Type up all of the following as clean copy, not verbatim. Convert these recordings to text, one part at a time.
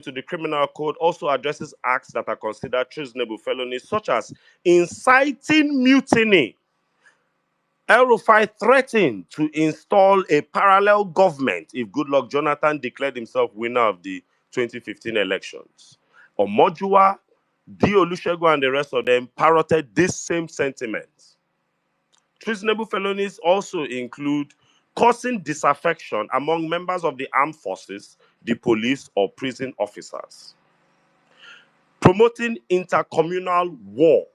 to the criminal code also addresses acts that are considered treasonable felonies, such as inciting mutiny. El-Rufai threatened to install a parallel government if Goodluck Jonathan declared himself winner of the 2015 elections. Omojua, D. Olusegun, and the rest of them parroted this same sentiment. Treasonable felonies also include causing disaffection among members of the armed forces, the police, or prison officers. Promoting intercommunal war.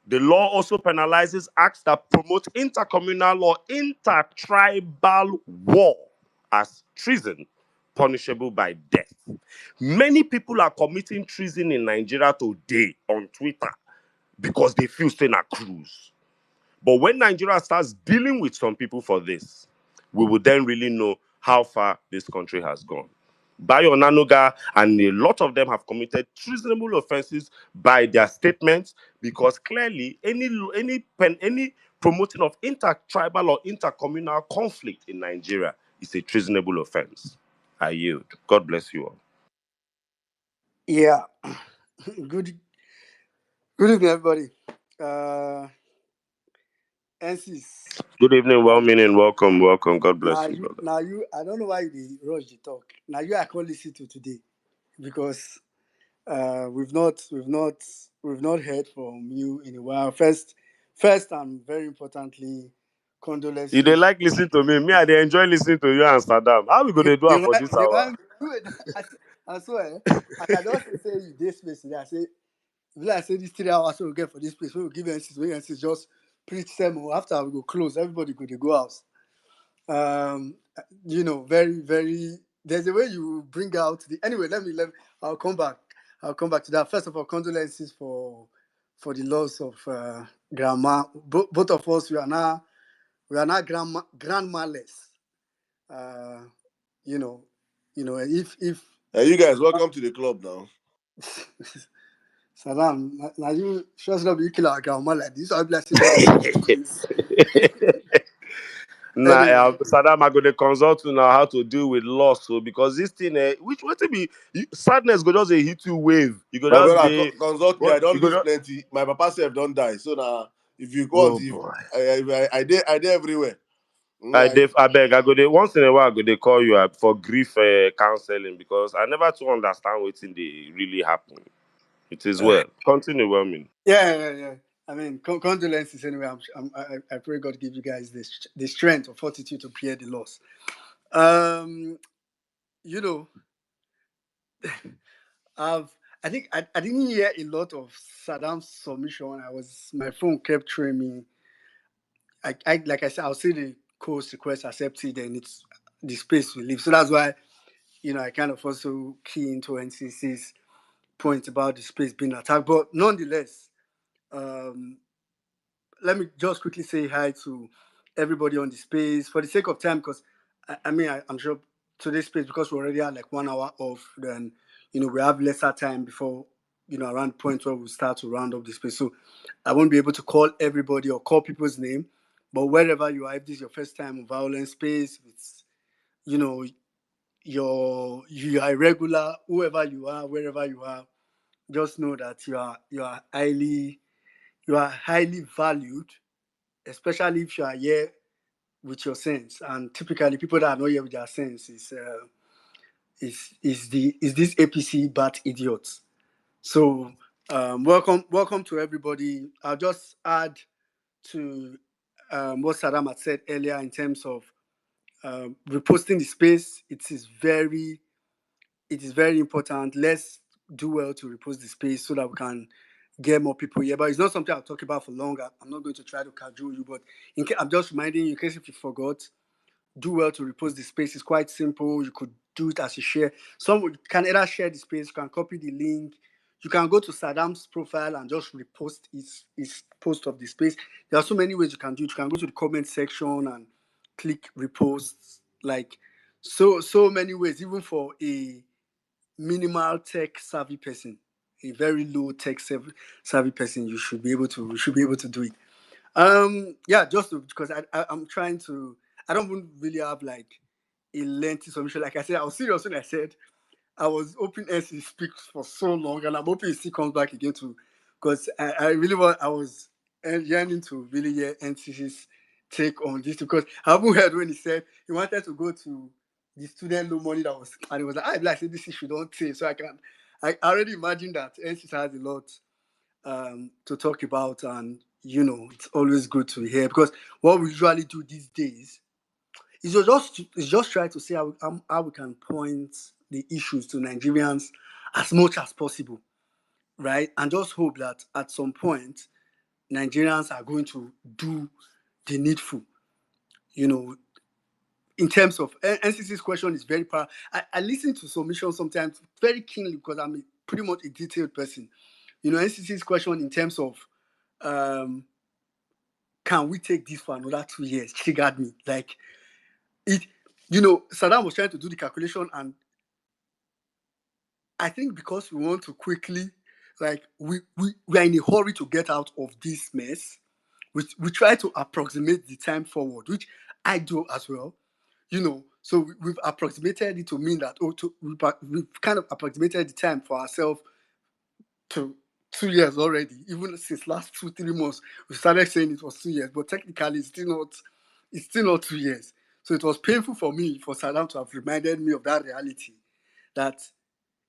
The law also penalizes acts that promote intercommunal or intertribal war as treason, punishable by death. Many people are committing treason in Nigeria today on Twitter because they feel staying at cruise. But when Nigeria starts dealing with some people for this, we will then really know how far this country has gone. Bayo Nanuga and a lot of them have committed treasonable offenses by their statements, because clearly any promoting of intertribal or intercommunal conflict in Nigeria is a treasonable offense. I yield. God bless you all. Yeah. Good evening, everybody. NCs. Good evening, well-meaning, welcome. God bless you, brother. Now you, I don't know why you rush the talk. Now you, I can't listen to today because we've not heard from you in a while. First and very importantly, condolences. You dey like listening to me. I dey enjoy listening to you and Saddam. How we gonna do it for this hour? I swear, I can just say you this space today. I say this 3 hours so we get for this place. We will give NCs. We NCs just preach sermon. After we go close, everybody go to go out. Very, very. There's a way you bring out the. Anyway, let me. I'll come back to that. First of all, condolences for the loss of grandma. Both of us, we are now grandmaless. If Hey, you guys, welcome to the club now. Saddam, now you sure not be kill our grandma like this. I'll be like, Nah, Saddam, I'm gonna consult you now how to deal with loss. So because this thing, what to be sadness go just a hit you wave. You go My just brother, consult me. I don't lose plenty. My papa self don't die. So now, if you go, I did everywhere. I beg. I go there once in a while. I go they call you for grief counseling, because I never to understand what thing they really happen. It is well. Continue, well, mean. Yeah. I mean, condolences anyway. I pray God give you guys the strength or fortitude to bear the loss. I think I didn't hear a lot of Saddam's submission. My phone kept throwing me. I like I said, I'll see the course request accepted, and it's the space we leave. So that's why, I kind of also key into NCC's point about the space being attacked. But nonetheless, let me just quickly say hi to everybody on the space for the sake of time, because I'm sure today's space, because we already had like 1 hour off, then we have lesser time before around the point where we start to round up the space. So I won't be able to call everybody or call people's name, but wherever you are, if this is your first time on Vawulence space, it's you are a regular, whoever you are, wherever you are, just know that you are highly valued, especially if you are here with your sense. And typically, people that are not here with their sense is these APC bat idiots. So welcome to everybody. I'll just add to what Saddam had said earlier in terms of reposting the space. It is very important. Let's do well to repost the space so that we can get more people here. But it's not something I'll talk about for long. I'm not going to try to cajole you, but I'm just reminding you, in case if you forgot, do well to repost the space. It's quite simple. You could do it as a share. Some can either share the space, you can copy the link, you can go to Saddam's profile and just repost his post of the space. There are so many ways you can do it. You can go to the comment section and click repost. Like so many ways, even for a minimal tech savvy person, a very low tech savvy person, you should be able to do it. Just because I'm trying to, I don't really have like a lengthy submission. Like I said, I was serious when I said I was hoping NC speaks for so long, and I'm hoping he still comes back again to, because I really want. I was yearning to really hear NC's take on this, because I haven't heard when he said he wanted to go to the student loan money that was, and it was like, I like say this issue don't say, so I already imagine that NC has a lot to talk about, and it's always good to hear, because what we usually do these days is just try to see how we can point the issues to Nigerians as much as possible, right? And just hope that at some point Nigerians are going to do the needful. In terms of NCC's question is very powerful. I listen to submissions sometimes very keenly because I'm pretty much a detailed person. NCC's question in terms of can we take this for another 2 years triggered me. Like it, Saddam was trying to do the calculation, and I think because we want to quickly, like we are in a hurry to get out of this mess, we try to approximate the time forward, which I do as well. So we've approximated it to mean that we've kind of approximated the time for ourselves to 2 years already. Even since last 2-3 months, we started saying it was 2 years, but technically it's still not 2 years. So it was painful for me, for Saddam to have reminded me of that reality, that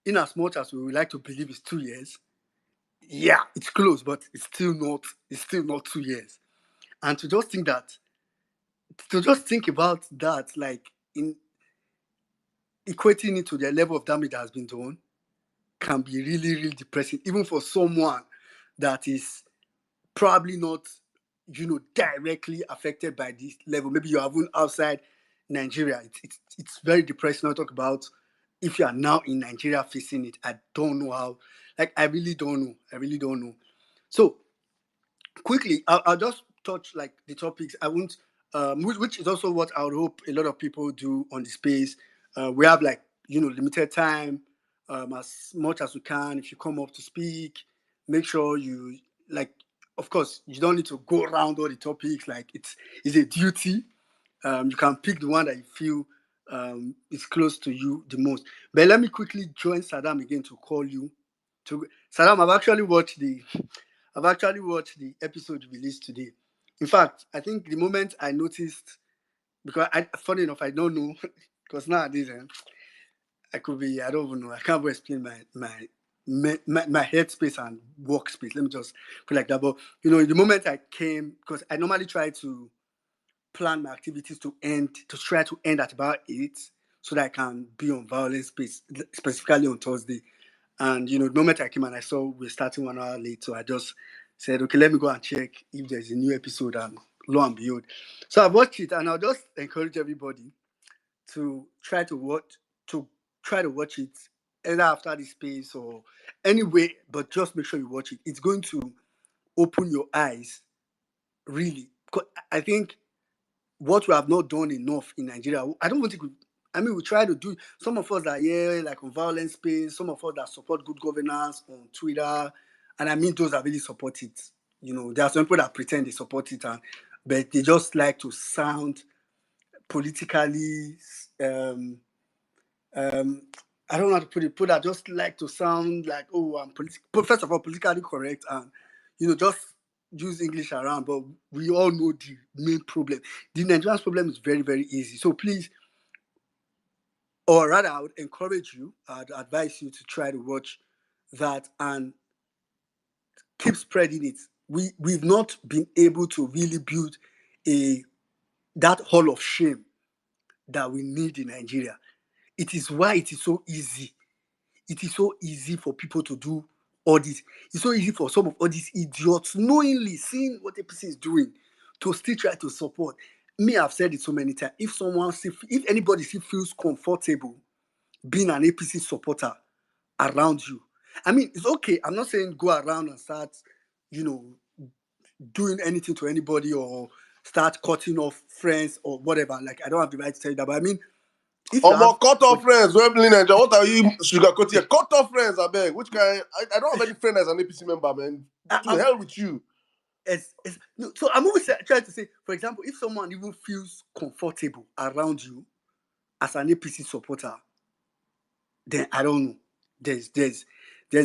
in as much as we would like to believe it's 2 years, yeah, it's close, but it's still not 2 years. And to just think about that, like in equating it to the level of damage that has been done, can be really, really depressing, even for someone that is probably not, directly affected by this level. Maybe you are even outside Nigeria. It's very depressing. I talk about if you are now in Nigeria facing it. I don't know how. Like, I really don't know. So quickly, I'll just touch like the topics. I won't, which is also what I would hope a lot of people do on the space. We have like limited time, as much as we can. If you come up to speak, make sure you like. Of course, you don't need to go around all the topics. Like it's a duty. You can pick the one that you feel is close to you the most. But let me quickly join Saddam again to call you. Saddam, I've actually watched the episode released today. In fact, I think the moment I noticed, because funny enough, I don't know, because nowadays I don't even know. I can't even explain my headspace and workspace. Let me just put it like that. But the moment I came, because I normally try to plan my activities to try to end at about 8, so that I can be on Vawulence space, specifically on Thursday. And the moment I came and I saw we're starting 1 hour late, so I just said, okay, let me go and check if there's a new episode, and lo and behold. So I've watched it, and I'll just encourage everybody to try to watch it either after the space or anyway, but just make sure you watch it. It's going to open your eyes, really. I think what we have not done enough in Nigeria, I don't think we try to do, some of us that like on Vawulence space, some of us that support good governance on Twitter, and I mean those that really support it. There are some people that pretend they support it, but they just like to sound politically, I don't know how to put it, people that just like to sound like, oh, I'm first of all, politically correct, and just use English around, but we all know the main problem. The Nigerian problem is very, very easy. So please, or rather, I would encourage you, I'd advise you to try to watch that and keep spreading it. We've not been able to really build that hall of shame that we need in Nigeria. It is why it is so easy. It is so easy for people to do all this. It's so easy for some of all these idiots, knowingly seeing what APC is doing, to still try to support. Me, I've said it so many times. If anybody still feels comfortable being an APC supporter around you, I mean, it's okay. I'm not saying go around and start, doing anything to anybody or start cutting off friends or whatever. Like, I don't have the right to say that, but I mean, if you have cut off friends, Wembley Nigeria. What are you sugarcoating here? Cut off friends, I beg. Which kind? I don't have any friend as an APC member, man. To hell with you. So I'm always trying to say, for example, if someone even feels comfortable around you as an APC supporter, then I don't know. There's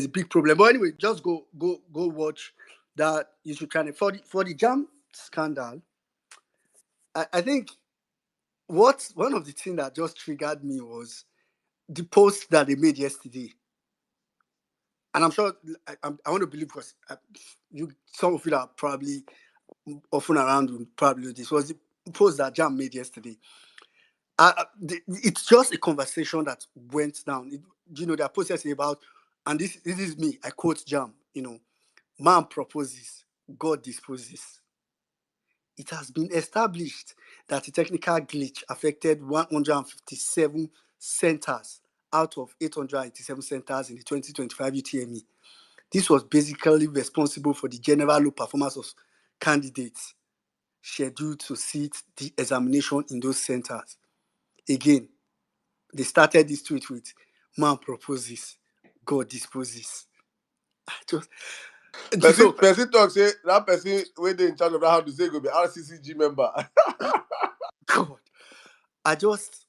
a big problem. But anyway, just go watch that YouTube channel for the JAMB scandal. I think one of the things that just triggered me was the post that they made yesterday. And I'm sure I want to believe because some of you that are probably often around will probably know this was the post that JAMB made yesterday. It's just a conversation that went down. There are posts about, and this is me. I quote JAMB. Man proposes, God disposes. It has been established that a technical glitch affected 157 centers out of 887 centers in the 2025 UTME. This was basically responsible for the general low performance of candidates scheduled to sit the examination in those centers. Again, they started this tweet with, man proposes, God disposes. Person talk say that person when they in charge of that how to say go be RCCG member. God, I just,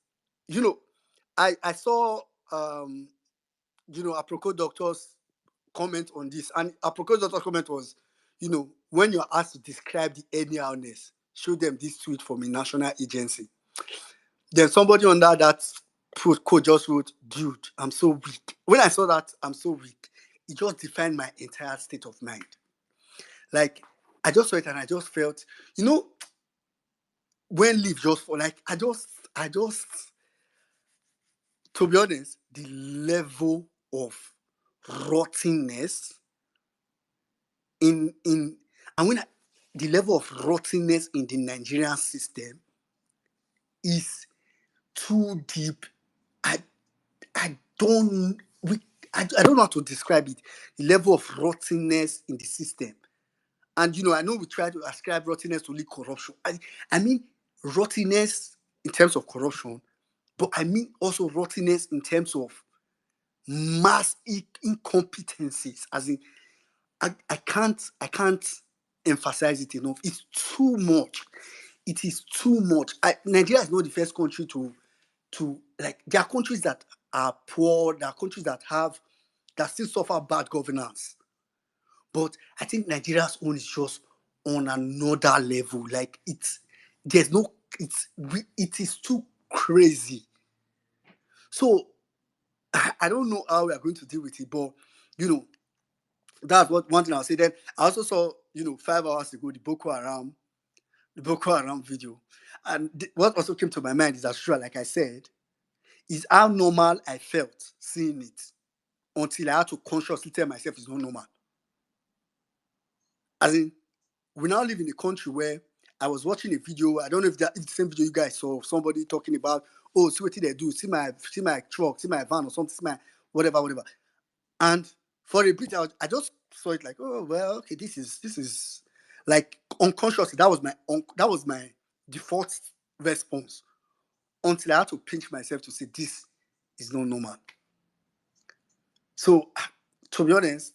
I saw, Aproko Doctor's comment on this, and Aproko Doctor's comment was, when you're asked to describe the anyhowness, show them this tweet from a national agency. Then somebody under that quote just wrote, dude, I'm so weak. When I saw that, I'm so weak, it just defined my entire state of mind. Like, I just saw it and I just felt, when leave just fall, like, I just, to be honest, the level of rottenness the level of rottenness in the Nigerian system is too deep. I don't know how to describe it. The level of rottenness in the system. And I know we try to ascribe rottenness to only corruption. I mean rottenness in terms of corruption, but I mean also rottenness in terms of mass incompetencies. As in, I can't emphasize it enough. It's too much. It is too much. Nigeria is not the first country to like. There are countries that are poor. There are countries that still suffer bad governance. But I think Nigeria's own is just on another level. Like it is too crazy. So I don't know how we are going to deal with it, but that's one thing I'll say. Then I also saw 5 hours ago the Boko Haram video, and what also came to my mind is that sure, like I said, is how normal I felt seeing it until I had to consciously tell myself it's not normal. As in, we now live in a country where I was watching a video. I don't know if it's the same video you guys saw of somebody talking about, oh, see what they do, see my truck, see my van or something, see my whatever. And for a bit, I just saw it like, oh well, okay, this is like unconsciously. That was my default response until I had to pinch myself to say this is not normal. So, to be honest,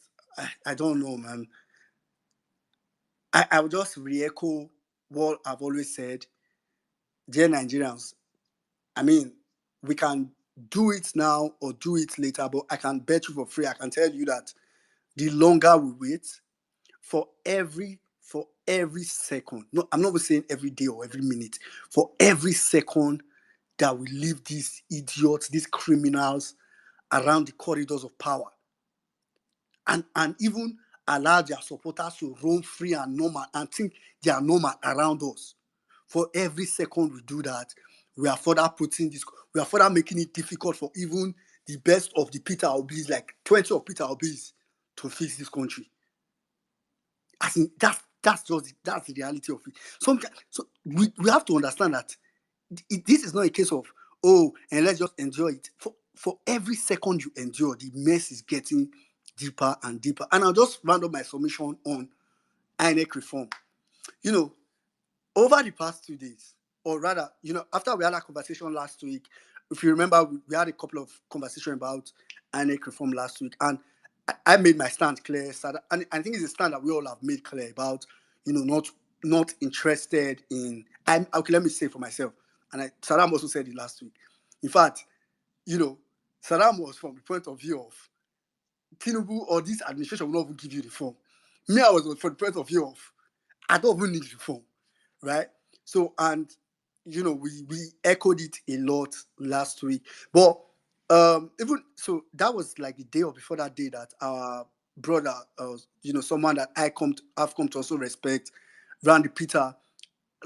I don't know, man. I will just re-echo what I've always said. Dear Nigerians, I mean, we can do it now or do it later, but I can bet you for free. I can tell you that the longer we wait, for every second, no, I'm not saying every day or every minute, for every second that we leave these idiots, these criminals around the corridors of power, and even allow their supporters to roam free and normal and think they are normal around us. For every second we do that, we are further making it difficult for even the best of the Peter Obis, like 20 of Peter Obis, to fix this country. I think that's the reality of it. So we have to understand that this is not a case of, oh, and let's just enjoy it. For every second you endure, the mess is getting deeper and deeper. And I'll just round up my submission on INEC reform. Over the past 2 days, or rather, after we had a conversation last week, if you remember, we had a couple of conversations about INEC reform last week, and I made my stand clear, and I think it's a stand that we all have made clear about, not interested in. Okay, let me say for myself, and Saddam also said it last week. In fact, Saddam was from the point of view of Tinubu or this administration will not even give you reform. Me, I was from the point of view of I don't even need reform, right? So, and we echoed it a lot last week, but even so, that was like the day or before that day that our brother, someone that I've come to also respect, Randy Peter,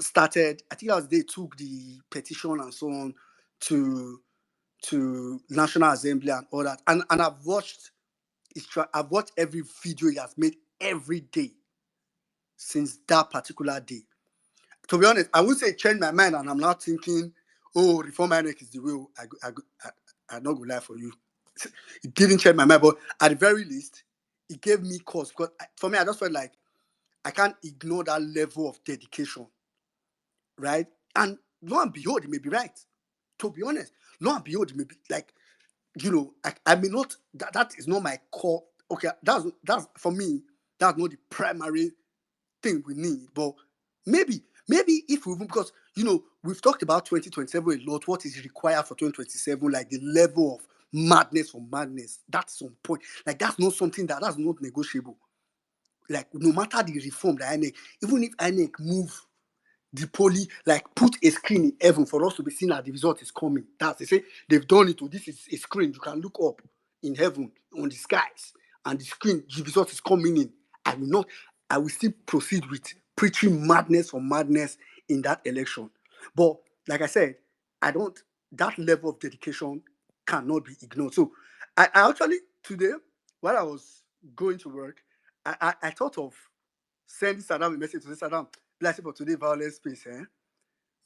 started. I think that was the day he took the petition and so on to National Assembly and all that, and I've watched every video he has made every day since that particular day. To be honest, I would say change my mind, and I'm not thinking, oh, reform INEC is the way. I'm not gonna lie for you. It didn't change my mind, but at the very least, it gave me cause because for me, I just felt like I can't ignore that level of dedication, right? And lo and behold, it may be right. To be honest, lo and behold, it may be like, I may not. That is not my core. Okay, that's for me. That's not the primary thing we need, but maybe if we, because we've talked about 2027 a lot, what is required for 2027, like the level of madness for madness, that's some point, like that's not something that's not negotiable. Like no matter the reform that INEC, even if INEC move the poly, like put a screen in heaven for us to be seeing that the result is coming. That's, they say they've done it. This is a screen you can look up in heaven on the skies, and the screen, the result is coming in. I will still proceed with preaching madness for madness in that election. But like I said, that level of dedication cannot be ignored. So I actually today, while I was going to work, I thought of sending Saddam a message to say, Saddam, blessing for today violence space,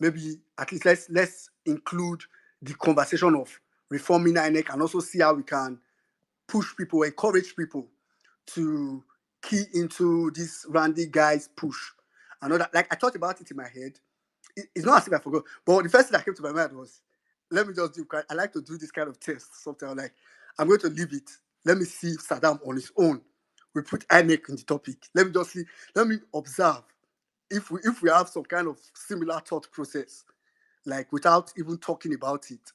maybe at least let's include the conversation of reforming INEC and also see how we can push people, encourage people to key into this Randy guy's push. I know that, like, I thought about it in my head. It's not as if I forgot, but the first thing that came to my mind was, let me just do. I like to do this kind of test. Sometimes, like, I'm going to leave it. Let me see if Saddam on his own will put INEC in the topic. Let me just see. Let me observe if we have some kind of similar thought process, like without even talking about it.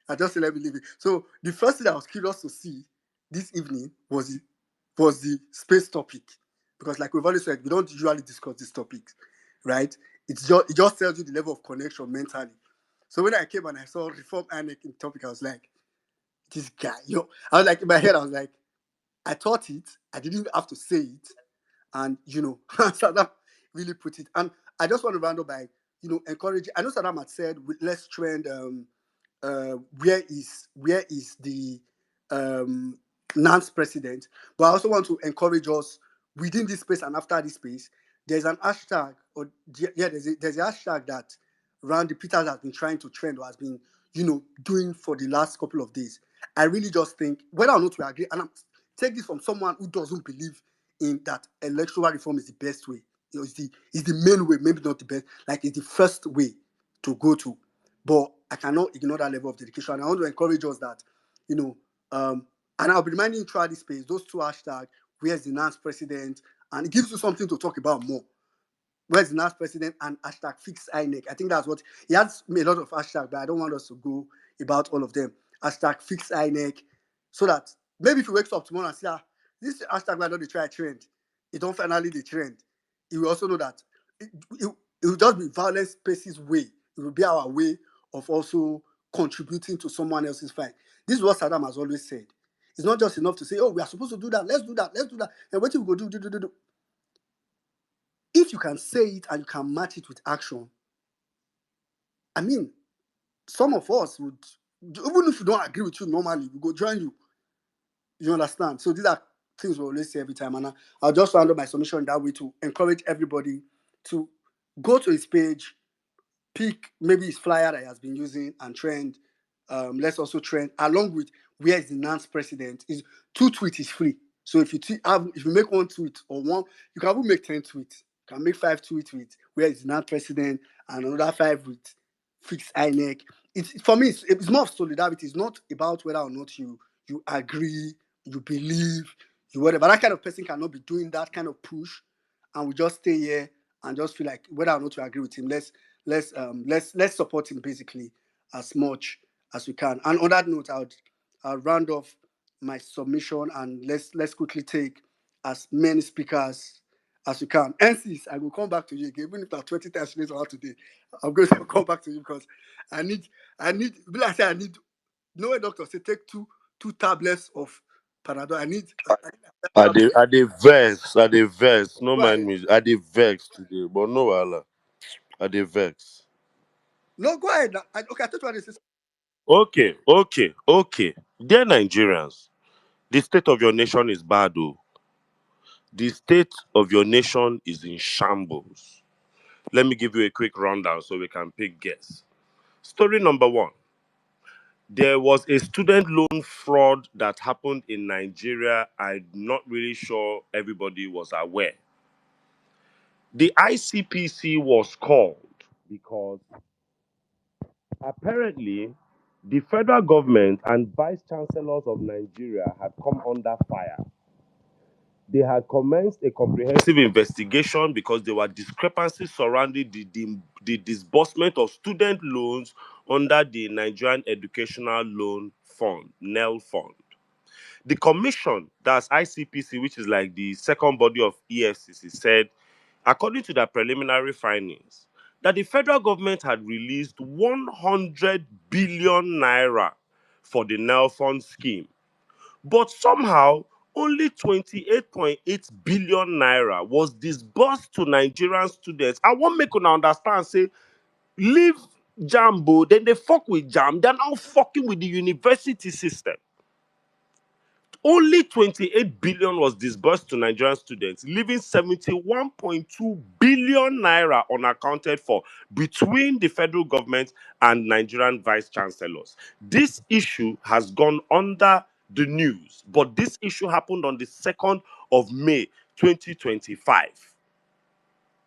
I just say let me leave it. So the first thing I was curious to see this evening was the space topic, because like we've always said, we don't usually discuss this topic, right? It just tells you the level of connection mentally. So when I came and I saw reform INEC in the topic, I was like, this guy, I was like, in my head, I was like, I thought it, I didn't have to say it, and Saddam really put it. And I just want to round up by encouraging. I know Saddam had said, let's trend where is the NANS president, but I also want to encourage us within this space and after this space. There's an hashtag, or there's a hashtag that Randy Peters has been trying to trend, or has been doing for the last couple of days. I really just think, whether or not we agree, and take this from someone who doesn't believe in that electoral reform is the best way. It's the main way, maybe not the best, like it's the first way to go to. But I cannot ignore that level of dedication. And I want to encourage us that, and I'll be reminding you throughout this space, those two hashtags, where's the NANS president, and it gives you something to talk about more. Where's the NANS president and hashtag fix INEC? I think that's what he has a lot of hashtags, but I don't want us to go about all of them. Hashtag fix INEC, so that maybe if he wakes up tomorrow and see this hashtag why don't they try trend, it don't finally the trend. He will also know that it will just be Violence Space's way. It will be our way of also contributing to someone else's fight. This is what Saddam has always said. It's not just enough to say, oh, we are supposed to do that, let's do that. And what you go do. If you can say it and you can match it with action, I mean, some of us would, even if we don't agree with you normally, we go join you. You understand? So these are things we always say every time. And I'll just round up my submission that way to encourage everybody to go to his page, pick maybe his flyer that he has been using and trend. Let's also trend along with where is the NANS president. Is 2 tweets is free. So if you make one tweet or one, you can even make 10 tweets. You can make 5 tweets with where is the NANS president and another 5 with fix INEC. For me, it's more of solidarity. It's not about whether or not you agree, you believe, you whatever. That kind of person cannot be doing that kind of push, and we just stay here and just feel like whether or not you agree with him, let's support him basically as much as we can. And on that note, I'll round off my submission and let's quickly take as many speakers as you can. NCs, I will come back to you again. Even if there are 20 times today, I'm going to come back to you because I need, like I said, I need, no doctor say take two tablets of Panadol. I need I dey vex. I dey vex. No go mind ahead. me. I dey vex today, but no wahala. I dey vex. No, go ahead. Okay, I thought you had to say. Okay. Dear Nigerians, the state of your nation is bad, oh. The state of your nation is in shambles. Let me give you a quick rundown so we can pick guess. Story number one. There was a student loan fraud that happened in Nigeria. I'm not really sure everybody was aware. The ICPC was called because apparently the federal government and vice chancellors of Nigeria had come under fire. They had commenced a comprehensive investigation because there were discrepancies surrounding the disbursement of student loans under the Nigerian Educational Loan Fund, NEL Fund. The commission, that's ICPC, which is like the second body of EFCC, said, according to their preliminary findings, that the federal government had released 100 billion naira for the NEL Fund scheme. But somehow, only 28.8 billion naira was disbursed to Nigerian students. I want make una understand, say, leave JAMB, then they fuck with JAMB. They're now fucking with the university system. Only 28 billion was disbursed to Nigerian students, leaving 71.2 billion naira unaccounted for between the federal government and Nigerian vice chancellors. This issue has gone under the news, but this issue happened on the 2nd of May 2025.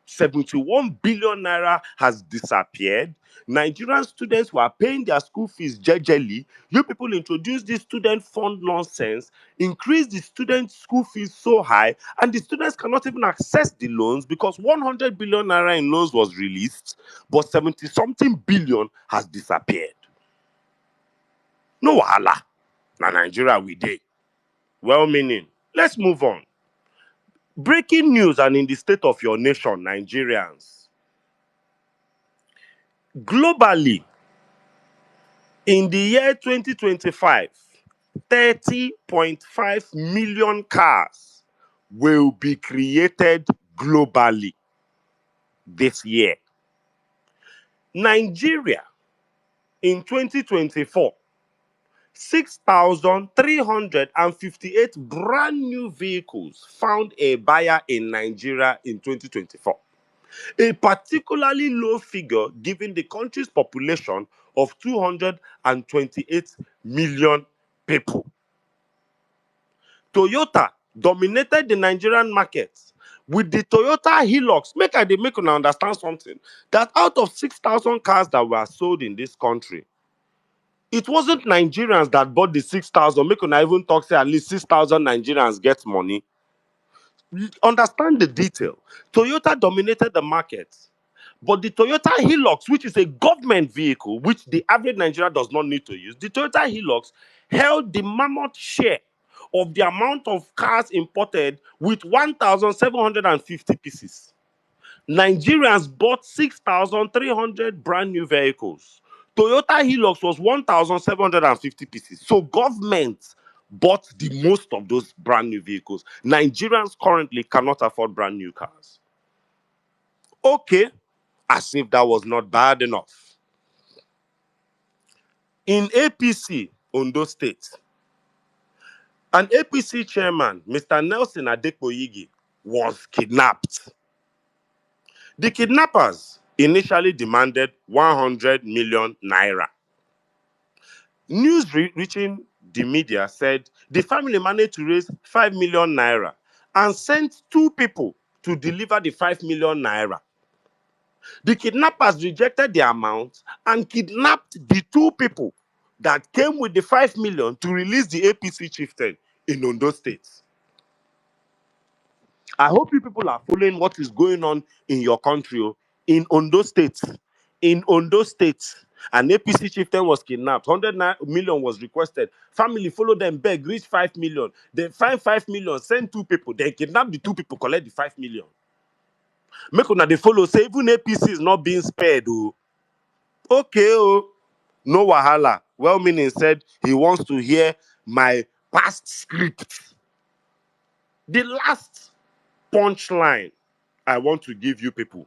71 billion naira has disappeared. Nigerian students were paying their school fees jejely. You people introduced this student fund nonsense, increased the student school fees so high, and the students cannot even access the loans because 100 billion naira in loans was released, but 70 something billion has disappeared. No wahala. Na Nigeria we dey. Well meaning. Let's move on. Breaking news and in the state of your nation, Nigerians. Globally, in the year 2025, 30.5 million cars will be created globally this year. Nigeria, in 2024, 6,358 brand new vehicles found a buyer in Nigeria in 2024. A particularly low figure given the country's population of 228 million people. Toyota dominated the Nigerian market with the Toyota Hilux. Make una understand something. That out of 6,000 cars that were sold in this country, it wasn't Nigerians that bought the 6,000. Make una even talk say at least 6,000 Nigerians get money. Understand the detail. Toyota dominated the market. But the Toyota Hilux, which is a government vehicle, which the average Nigerian does not need to use, the Toyota Hilux held the mammoth share of the amount of cars imported with 1,750 pieces. Nigerians bought 6,300 brand new vehicles. Toyota Hilux was 1,750 pieces. So government bought the most of those brand new vehicles. Nigerians currently cannot afford brand new cars. Okay, as if that was not bad enough. In APC, Ondo State, an APC chairman, Mr. Nelson Adepoyigi, was kidnapped. The kidnappers initially demanded 100 million naira. News reaching the media said the family managed to raise 5 million naira and sent 2 people to deliver the 5 million naira. The kidnappers rejected the amount and kidnapped the 2 people that came with the 5 million to release the APC chieftain in Ondo State. I hope you people are following what is going on in your country. In Ondo State. In Ondo State. An APC chieftain was kidnapped. 100 million was requested. Family followed them, beg, reach 5 million. They find 5 million, send 2 people. They kidnap the 2 people, collect the 5 million. Make una they follow, say even APC is not being spared. Oh. Okay, oh. No wahala. Well-meaning said he wants to hear my past script. The last punchline I want to give you people,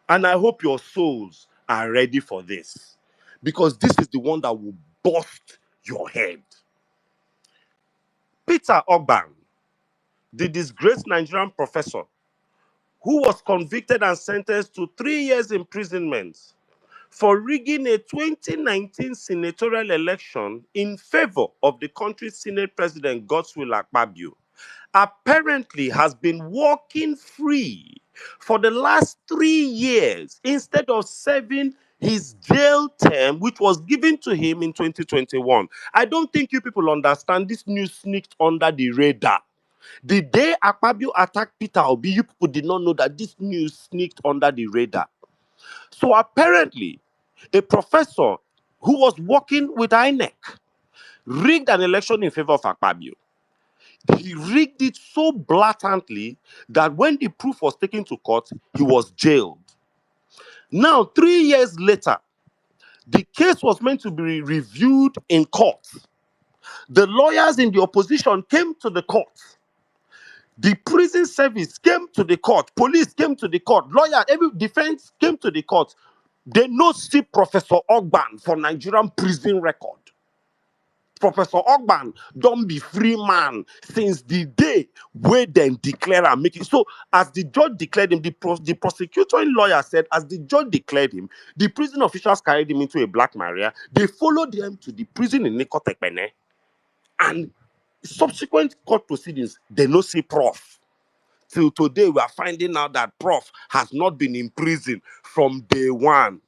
and I hope your souls are ready for this, because this is the one that will bust your head. Peter Ogban, the disgraced Nigerian professor who was convicted and sentenced to 3 years imprisonment for rigging a 2019 senatorial election in favor of the country's Senate President Godswill Akpabio, apparently has been walking free for the last 3 years instead of serving his jail term, which was given to him in 2021. I don't think you people understand this news sneaked under the radar. The day Akpabio attacked Peter Obi, you people did not know that this news sneaked under the radar. So apparently, a professor who was working with INEC rigged an election in favor of Akpabio. He rigged it so blatantly that when the proof was taken to court, he was jailed. Now, 3 years later, the case was meant to be reviewed in court. The lawyers in the opposition came to the court. The prison service came to the court. Police came to the court. Lawyer, every defense came to the court. They no see Professor Ogban for Nigerian prison record. Professor Ogban don't be free man since the day where then declare and make it. So as the judge declared him, the prosecuting lawyer said, as the judge declared him, the prison officials carried him into a Black Maria. They followed him to the prison in Nikotekpene, and subsequent court proceedings, they no see Prof. Till today, we are finding out that Prof has not been in prison from day one.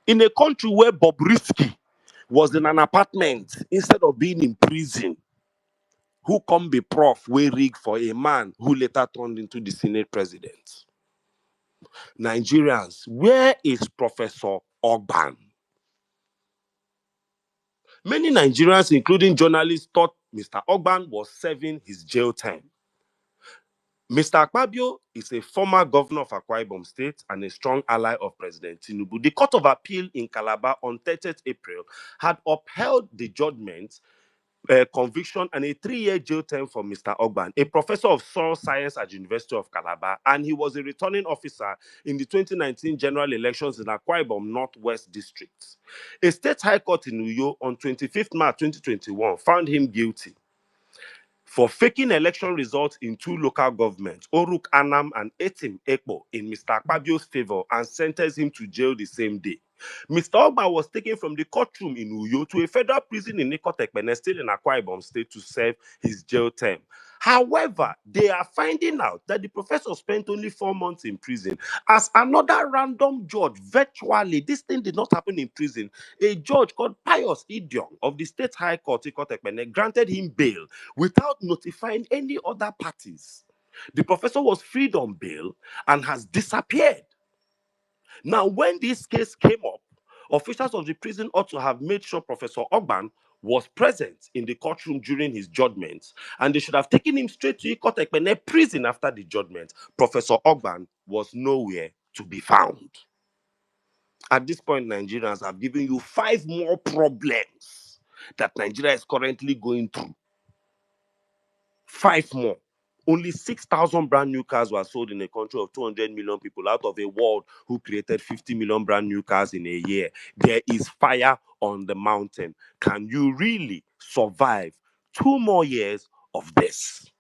In a country where Bob Risky was in an apartment instead of being in prison, who come be Prof wey rig for a man who later turned into the Senate president? Nigerians, where is Professor Ogban? Many Nigerians, including journalists, thought Mr. Ogban was serving his jail term. Mr. Akpabio is a former governor of Akwa Ibom State and a strong ally of President Tinubu. The Court of Appeal in Calabar on 30th April had upheld the judgment, conviction, and a 3-year jail term for Mr. Ogban, a professor of soil science at the University of Calabar, and he was a returning officer in the 2019 general elections in Akwa Ibom Northwest District. A state high court in Uyo on 25th March 2021 found him guilty for faking election results in 2 local governments, Oruk Anam and Etim Ekpo, in Mr. Akpabio's favor and sentenced him to jail the same day. Mr. Ogba was taken from the courtroom in Uyo to a federal prison in Nikotekpene, still in Akwa Ibom State, to serve his jail term. However, they are finding out that the professor spent only 4 months in prison as another random judge, virtually, this thing did not happen in prison, a judge called Pius Idiong of the State High Court, Ikotekpene, granted him bail without notifying any other parties. The professor was freed on bail and has disappeared. Now, when this case came up, officials of the prison ought to have made sure Professor Ogban was present in the courtroom during his judgment, and they should have taken him straight to Ikotekpene prison after the judgment. Professor Ogban was nowhere to be found. At this point, Nigerians have given you 5 more problems that Nigeria is currently going through. 5 more. Only 6,000 brand new cars were sold in a country of 200 million people out of a world who created 50 million brand new cars in a year. There is fire on the mountain. Can you really survive 2 more years of this?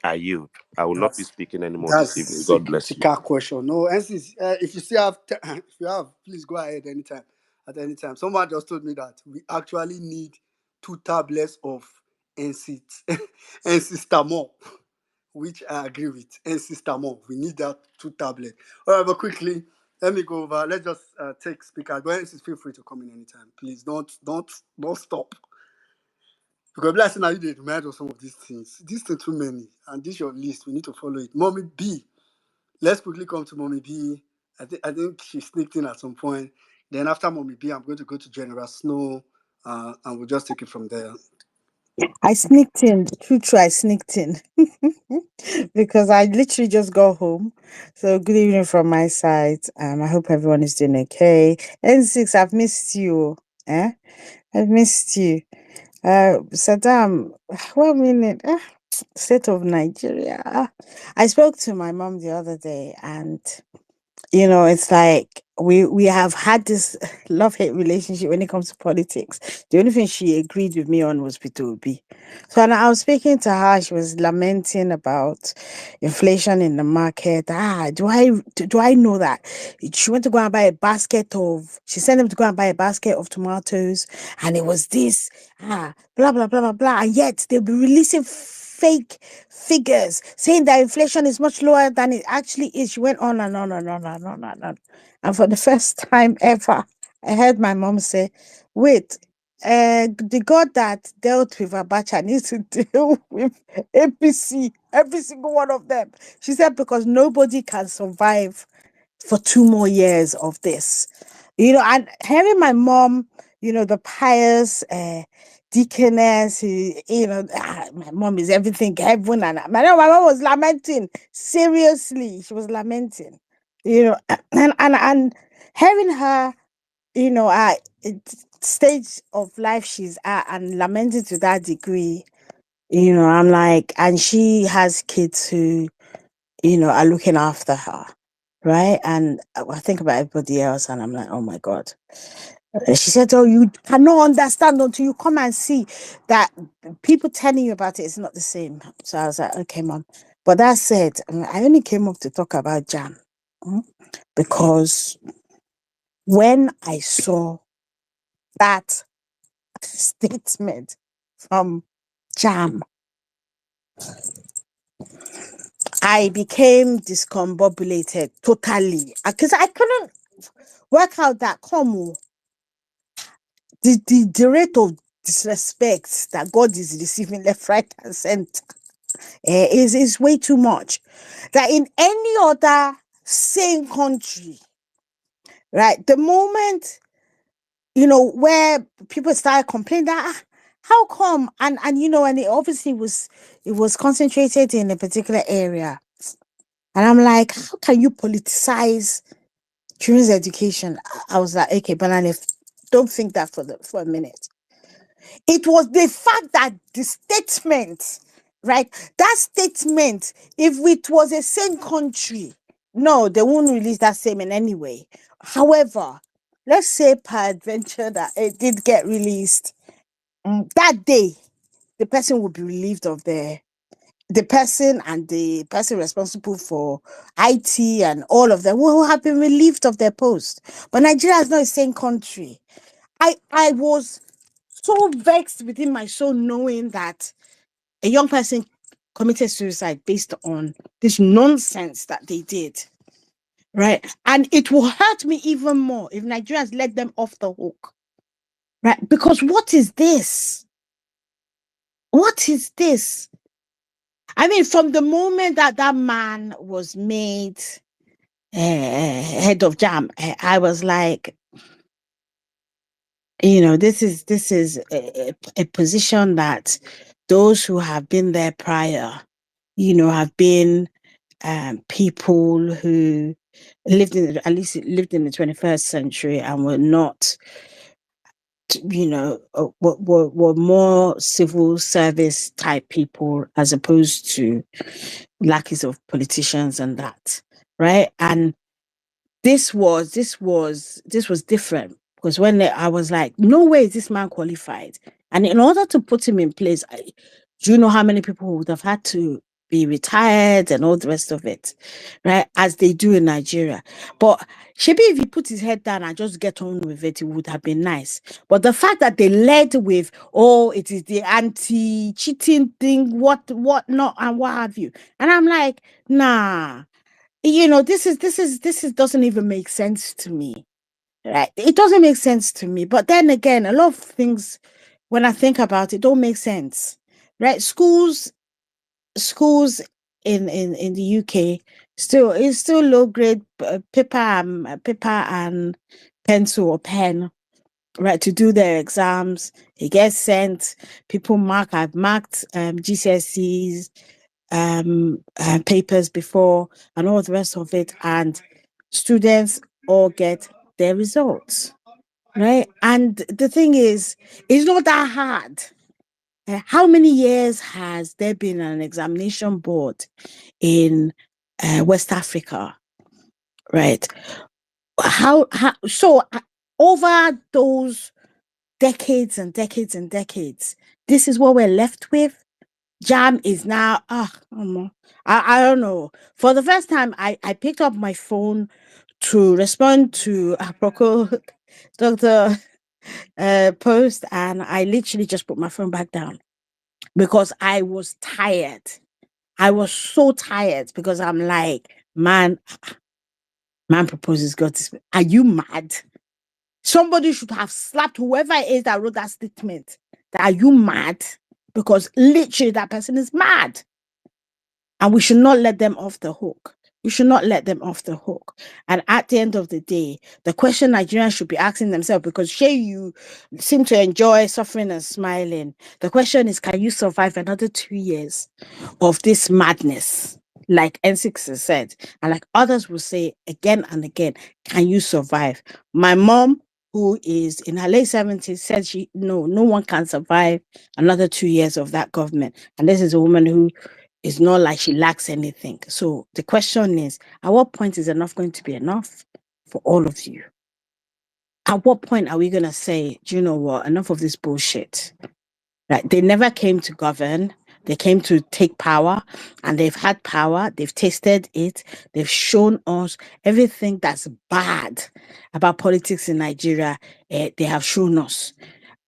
I yield. I will not be speaking anymore this evening. God bless you. Critical question. No, NC, if you still have, if you have, please go ahead anytime. At any time. Someone just told me that we actually need 2 tablets of NC which I agree with. NC we need that 2 tablets. All right, but quickly, let me go over. Let's just take speakers. But NC, feel free to come in anytime. Please don't stop. Because blessing now you did remind us some of these things. These are too many, and this is your list. We need to follow it. Mommy B. Let's quickly come to Mommy B. I think she sneaked in at some point. Then after Mommy B, I'm going to go to General Snow, and we'll just take it from there. I sneaked in. True, I sneaked in because I literally just got home. So good evening from my side. I hope everyone is doing okay. N6, I've missed you. Eh? I've missed you. Saddam, 1 minute. State of Nigeria. I spoke to my mom the other day, and it's like we have had this love-hate relationship when it comes to politics. The only thing she agreed with me on was Peter Obi. So when I was speaking to her, she was lamenting about inflation in the market. Do I know that? She went to go and buy she sent them to go and buy a basket of tomatoes, and it was this, blah, blah, blah, blah, blah. And yet they'll be releasing fake figures saying that inflation is much lower than it actually is. She went on and on and on and on and on. And for the first time ever, I heard my mom say, wait, the God that dealt with Abacha needs to deal with APC, every single one of them. She said, because nobody can survive for 2 more years of this. And hearing my mom, the pious deaconess, my mom is everything, heaven, and my mom was lamenting. Seriously, she was lamenting. And hearing her, stage of life she's at and lamenting to that degree, I'm like, and she has kids who, are looking after her. Right. And I think about everybody else and I'm like, oh my God. She said, oh, you cannot understand until you come and see that people telling you about it is not the same. So I was like, okay, mom. But that said, I only came up to talk about JAM because when I saw that statement from JAM, I became discombobulated totally because I couldn't work out that the rate of disrespect that God is receiving left, right, and center is way too much. That in any other same country, right, the moment where people started complaining that how come and it obviously was concentrated in a particular area, and I'm like, how can you politicize children's education? I was like, okay, but don't think that for a minute. It was the fact that the statement, right? That statement, if it was a same country, no, they won't release that statement anyway. However, let's say peradventure that it did get released, that day, the person will be relieved of the person and the person responsible for IT and all of them will have been relieved of their post. But Nigeria is not the same country. I was so vexed within my soul knowing that a young person committed suicide based on this nonsense that they did. Right. And it will hurt me even more if Nigerians let them off the hook. Right. Because what is this? What is this? I mean, from the moment that man was made head of JAM, I was like, this is a position that those who have been there prior, have been people who lived in the 21st century and were not, were more civil service type people as opposed to lackeys of politicians and that, right? And this was different because when I was like, no way is this man qualified. And in order to put him in place, do you know how many people would have had to be retired and all the rest of it, right? As they do in Nigeria. But maybe if he put his head down and just get on with it, it would have been nice. But the fact that they led with, oh, it is the anti-cheating thing, what not, and what have you. And I'm like, nah. This is doesn't even make sense to me, right? It doesn't make sense to me. But then again, a lot of things, when I think about it, don't make sense, right? Schools in the UK still low grade paper and pencil or pen, right, to do their exams. It gets sent. People mark. I've marked GCSEs papers before and all the rest of it, and students all get their results, right? And the thing is, it's not that hard. How many years has there been an examination board in West Africa, right? How so over those decades and decades and decades, this is what we're left with. JAMB is now I don't know. For the first time, I picked up my phone to respond to Aproko Dr. Post, and I literally just put my phone back down because I was tired. I was so tired because I'm like, man proposes God. Are you mad? Somebody should have slapped whoever it is that wrote that statement. Are you mad? Because literally that person is mad. And we should not let them off the hook. We should not let them off the hook. And at the end of the day, the question Nigerians should be asking themselves, because Shay, you seem to enjoy suffering and smiling. The question is, can you survive another 2 years of this madness? Like N6 has said, and like others will say again and again, can you survive? My mom, who is in her late 70s, said no one can survive another 2 years of that government. And this is a woman who is not like she lacks anything. So the question is, at what point is enough going to be enough for all of you? At what point are we going to say, do you know what, enough of this bullshit? Right? They never came to govern. They came to take power, and they've had power. They've tasted it. They've shown us everything that's bad about politics in Nigeria. They have shown us,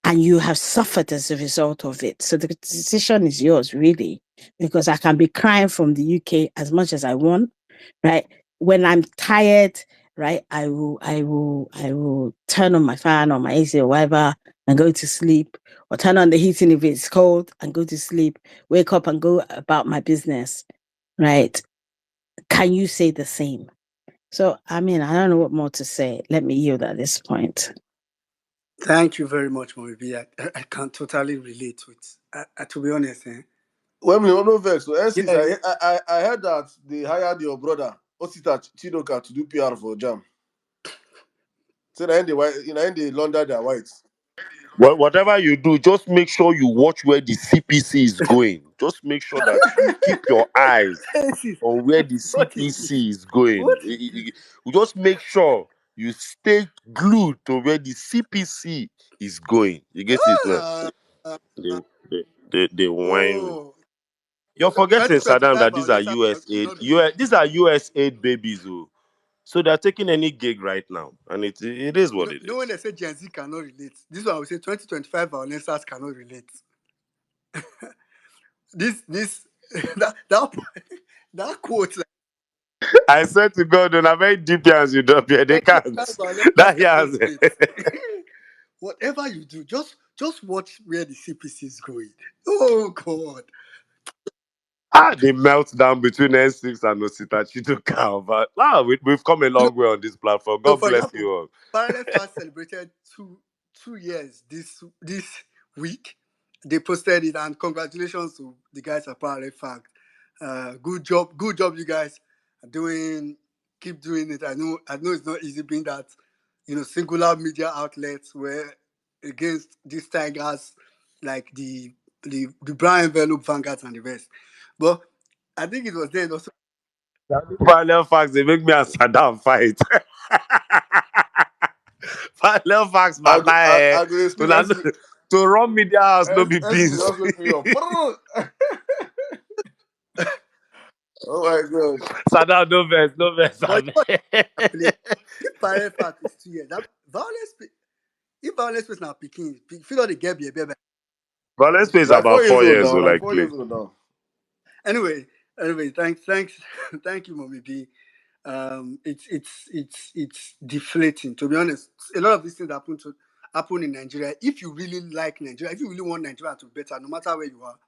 and you have suffered as a result of it. So the decision is yours, really, because I can be crying from the UK as much as I want, right? When I'm tired, right, I will turn on my fan or my AC or whatever and go to sleep, or turn on the heating if it's cold and go to sleep, wake up and go about my business, right? Can you say the same? So, I mean, I don't know what more to say. Let me yield at this point. Thank you very much, Moibi. I can totally relate with. To be honest, Well, me no vex. So N6, yeah, I heard that they hired your brother Osita Chidoka to do PR for JAMB. So they launder their whites. Well, whatever you do, just make sure you watch where the CPC is going. Just make sure that you keep your eyes on where the what is this? CPC is going. What is this? You just make sure you stay glued to where the CPC is going. You get it, man? Ah, They, they whine. oh, You're forgetting, Saddam, 2025 that these are violence US will aid. not relate. These are US aid babies, oh. So they're taking any gig right now, and it is what it You know is. when they say Gen Z cannot relate, this one I would say 2025 violence cannot relate. this that quote, like, I said to God, on a very deep yans you drop here, they can't. 2025 violence That cannot yans. relate. Whatever you do, just watch where the CPC is going. Oh God. The meltdown between N6 and Osita Chiduka. But we've come a long way on this platform. So, God for bless example, you all. Parallel Fast celebrated two years this week. They posted it, and congratulations to the guys at Parallel Fact. Good job, you guys are doing. Keep doing it. I know it's not easy being that, singular media outlets were against these tigers like the brown envelope vanguards and the rest. But I think it was then also. Parallel facts, they make me and Saddam fight. Parallel facts I matter. go, I go speak NC, To run media house, no be NC beans. just wake me up. Oh my gosh. Saddam, no verse. But play. If Parallel Fact is 2 years, that violence. If violence was now picking, feel like they get be a baby. But let's say it's Like about 4 years 4 old years, now. so Like like 4 play. years old now. Anyway, thanks, thank you, Mommy B. It's deflating. To be honest, a lot of these things happen in Nigeria. If you really like Nigeria, if you really want Nigeria to be better, no matter where you are,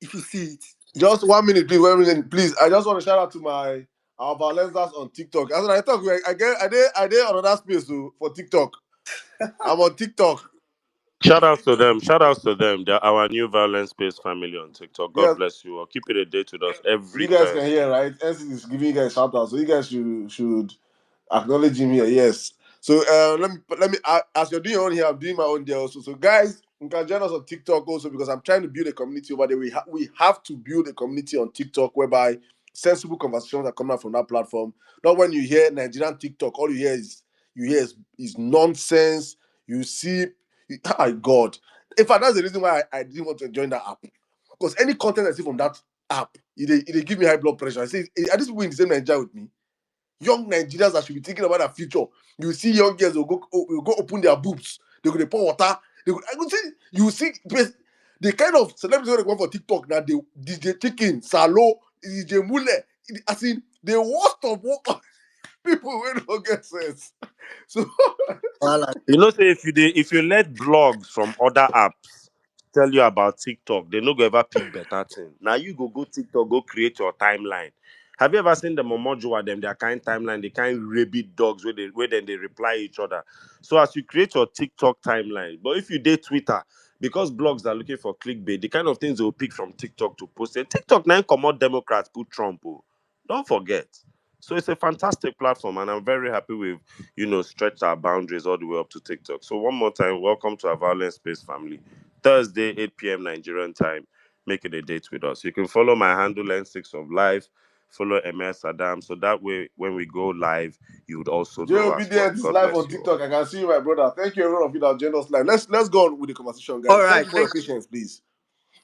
if you see it, Just 1 minute, please. 1 minute, please. I just want to shout out to my our Vawulencers on TikTok. As I talk, I did another space for TikTok. I'm on TikTok. Shout outs to them. Shout outs to them. They're our new Violence Space family on TikTok. God Yes, bless you all. Keep it a date with us you every guys can Thursday. hear, right? NC is giving you guys shout out, so you guys should acknowledge him here. Yes. So let me as you're doing your own here, I'm doing my own there also. So guys, you can join us on TikTok also because I'm trying to build a community over there. We have to build a community on TikTok whereby sensible conversations are coming out from that platform. Not when you hear Nigerian TikTok, all you hear is nonsense. You see, my God. In fact, that's the reason why I didn't want to join that app. Because any content I see from that app, it give me high blood pressure. I say, are these people in the same Nigeria with me? Young Nigerians that should be thinking about their future. You see young girls will go open their boobs. They could pour water. I could see you see the kind of celebrities they go for TikTok now. They DJ Chicken, Salo, DJ Mule. I mean, the worst of all people who don't get sense. So Voila. You know, say if you let blogs from other apps tell you about TikTok, they no go ever pick better thing. Now you go TikTok, go create your timeline. Have you ever seen the Momojo them, their kind timeline, the kind rabid dogs where then they reply each other. So as you create your TikTok timeline, but if you date Twitter, because blogs are looking for clickbait, the kind of things they will pick from TikTok to post it. TikTok now come out Democrats put Trump. Oh. Don't forget. So it's a fantastic platform, and I'm very happy with stretch our boundaries all the way up to TikTok. So one more time, welcome to our Violence Space family. Thursday, 8 p.m. Nigerian time. Make it a date with us. You can follow my handle N6 of Life, follow MS Adam. So that way, when we go live, you would also J know as well. Obedient is God live bless on you all. TikTok. I can see you, my brother. Thank you, everyone of you that joined us live. Let's go on with the conversation, All guys. Thank right. you for your patience, please.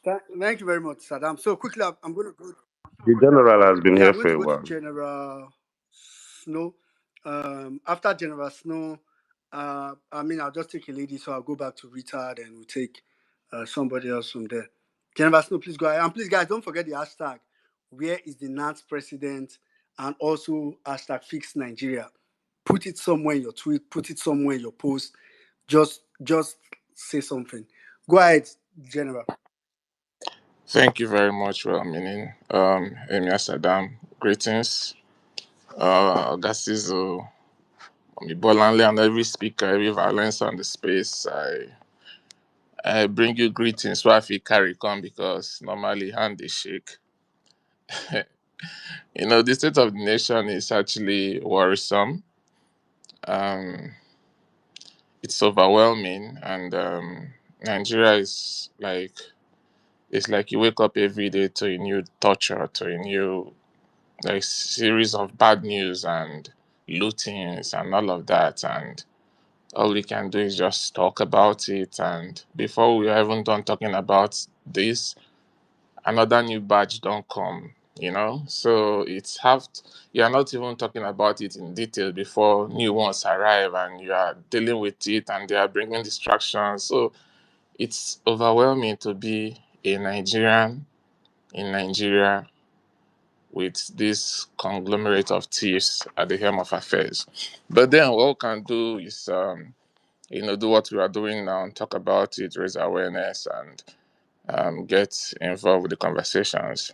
Thank you very much, Saddam. So quickly, I'm going to go. The general has been Yeah, here I'm going for to a go to while. General Snow. After General Snow, I mean, I'll just take a lady, so I'll go back to Rita, and we'll take somebody else from there. General Snow, please go ahead. And please, guys, don't forget the hashtag. Where is the NANS president? And also hashtag Fix Nigeria. Put it somewhere in your tweet. Put it somewhere in your post. Just say something. Go ahead, General. Thank you very much, well meaning. Emia Saddam, greetings. Gasizo, Bolanle, and every speaker, every violence on the space. I bring you greetings. So I feel carry come because normally hand they shake. The state of the nation is actually worrisome. Um, it's overwhelming, and Nigeria is like it's like you wake up every day to a new torture, to a new like series of bad news and lootings and all of that, and all we can do is just talk about it. And before we are even done talking about this, another new batch don't come. So it's you are not even talking about it in detail before new ones arrive, and you are dealing with it, and they are bringing distractions. So it's overwhelming to be a Nigerian in Nigeria with this conglomerate of thieves at the helm of affairs. But then what we can do is, do what we are doing now and talk about it, raise awareness, and get involved with the conversations.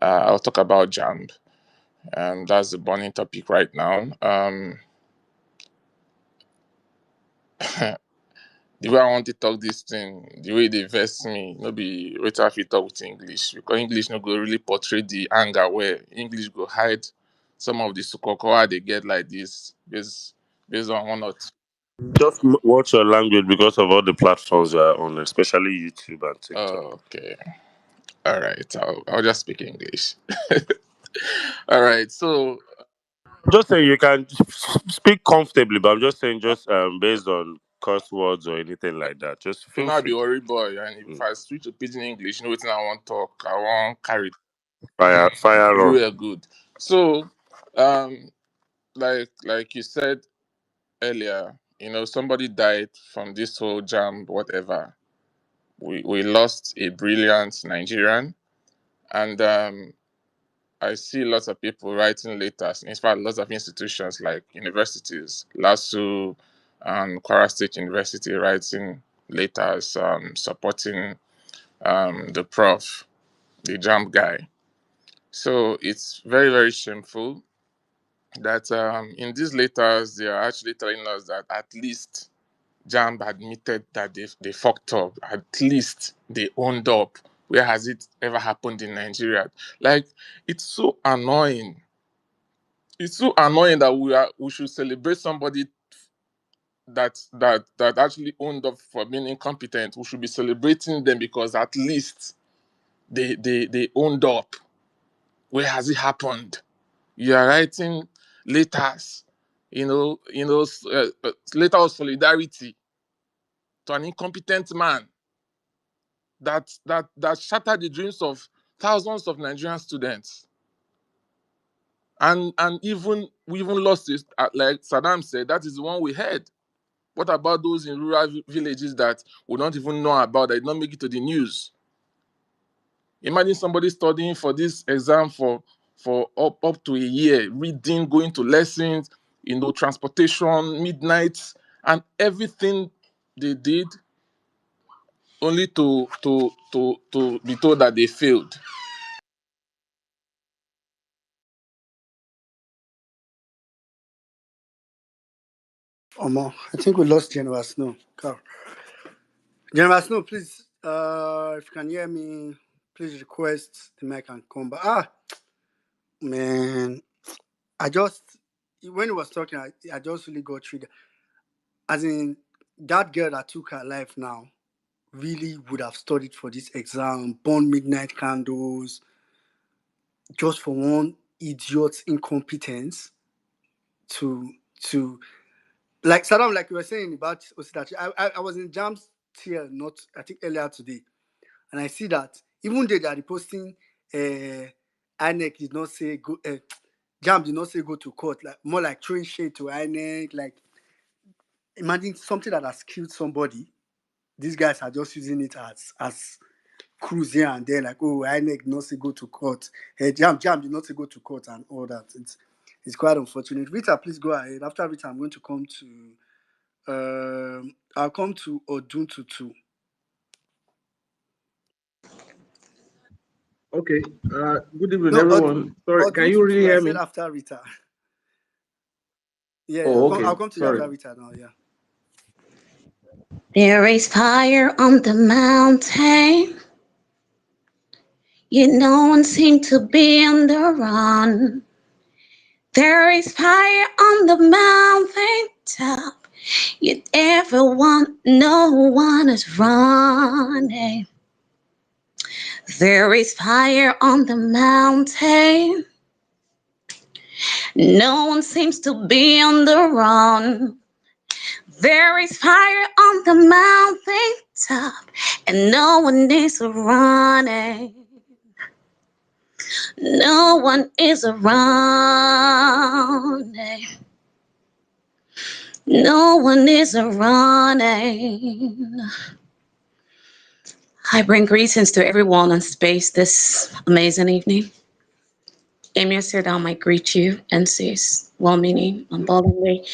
I'll talk about JAMB. That's the burning topic right now. The way I want to talk this thing, the way they vest me, no be wait if you talk with English, because English no go really portray the anger where English go hide some of the sukokoa they get like this based on one or two. Just watch your language because of all the platforms you are on, especially YouTube and TikTok. Oh, okay. All right. I'll just speak English. All right. So Just saying you can speak comfortably, but I'm just saying just based on curse words or anything like that. Just feel now I be free to worry boy, and if mm, I switch to pidgin English, you know what I want talk. I want carry fire on. very good. So, um, like you said earlier, somebody died from this whole jam, whatever. We lost a brilliant Nigerian, and I see lots of people writing letters. In fact, lots of institutions like universities, LASU and Kwara State University, writing letters supporting the prof, the jump guy. So it's very, very shameful. that in these letters, they are actually telling us that at least JAMB admitted that they fucked up. At least they owned up. Where has it ever happened in Nigeria? Like, it's so annoying. It's so annoying that we should celebrate somebody that actually owned up for being incompetent. We should be celebrating them because at least they owned up. Where has it happened? You are writing letters, letter of solidarity to an incompetent man that shattered the dreams of thousands of Nigerian students. And even we even lost it, like Saddam said, that is the one we had. What about those in rural villages that we don't even know about, that did not make it to the news? Imagine somebody studying for this exam for up to a year, reading, going to lessons, transportation, midnights, and everything they did, only to be told that they failed. Omo, I think we lost General Snow. Carl. General Snow, please, if you can hear me, please request the mic and come back. Man, I just, when he was talking, I just really got triggered. As in, that girl that took her life now really would have studied for this exam, burned midnight candles, just for one idiot's incompetence to like Saddam, like you were saying about Ositachi. I was in JAMB's tier, not I think earlier today, and I see that even though they are reposting, INEC did not say go, JAMB did not say go to court, like more like throwing shade to INEC. Like imagine something that has killed somebody. These guys are just using it as cruise here and there, like, oh, INEC did not say go to court. JAMB did not say go to court and all that. It's quite unfortunate. Rita, please go ahead. After Rita, I'm going to come to I'll come to Odun Tutu. Okay. Good evening, No, everyone. Sorry, can Odun you really Tutu. I hear said me? after Rita. Yeah, Oh, I'll okay. come to you Sorry. after Rita now. Yeah. There is fire on the mountain. No one seems to be on the run. There is fire on the mountain top. No one is running. There is fire on the mountain. No one seems to be on the run. There is fire on the mountain top, and no one is running. No one is running. No one is running. I bring greetings to everyone on space this amazing evening. Emir Serdal might greet you and says, well meaning, unbotheredly.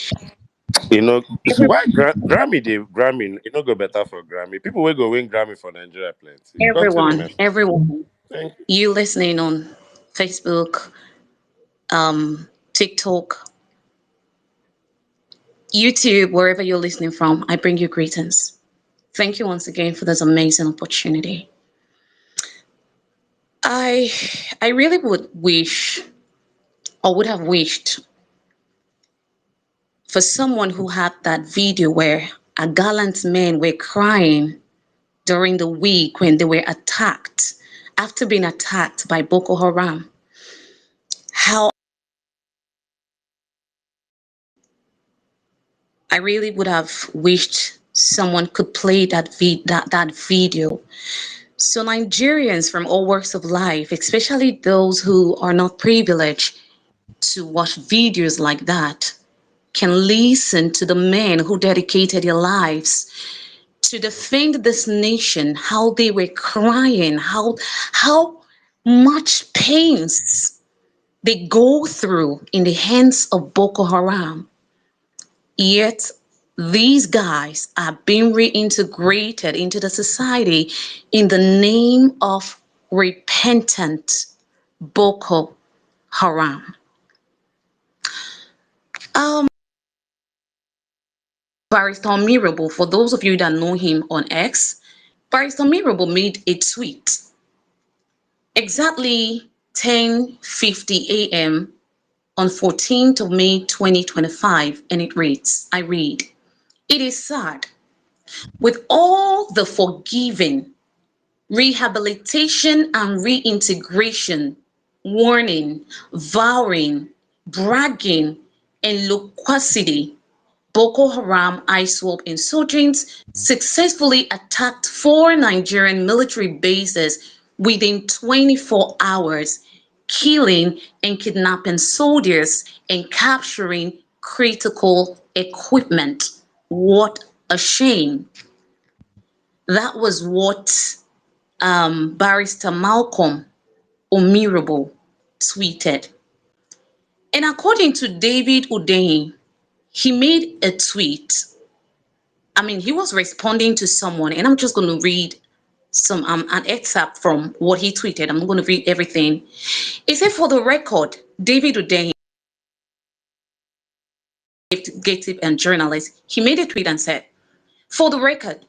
Why Grammy Grammy go better for Grammy. People will go win Grammy for Nigeria plenty. Continue, man. Everyone, Thank you listening on Facebook, TikTok, YouTube, wherever you're listening from, I bring you greetings. Thank you once again for this amazing opportunity. I really would wish, or would have wished, for someone who had that video where a gallant men were crying during the week when they were attacked, after being attacked by Boko Haram. How I really would have wished someone could play that video. So Nigerians from all walks of life, especially those who are not privileged to watch videos like that, can listen to the men who dedicated their lives to defend this nation, how they were crying, how much pains they go through in the hands of Boko Haram. Yet these guys are being reintegrated into the society in the name of repentant Boko Haram. Um, Barrister Mirable, for those of you that know him on X, Barrister Mirable made a tweet exactly 10:50 a.m. on 14th of May 2025, and it reads, I read, "It is sad, with all the forgiving, rehabilitation and reintegration, warning, vowing, bragging, and loquacity, Boko Haram ISWAP insurgents successfully attacked 4 Nigerian military bases within 24 hours, killing and kidnapping soldiers and capturing critical equipment. What a shame." That was what Barrister Malcolm Omirable tweeted. And according to David Udehin, he made a tweet. I mean, he was responding to someone, and I'm just going to read some an excerpt from what he tweeted. I'm not going to read everything. He said, "For the record, David Udehin, gatekeeper and journalist, he made a tweet and said, for the record,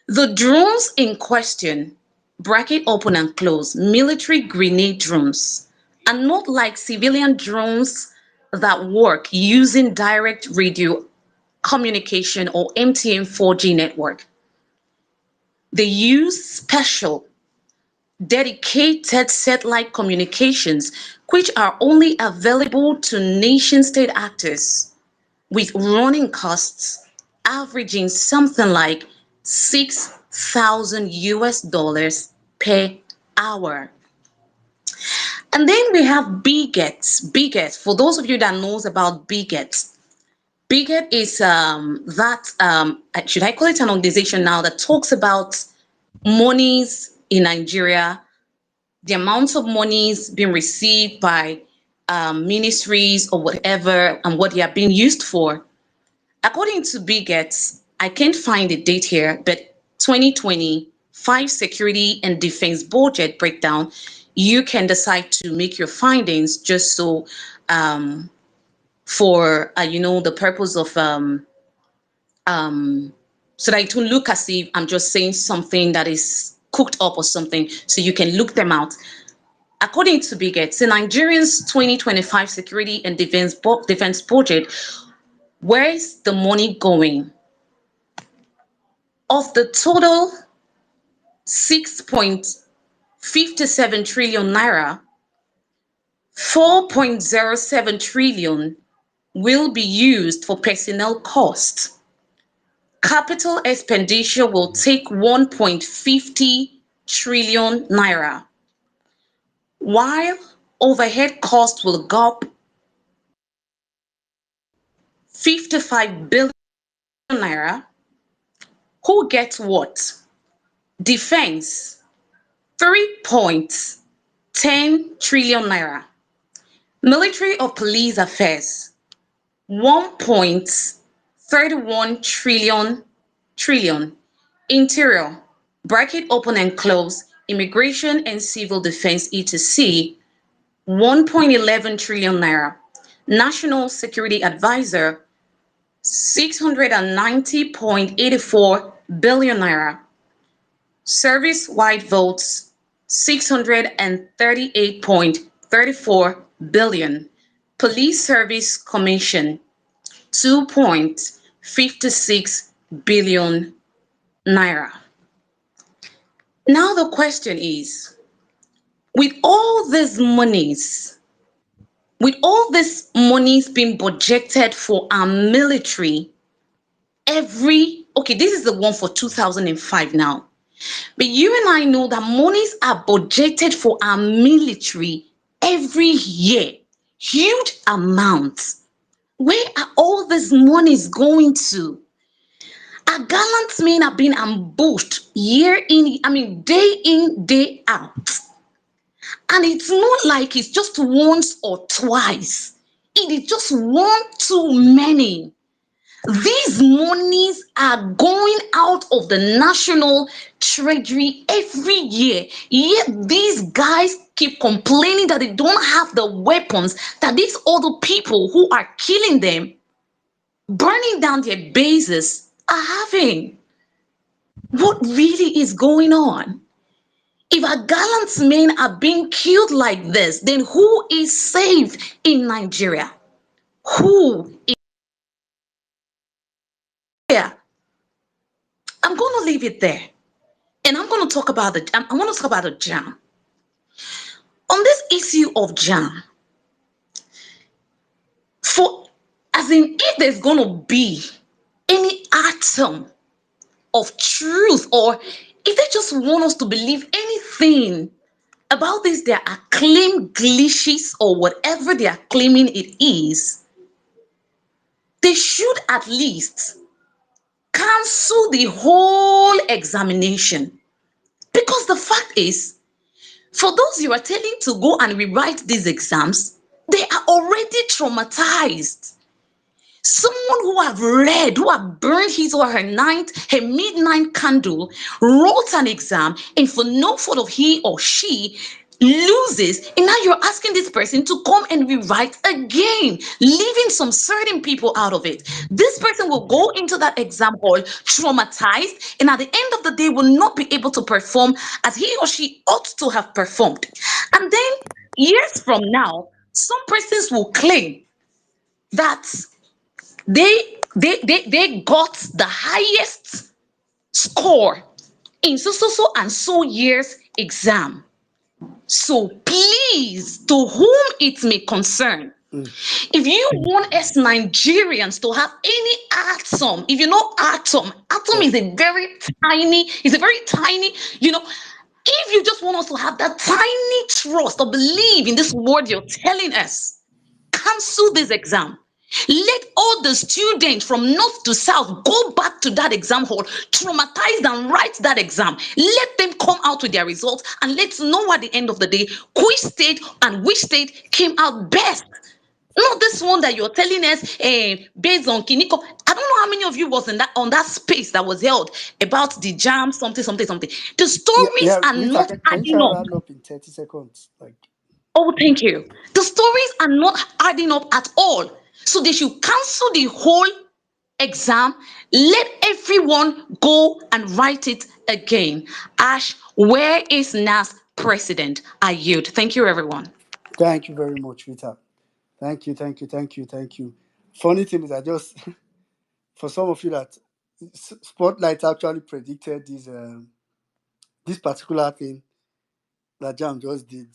the drones in question, bracket open and close, military grenade drones, are not like civilian drones that work using direct radio communication or MTN 4G network. They use special, dedicated satellite communications, which are only available to nation-state actors, with running costs averaging something like 6,000 US dollars per hour." And then we have Biget. Biget, for those of you that knows about Biget, Biget is should I call it an organization now that talks about monies in Nigeria, the amounts of monies being received by ministries or whatever, and what they are being used for. According to Biget, I can't find the date here, but 2025 security and defense budget breakdown, you can decide to make your findings just so for the purpose of so that it will look as if I'm just saying something that is cooked up or something, so you can look them out. According to Biget, the Nigerians 2025 security and defense budget, where is the money going? Of the total 6.57 trillion naira, 4.07 trillion will be used for personnel costs. Capital expenditure will take 1.50 trillion naira, while overhead costs will go up 55 billion naira. Who gets what? Defense, 3.10 trillion naira. Military or police affairs, 1.31 trillion. Interior, bracket open and close, immigration and civil defense etc., 1.11 trillion naira. National security advisor, 690.84 billion naira. Service-wide votes, 638.34 billion. Police Service Commission, 2.56 billion naira. Now the question is, with all these monies being budgeted for our military, this is the one for 2005 now. But you and I know that monies are budgeted for our military every year, huge amounts. Where are all these monies going to? Our gallant men are being ambushed day in, day out. And it's not like it's just once or twice. It is just one too many. These monies are going out of the national treasury every year. Yet these guys keep complaining that they don't have the weapons that these other people who are killing them, burning down their bases, are having. What really is going on? If our gallant men are being killed like this, then who is safe in Nigeria? Who is there? I'm going to leave it there. And I'm going to talk about I want to talk about the JAMB. On this issue of JAMB, for as in if there's going to be any atom of truth, or if they just want us to believe anything about this, their acclaimed glitches or whatever they are claiming it is, they should at least cancel the whole examination. Because the fact is, for those you are telling to go and rewrite these exams, they are already traumatized. Someone who have read, who have burned his or her midnight candle, wrote an exam, and for no fault of he or she loses, and now you're asking this person to come and rewrite again, leaving some certain people out of it. This person will go into that exam hall traumatized, and at the end of the day will not be able to perform as he or she ought to have performed. And then years from now, some persons will claim that they got the highest score in so and so years exam. So please, to whom it may concern, if you want us Nigerians to have any atom, if you know atom is a very tiny, if you just want us to have that tiny trust or believe in this word you're telling us, cancel this exam. Let all the students from north to south go back to that exam hall, traumatized and write that exam. Let them come out with their results and let's know at the end of the day which state and which state came out best. Not this one that you're telling us based on Kiniko. I don't know how many of you was in that on that space that was held about the JAMB, something. The Yeah, stories yeah. are Rita, not can you adding try to up. round up in 30 seconds? Like, Oh, thank you. The stories are not adding up at all. So they should cancel the whole exam. Let everyone go and write it again. Ash, where is NAS president? I yield. Thank you, everyone. thank you very much, Rita. Thank you. Funny thing is, I just for some of you that Spotlight actually predicted this particular thing that Jam just did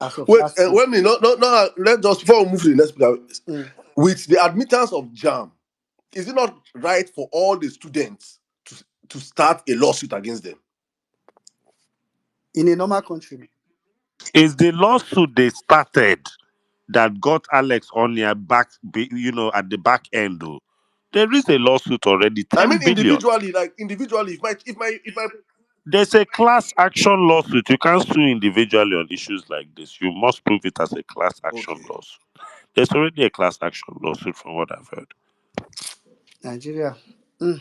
as of Wait, last year. wait a minute. No. Let's just before we move to the next speaker. Mm. With the admittance of JAM, is it not right for all the students to start a lawsuit against them? In a normal country, Is the lawsuit they started that got Alex on their back, at the back end, though? There is a lawsuit already, I 10 mean, billion. individually, if my There's a class action lawsuit. You can't sue individually on issues like this. You must prove it as a class action okay. lawsuit. There's already a class action lawsuit from what I've heard. Nigeria. Mm.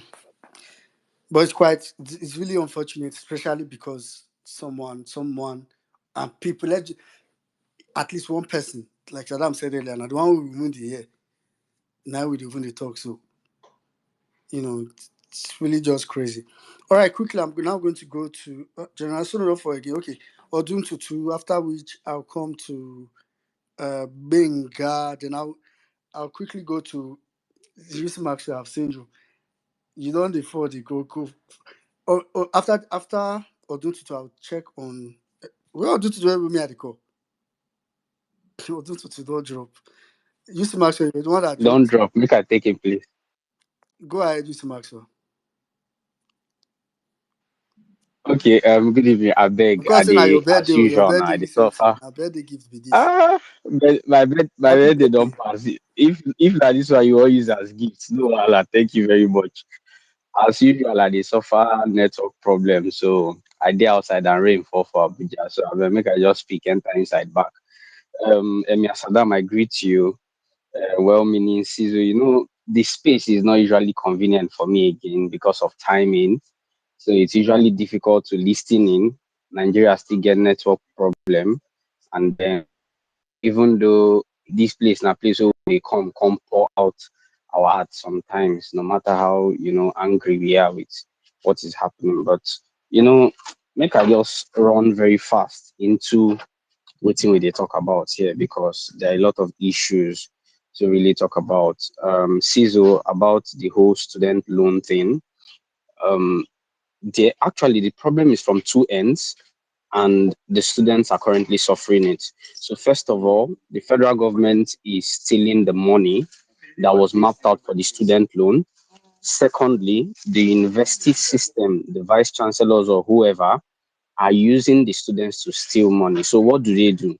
But it's really unfortunate, especially because someone, and people, at least one person, like Saddam said earlier, and the one who ruined the year, now we even the talk. So, it's really just crazy. All right, quickly, I'm now going to go to General Sonoro again. Okay, Odun Tutu, after which I'll come to Benga, then I'll quickly go to Yusuf Maxwell. I've seen you. You don't default the go. After Odun Tutu, I'll check on where Odun Tutu with me at the call. Odun Tutu don't drop. Yusuf Maxwell, you're the one that Don't dropped. drop. Make I take it, please. Go ahead, Yusuf Maxwell. Okay. Good evening. I beg. Because say now your As birthday, your usual. Now birthday I dey recently. suffer. Now birthday gift be this. Ah, but my Happy birthday birthday. don't pass. If that is what you all use as gifts, no, Allah. Thank you very much. As usual, I dey suffer network problem. So I dey outside and rain fall for Abuja. So I will make I just speak enter inside back. Emir Saddam, I greet you. Well-meaning Caesar. the space is not usually convenient for me again because of timing. So it's usually difficult to listen in. Nigeria still get network problem, and then even though this place na place where we come pour out our hearts sometimes, no matter how angry we are with what is happening. But you know, make I just run very fast into what we they talk about here because there are a lot of issues to really talk about. CISO about the whole student loan thing. Um, the problem is from two ends, and the students are currently suffering it. So first of all, the federal government is stealing the money that was mapped out for the student loan. Secondly, the university system, the vice chancellors or whoever, are using the students to steal money. So what do they do?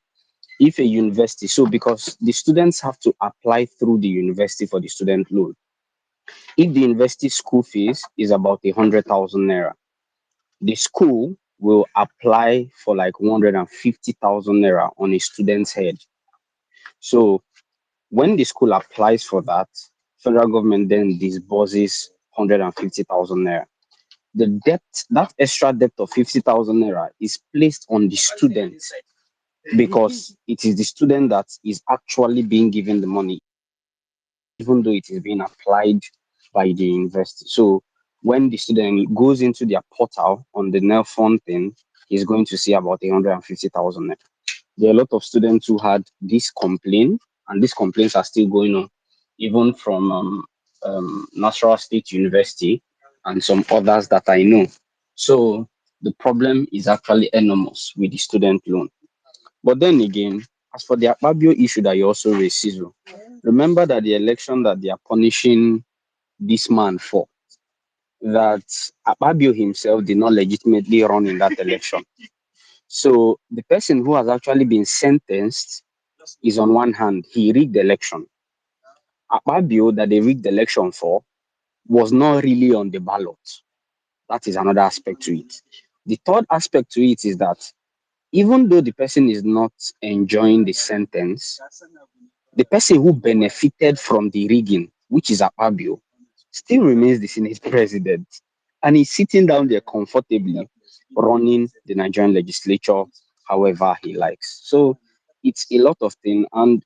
If a university, so because the students have to apply through the university for the student loan. If the university school fees is about 100,000 naira, the school will apply for like 150,000 naira on a student's head. So when the school applies for that, federal government then disburses 150,000 naira. The debt, that extra debt of 50,000 naira is placed on the student because it is the student that is actually being given the money, even though it is being applied by the university. So when the student goes into their portal on the NELFON thing, he's going to see about 150,000. There are a lot of students who had this complaint, and these complaints are still going on, even from Nasarawa State University and some others that I know. So the problem is actually enormous with the student loan. But then again, as for the Akpabio issue that you also raised, Cizo, remember that the election that they are punishing this man for, that Akpabio himself did not legitimately run in that election. So the person who has actually been sentenced is on one hand, he rigged the election. Akpabio that they rigged the election for was not really on the ballot. That is another aspect to it. The third aspect to it is that even though the person is not enjoying the sentence, the person who benefited from the rigging, which is Akpabio, still remains the Senate president. And he's sitting down there comfortably running the Nigerian legislature however he likes. So it's a lot of things. And,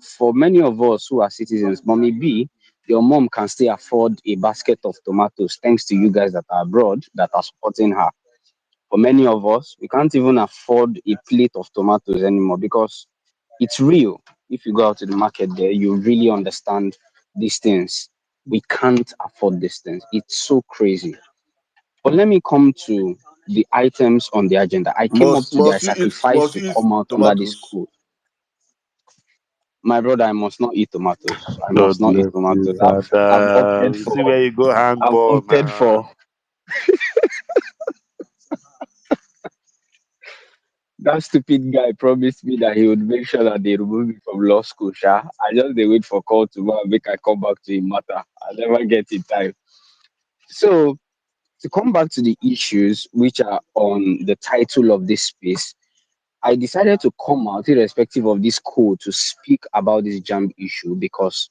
for many of us who are citizens, Mommy B, your mom can still afford a basket of tomatoes thanks to you guys that are abroad that are supporting her. For many of us, we can't even afford a plate of tomatoes anymore because it's real. If you go out to the market there, you really understand these things. We can't afford these things. It's so crazy. But let me come to the items on the agenda. I came up today, I sacrificed Must to you eat come out under this tomatoes? code. My brother, I must not eat tomatoes. I must God not eat bless you, tomatoes. I've Father. opted You see for where you go hang I've ball opted now. for that stupid guy promised me that he would make sure that they remove me from law school. Sha. I just they wait for call tomorrow, make I come back to him matter. I never get in time. So to come back to the issues which are on the title of this space, I decided to come out, irrespective of this code, to speak about this JAMB issue because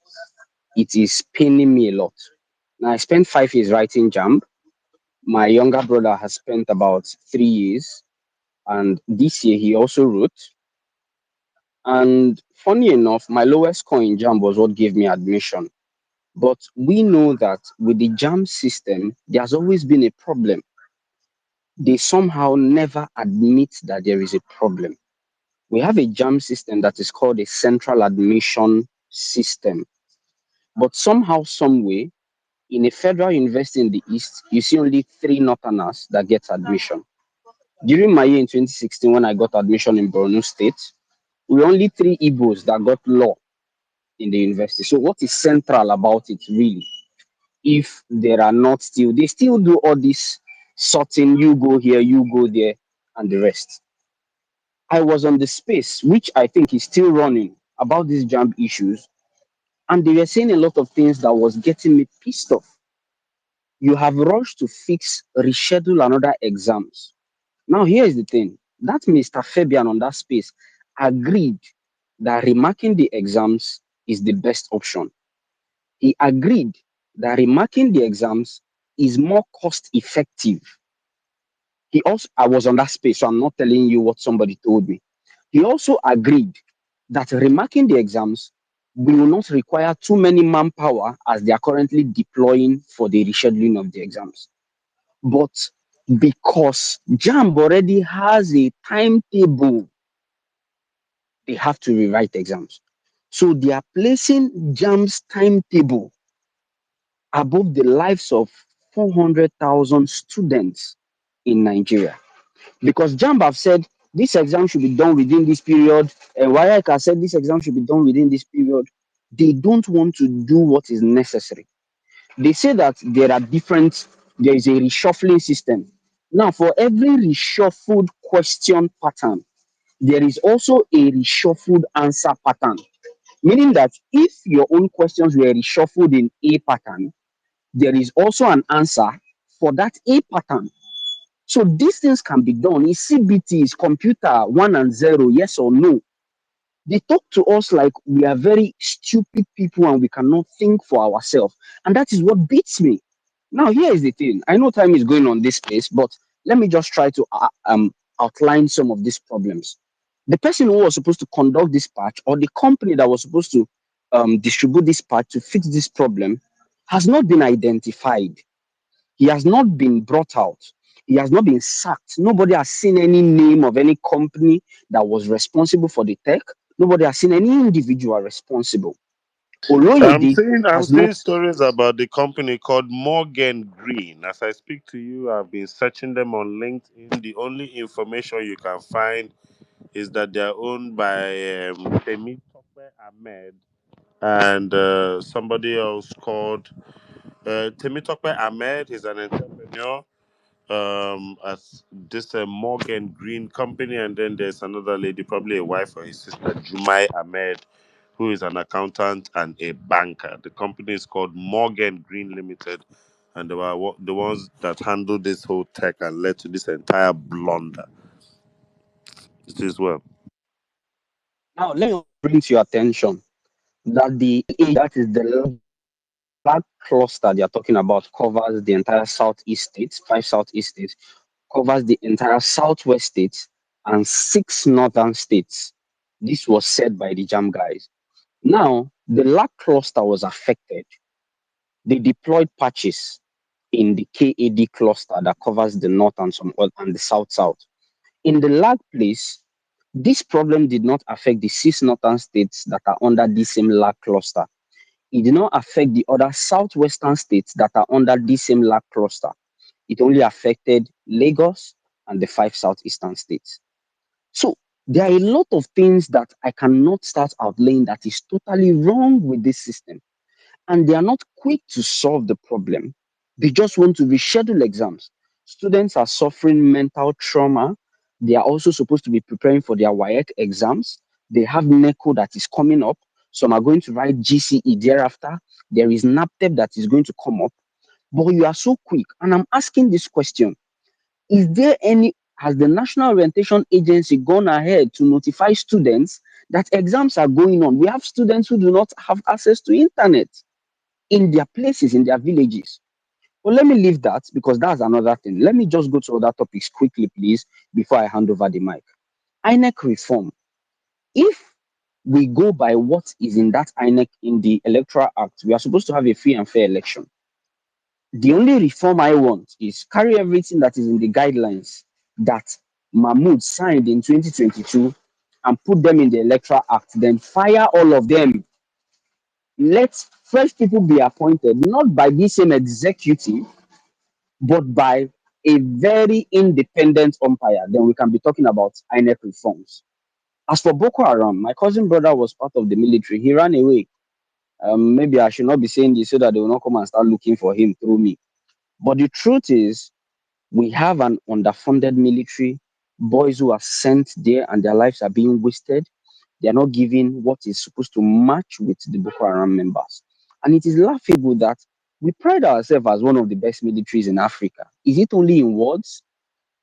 it is paining me a lot. Now, I spent 5 years writing JAMB. My younger brother has spent about 3 years, and this year he also wrote. And funny enough, my lowest score in JAMB was what gave me admission. But we know that with the JAMB system, there's always been a problem. They somehow never admit that there is a problem. We have a JAMB system that is called a central admission system. But somehow, some way, in a federal university in the East, you see only 3 Northerners that get admission. During my year in 2016, when I got admission in Borno State, we were only 3 Igbos that got law in the university. So what is central about it really? If there are not still, they still do all this sorting, you go here, you go there, and the rest. I was on the space, which I think is still running about these JAMB issues, and they were saying a lot of things that was getting me pissed off. You have rushed to fix, reschedule another exams. Now, here's the thing. That Mr. Fabian on that space agreed that remarking the exams is the best option. He agreed that remarking the exams is more cost effective. He also, I was on that space, so I'm not telling you what somebody told me. He also agreed that remarking the exams will not require too many manpower as they are currently deploying for the rescheduling of the exams. But because JAMB already has a timetable, they have to rewrite exams. So they are placing JAMB's timetable above the lives of 400,000 students in Nigeria. Because JAMB have said this exam should be done within this period, and WAEC has said this exam should be done within this period. They don't want to do what is necessary. They say that there is a reshuffling system. Now, for every reshuffled question pattern, there is also a reshuffled answer pattern. Meaning that if your own questions were reshuffled in A pattern, there is also an answer for that A pattern. So these things can be done. Is CBT, is computer 1 and 0, yes or no? They talk to us like we are very stupid people and we cannot think for ourselves. And that is what beats me. Now, here is the thing. I know time is going on this space, but let me just try to outline some of these problems. The person who was supposed to conduct this patch, or the company that was supposed to distribute this patch to fix this problem, has not been identified. He has not been brought out. He has not been sacked. Nobody has seen any name of any company that was responsible for the tech. Nobody has seen any individual responsible. Oloyede I'm has seeing not. stories about the company called Morgan Green. As I speak to you, I've been searching them on LinkedIn. The only information you can find is that they're owned by Temitope Ahmed and somebody else called Temitope Ahmed. Is an entrepreneur at this Morgan Green company, and then there's another lady, probably a wife or his sister, Jumai Ahmed, who is an accountant and a banker. The company is called Morgan Green Limited, and they were the ones that handled this whole tech and led to this entire blunder. It is well. Now, let me bring to your attention that that is the large cluster they are talking about covers the entire southeast states, 5 southeast states, covers the entire southwest states, and 6 northern states. This was said by the JAM guys. Now, the LAC cluster was affected. They deployed patches in the KAD cluster that covers the north and and the south. In the LAC place, this problem did not affect the 6 northern states that are under this same LAC cluster. It did not affect the other southwestern states that are under this same LAC cluster. It only affected Lagos and the 5 southeastern states. So there are a lot of things that I cannot start outlaying that is totally wrong with this system. And they are not quick to solve the problem. They just want to reschedule exams. Students are suffering mental trauma. They are also supposed to be preparing for their WAEC exams. They have NECO that is coming up. Some are going to write GCE thereafter. There is NAPTEP that is going to come up. But you are so quick. And I'm asking this question. Has the National Orientation Agency gone ahead to notify students that exams are going on? We have students who do not have access to internet in their places, in their villages. But let me leave that because that's another thing. Let me just go to other topics quickly, please, before I hand over the mic. INEC reform. If we go by what is in that INEC in the Electoral Act, we are supposed to have a free and fair election. The only reform I want is carry everything that is in the guidelines that Mahmoud signed in 2022 and put them in the Electoral Act, then fire all of them. Let fresh people be appointed, not by the same executive, but by a very independent umpire. Then we can be talking about INEC reforms. As for Boko Haram, my cousin brother was part of the military. He ran away. Maybe I should not be saying this so that they will not come and start looking for him through me. But the truth is, we have an underfunded military, boys who are sent there and their lives are being wasted. They are not given what is supposed to match with the Boko Haram members. And it is laughable that we pride ourselves as one of the best militaries in Africa. Is it only in words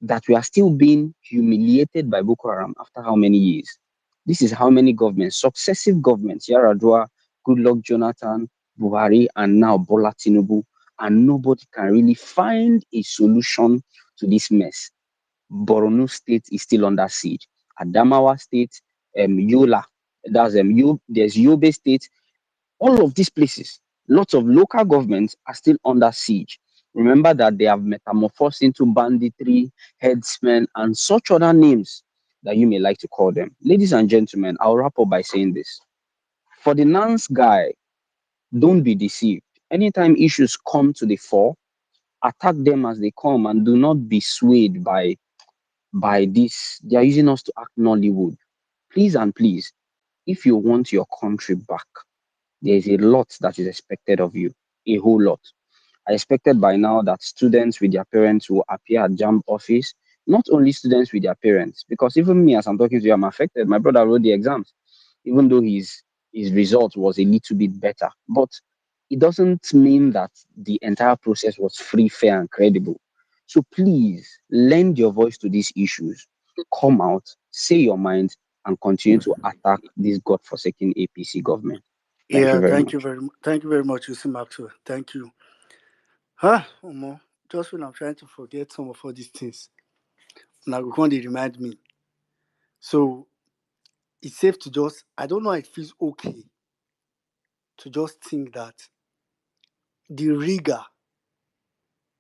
that we are still being humiliated by Boko Haram after how many years? This is how many governments, successive governments, Yaradua, Goodluck Jonathan, Buhari and now Bola Tinubu, and nobody can really find a solution to this mess. Borno State is still under siege. Adamawa State, Yola, there's Yobe State. All of these places, lots of local governments are still under siege. Remember that they have metamorphosed into banditry, headsmen, and such other names that you may like to call them. Ladies and gentlemen, I'll wrap up by saying this. For the NANS guy, don't be deceived. Anytime issues come to the fore, attack them as they come and do not be swayed by this. They are using us to act Nollywood. Please and please, if you want your country back, there is a lot that is expected of you, a whole lot. I expected by now that students with their parents will appear at JAMB office, not only students with their parents, because even me, as I'm talking to you, I'm affected. My brother wrote the exams, even though his result was a little bit better. But it doesn't mean that the entire process was free, fair, and credible. So please lend your voice to these issues. Come out, say your mind, and continue to attack this godforsaken APC government. Thank you Yeah, very much. thank you very much, Yusuf Maxwell. Thank you. Ah, Omo, just when I'm trying to forget some of all these things, now go they remind me. So it's safe to just, I don't know, it feels okay to just think that the rigger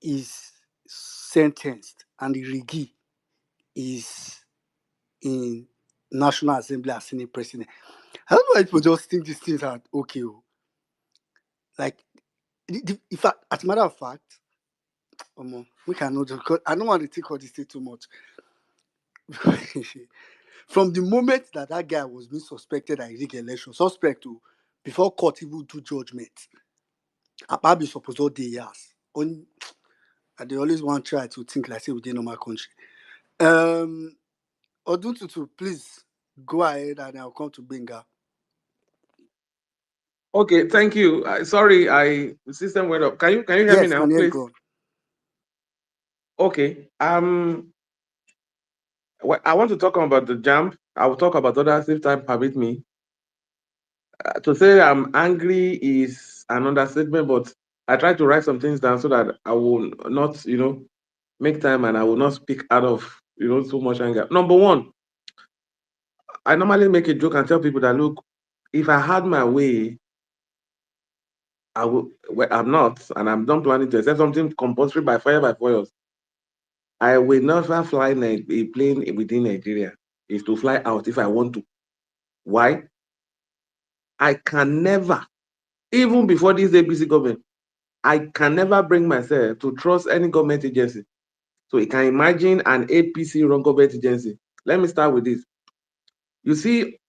is sentenced and the riggy is in National Assembly as Senate President. I don't know why people just think these things are okay. Like, in fact, as a matter of fact, we cannot just, because I don't want to take all this thing too much. From the moment that that guy was being suspected at rig election, suspect to before court even do judgment, Ababi suppose all day years. And they always want to try to think like say within normal country. Oduntutu, please go ahead and I'll come to Benga. Okay, thank you. Sorry, the system went up. Can you hear me Yes, now, can you please? go on? Okay. I want to talk about the JAMB. I will talk about others if time permit me. To say I'm angry is an understatement, but I try to write some things down so that I will not, make time and I will not speak out of, too much anger. Number one, I normally make a joke and tell people that, look, if I had my way, I will. Well, I'm not, and I'm not planning to accept something compulsory by fire by force. I will never fly a plane within Nigeria. Is to fly out if I want to. Why? I can never, even before this APC government, I can never bring myself to trust any government agency. So you can imagine an APC run government agency. Let me start with this. You see,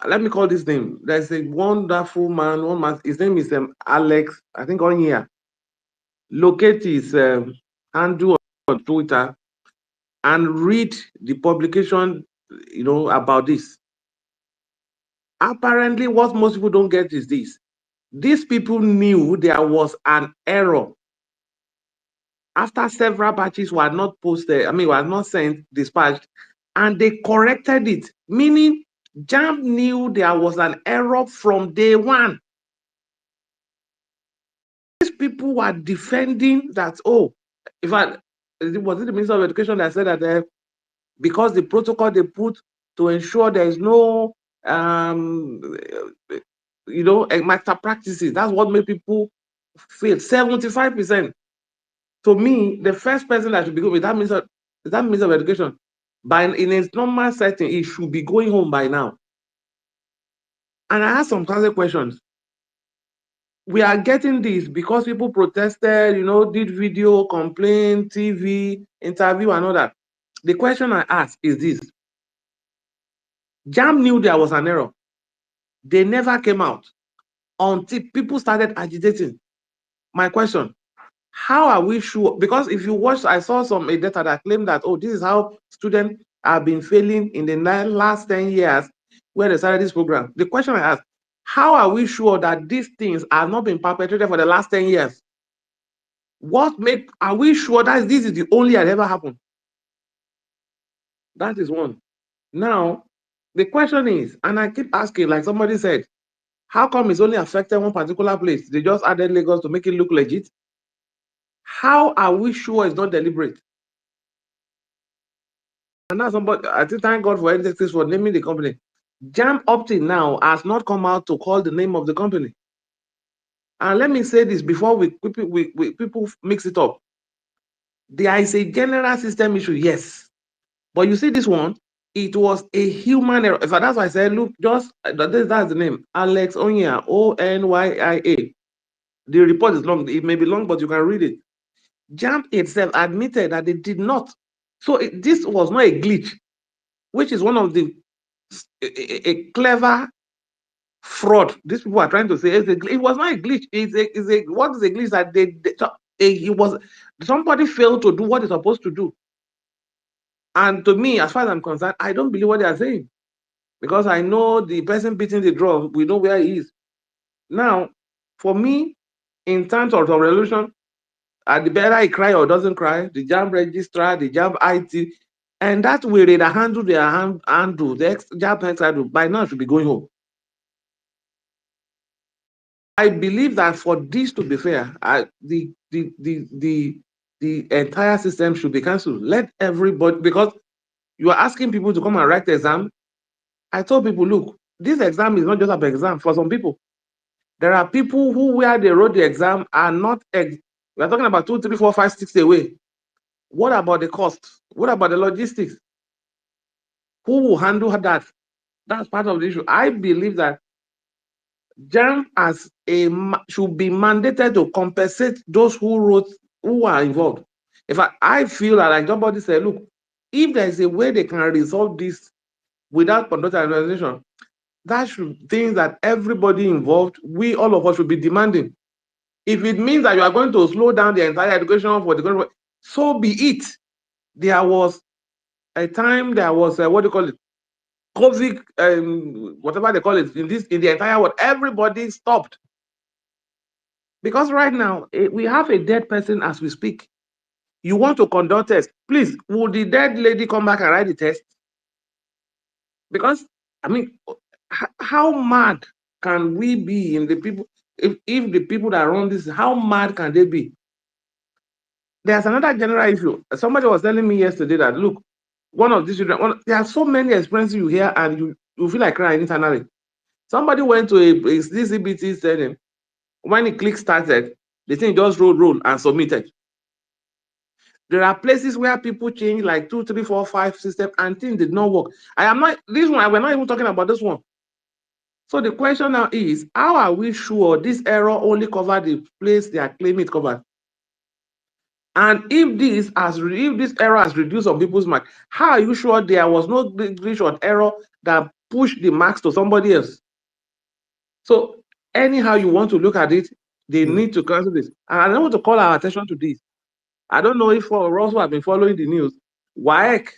let me call this name. There's a wonderful man, one man, his name is Alex, I think on here. Locate his handle on Twitter and read the publication, about this. Apparently, what most people don't get is this. These people knew there was an error after several batches were not posted, were not sent, dispatched, and they corrected it, meaning JAMB knew there was an error from day one. These people were defending that, in fact, was it the Minister of Education that said that because the protocol they put to ensure there is no, master practices, that's what made people fail, 75%. To me, the first person that should be going with that Minister of Education, in a normal setting, he should be going home by now. And I asked some council questions. We are getting this because people protested, did video, complaint, TV, interview, and all that. The question I asked is this. JAMB knew there was an error. They never came out until people started agitating. My question, how are we sure? Because if you watch, I saw some data that claimed that, this is how students have been failing in the last 10 years where they started this program. The question I asked, how are we sure that these things have not been perpetrated for the last 10 years? Are we sure that this is the only that ever happened? That is one. Now, the question is, and I keep asking, like somebody said, How come it's only affected one particular place? They just added Lagos to make it look legit. How are we sure it's not deliberate? And now somebody, I think, thank God for NTX for naming the company. JAMB up till now has not come out to call the name of the company. And let me say this before people mix it up. There is a general system issue, yes. But you see this one, it was a human error. So that's why I said, look, just that's the name. Alex Onya, Onyia. The report is long. It may be long, but you can read it. JAMB itself admitted that they did not. So this was not a glitch, which is one of the a clever fraud. These people are trying to say it was not a glitch. What is a glitch that it was somebody failed to do what it's supposed to do. And to me, as far as I'm concerned, I don't believe what they are saying because I know the person beating the drum. We know where he is. Now, for me, in terms of resolution, the better he cry or doesn't cry, the JAMB registrar, the JAMB IT, and that way they handle their handle the JAMB handle by now should be going home. I believe that for this to be fair, the entire system should be cancelled. Let everybody, because you are asking people to come and write the exam. I told people, look, this exam is not just an exam for some people. There are people who, where they wrote the exam, are not. We are talking about 2, 3, 4, 5, 6 away. What about the cost? What about the logistics? Who will handle that? That's part of the issue. I believe that JAMB should be mandated to compensate those who are involved. In fact, I feel that, like somebody said, look, if there is a way they can resolve this without conducting an organization, that should things that everybody involved, all of us should be demanding. If it means that you are going to slow down the entire education for the country, so be it. There was a time, what do you call it? COVID, whatever they call it, in the entire world, everybody stopped. Because right now, we have a dead person as we speak. You want to conduct test. Please, will the dead lady come back and write the test? Because, I mean, how mad can we be in the people, if the people that run this, how mad can they be? There's another general issue. Somebody was telling me yesterday that, look, one of these children, there are so many experiences you hear and you feel like crying internally. Somebody went to a CBT setting. When he clicked started, the thing just roll and submitted. There are places where people change like 2, 3, 4, 5 systems and things did not work. We're not even talking about this one. So the question now is, how are we sure this error only covered the place they are claiming it covered? And if this error has reduced on people's mark, how are you sure there was no glitch or error that pushed the marks to somebody else? So anyhow you want to look at it, they need to cancel this. And I want to call our attention to this. I don't know if for us who have been following the news, WAEC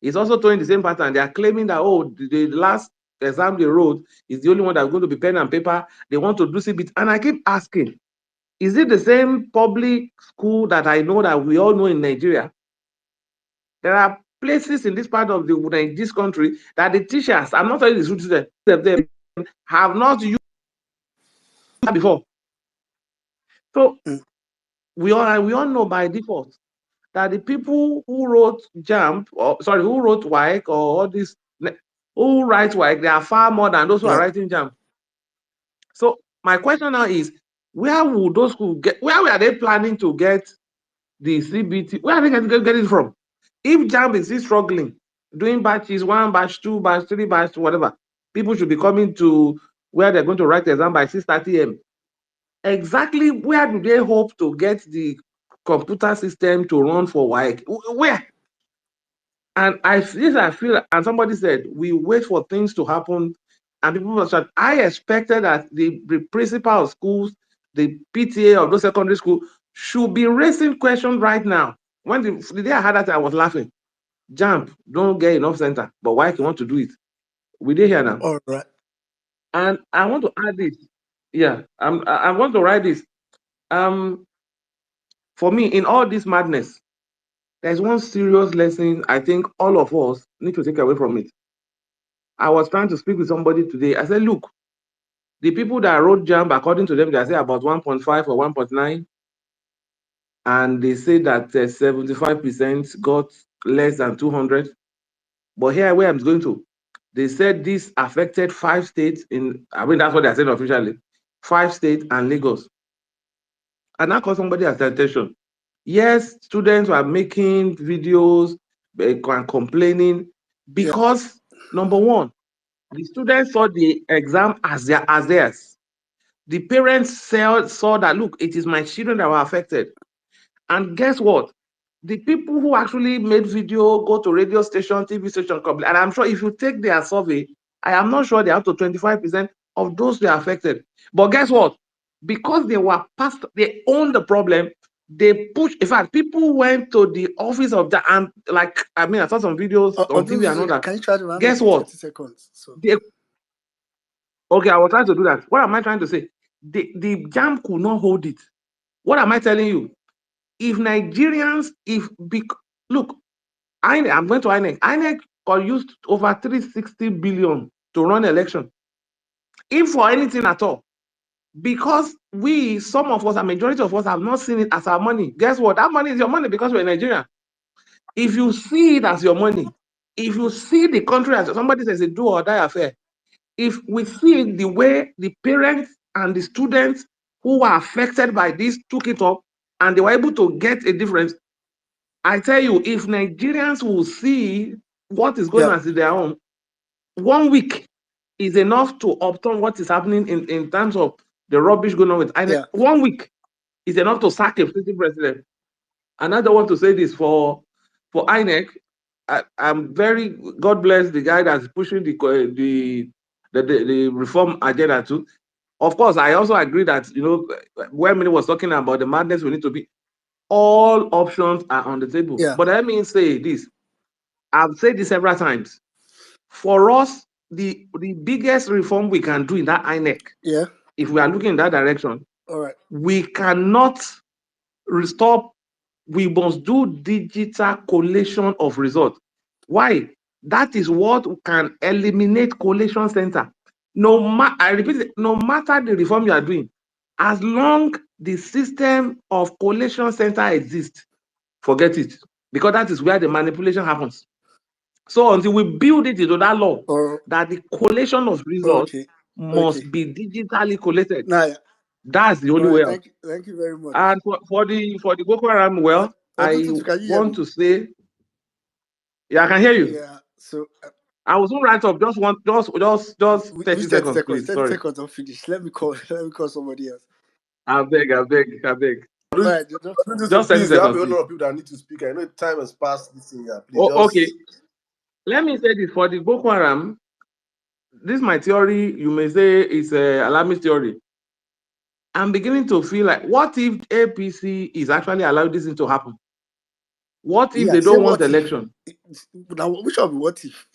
is also doing the same pattern. They are claiming that, the last exam they wrote is the only one that's going to be pen and paper. They want to do CBT. And I keep asking, is it the same public school that I know that we all know in Nigeria? There are places in this part of this country that the teachers, I'm not telling the students, them have not used before. So we all know by default that the people who wrote JAMB, who wrote WAEC or all this, who write WAEC, they are far more than those who are writing JAMB. So my question now is, where would those schools where are they planning to get the CBT? Where are they going to get it from? If JAMB is still struggling, doing batches 1, batch 2, batch 3, batch whatever, people should be coming to where they're going to write the exam by 6:30 a.m. Exactly where do they hope to get the computer system to run for WAEC? Where? And I feel, and somebody said, we wait for things to happen, and people must start. I expected that the principal of schools, the PTA of those secondary schools, should be raising questions right now. When the day I had that, I was laughing. JAMB don't get enough center, but why you want to do it? We did here now. All right. And I want to add this. Yeah, I want to write this. For me, in all this madness, there's one serious lesson I think all of us need to take away from it. I was trying to speak with somebody today. I said, look, The people that wrote JAMB, according to them, they say about 1.5 or 1.9. And they say that 75% got less than 200. But here, where I'm going to, they said this affected 5 states that's what they're saying officially, 5 states and Lagos. And now call somebody as attention. Yes, students were making videos and complaining because, number one, the students saw the exam as theirs. The parents saw that, look, it is my children that were affected. And guess what? The people who actually made video, go to radio station, TV station, and I'm sure if you take their survey, I am not sure they're up to 25% of those who are affected. But guess what? Because they were past, they owned the problem, they pushed. In fact, people went to the office of the, and I saw some videos on TV and all that. Can you try to run Guess what? 30 seconds? So. Okay, I will try to do that. What am I trying to say? The JAMB could not hold it. What am I telling you? If Nigerians, look, I'm going to INEC. INEC used over 360 billion to run election. If for anything at all, because some of us, a majority of us have not seen it as our money. Guess what? That money is your money because we're Nigerian. If you see it as your money, if you see the country as somebody says a do or die affair, if we see the way the parents and the students who were affected by this took it up and they were able to get a difference, I tell you, if Nigerians will see what is going on as their own, 1 week is enough to upturn what is happening in terms of the rubbish going on with INEC. 1 week is enough to sack a sitting president. And I don't want to say this for INEC. I'm very, God bless the guy that's pushing the reform agenda too. Of course, I also agree that, when Mini was talking about the madness we need to be, all options are on the table. But let me say this. I've said this several times. For us, the biggest reform we can do in that INEC, if we are looking in that direction, we cannot restore. We must do digital collation of results. Why? That is what can eliminate collation center. I repeat it, no matter the reform you are doing, as long the system of collation center exists, forget it, because that is where the manipulation happens. So until we build it into that law, that the collation of results must be digitally collated, that's the only way out. Thank you very much. And for the BokoHaram, I want to say, I can hear you. Yeah. So I was write up. Just 30 seconds, please. 30 Sorry. seconds, I'm finished. Let me call somebody else. I beg. Right, just 30 seconds. There have a please. lot of people that need to speak. I know time has passed this thing here. Please, okay. Let me say this for the BokoHaram. This is my theory. You may say it's a alarmist theory. I'm beginning to feel like, what if APC is actually allowing this thing to happen? What if they don't want election? Now, which of what if?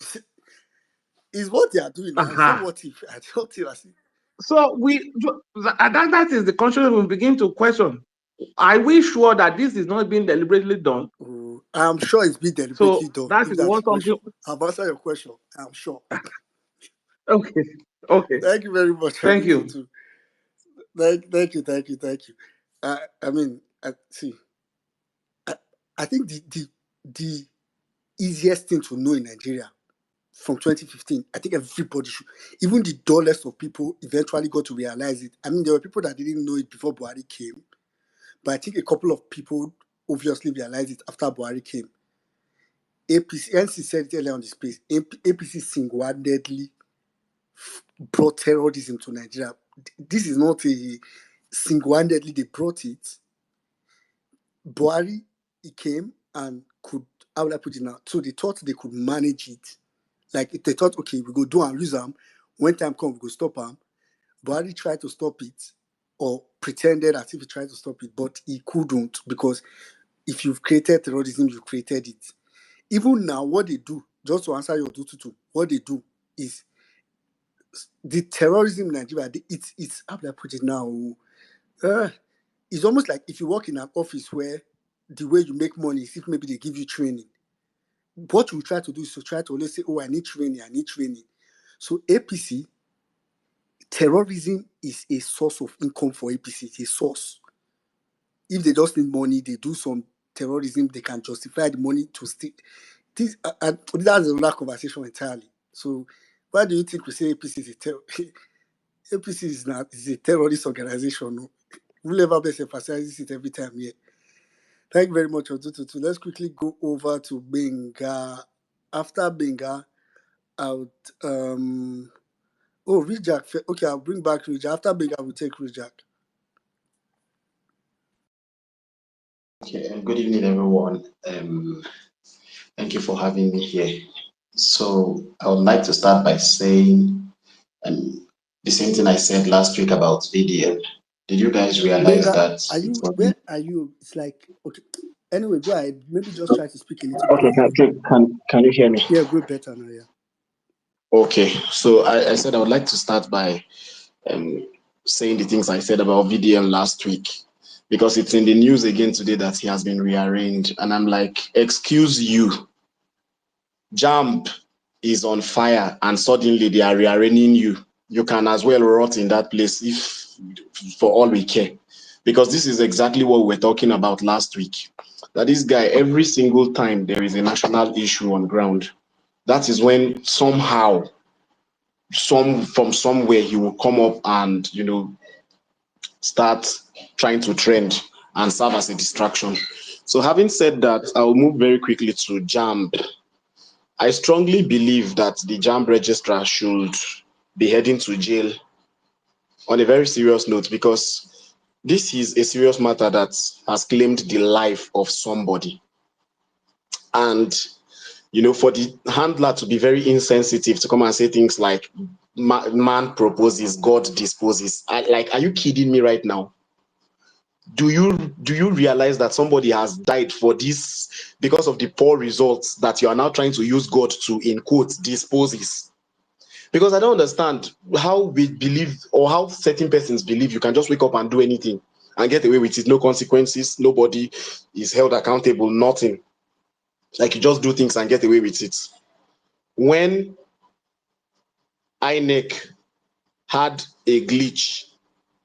Is what they are doing now. Say what if? I don't think I see. So that is the question we begin to question. Are we sure that this is not being deliberately done? I'm sure it's being deliberately done. That is what I've answered your question. I'm sure. Okay. Thank you very much. Thank you. Thank you. I think the easiest thing to know in Nigeria from 2015, I think everybody should, even the dullest of people eventually got to realize it. I mean, there were people that didn't know it before Buhari came, but I think a couple of people obviously realized it after Buhari came. NC said it earlier on the space, APC single-handedly brought terrorism to Nigeria. This is not a single-handedly they brought it. Buhari, he came and could, how would I put it now? So they thought they could manage it. Like if they thought, okay, we go do and lose them. When time comes, we go stop them. Buhari tried to stop it, or pretended as if he tried to stop it, but he couldn't, because if you've created terrorism, you've created it. Even now, what they do, just to answer your tutu, what they do is the terrorism in Nigeria. It's how do I put it now? It's almost like if you work in an office where the way you make money is if maybe they give you training. What you try to do is to try to always say, oh, I need training. So APC terrorism is a source of income for APC. It's a source. If they just need money, they do some terrorism, they can justify the money to steal. This, and that's another conversation entirely. So why do you think we say APC is a APC is not is a terrorist organization? No? We'll ever best emphasizes it every time here. Thank you very much, Otututu. Let's quickly go over to Benga. After Benga, out oh Rejak. Okay, I'll bring back Rejak. After Benga, we'll take Rejak. Okay, and good evening, everyone. Thank you for having me here. So I would like to start by saying the same thing I said last week about VDM. Did you guys realize Benga, that are it you was where are you? It's like okay. Anyway, go ahead. Maybe just try to speak a little okay? closer. Can you hear me? Yeah, good, better now. Yeah. Okay, so I said I would like to start by saying the things I said about VDM last week because it's in the news again today that he has been rearranged, and I'm like, excuse you, JAMB is on fire, and suddenly they are rearranging you. You can as well rot in that place if, for all we care, because this is exactly what we were talking about last week. That this guy, every single time there is a national issue on ground, that is when somehow, from somewhere, he will come up and start trying to trend and serve as a distraction. So having said that, I'll move very quickly to JAMB. I strongly believe that the JAMB registrar should be heading to jail on a very serious note, because this is a serious matter that has claimed the life of somebody. And for the handler to be very insensitive to come and say things like man proposes, God disposes. Are you kidding me right now? Do you realize that somebody has died for this because of the poor results that you are now trying to use God to, in quotes, disposes? Because I don't understand how we believe, or how certain persons believe you can just wake up and do anything and get away with it. No consequences, nobody is held accountable, nothing. Like you just do things and get away with it. When INEC had a glitch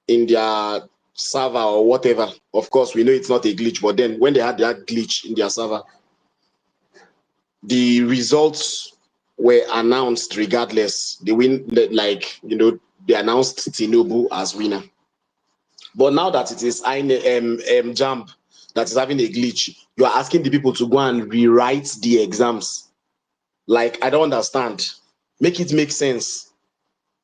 in their server or whatever, of course, we know it's not a glitch, but then when they had that glitch in their server, the results were announced regardless. They win, they announced Tinubu as winner. But now that it is JAMB that is having a glitch, you are asking the people to go and rewrite the exams. Like, I don't understand. Make it make sense.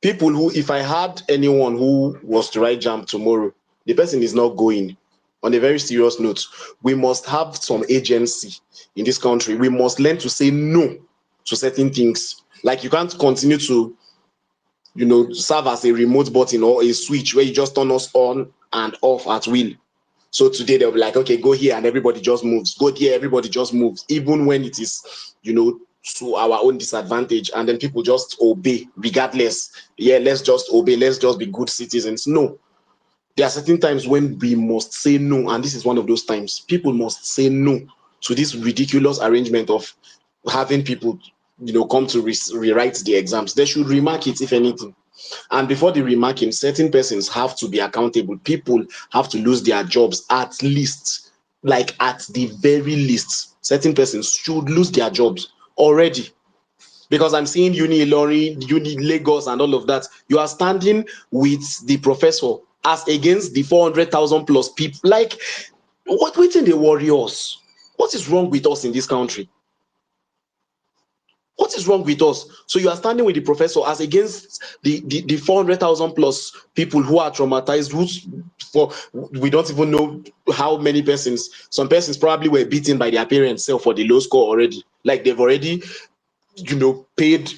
People who, if I had anyone who was to write JAMB tomorrow, the person is not going. On a very serious note, we must have some agency in this country. We must learn to say no to certain things. Like, you can't continue to, serve as a remote button or a switch where you just turn us on and off at will. So today they'll be like, okay, go here and everybody just moves. Go here, everybody just moves. Even when it is, to our own disadvantage, and then people just obey regardless. Yeah, let's just obey. Let's just be good citizens. No. There are certain times when we must say no, and this is one of those times. People must say no to this ridiculous arrangement of having people, come to rewrite the exams. They should remark it, if anything. And before the remarking, certain persons have to be accountable. People have to lose their jobs at least, like at the very least. Certain persons should lose their jobs already. Because I'm seeing Uni Ilorin, Uni Lagos, and all of that. You are standing with the professor as against the 400,000 plus people. Like, waiting the warriors. What is wrong with us in this country? What is wrong with us? So you are standing with the professor as against the 400,000 plus people who are traumatized, we don't even know how many persons. Some persons probably were beaten by their parents for the low score already. Like they've already, paid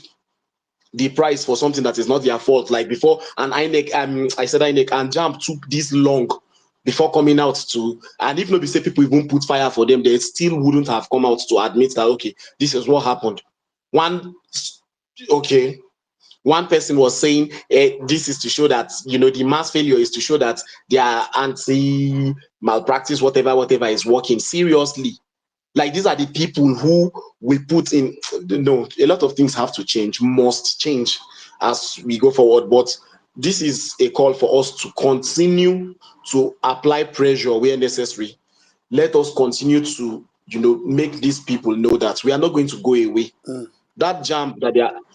the price for something that is not their fault. Like before, and INEC, I said INEC and JAMB took this long before coming out to, and if nobody say people even put fire for them, they still wouldn't have come out to admit that, okay, this is what happened. One person was saying this is to show that the mass failure is to show that their anti malpractice whatever is working. Seriously, like these are the people who we put in. No, a lot of things have to change, must change as we go forward. But this is a call for us to continue to apply pressure where necessary. Let us continue to, make these people know that we are not going to go away. That JAMB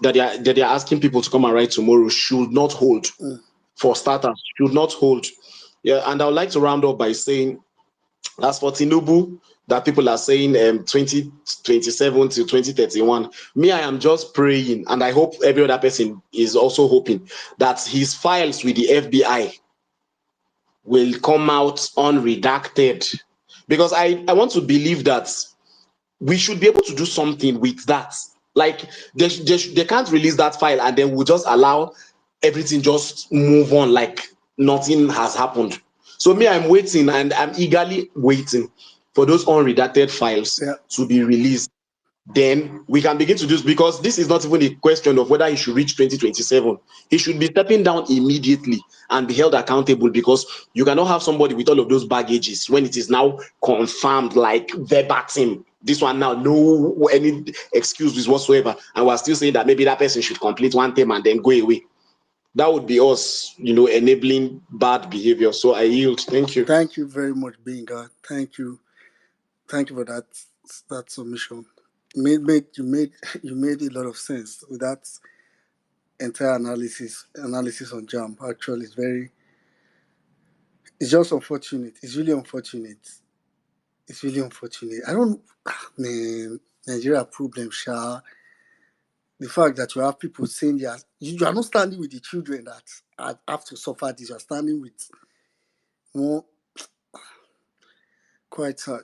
that they are asking people to come and write tomorrow should not hold. For starters, should not hold. Yeah, and I would like to round up by saying, as for Tinubu, that people are saying 2027 to 2031. Me, I am just praying, and I hope every other person is also hoping that his files with the FBI will come out unredacted. Because I want to believe that we should be able to do something with that. Like they can't release that file and then we'll just allow everything just move on like nothing has happened. So me, I'm waiting and I'm eagerly waiting for those unredacted files to be released. Then we can begin to do this, because this is not even a question of whether he should reach 2027. He should be stepping down immediately and be held accountable, because you cannot have somebody with all of those baggages when it is now confirmed, like verbatim. This one now, no any excuses whatsoever, and we're still saying that maybe that person should complete one term and then go away. That would be us, enabling bad behavior. So I yield. Thank you. Thank you very much, Binga. Thank you for that submission. You made a lot of sense with that entire analysis on JAMB. Actually, it's just unfortunate. It's really unfortunate. Man, Nigeria problem, Sha. The fact that you have people saying you are not standing with the children that have to suffer this. You are standing with more. Quite sad.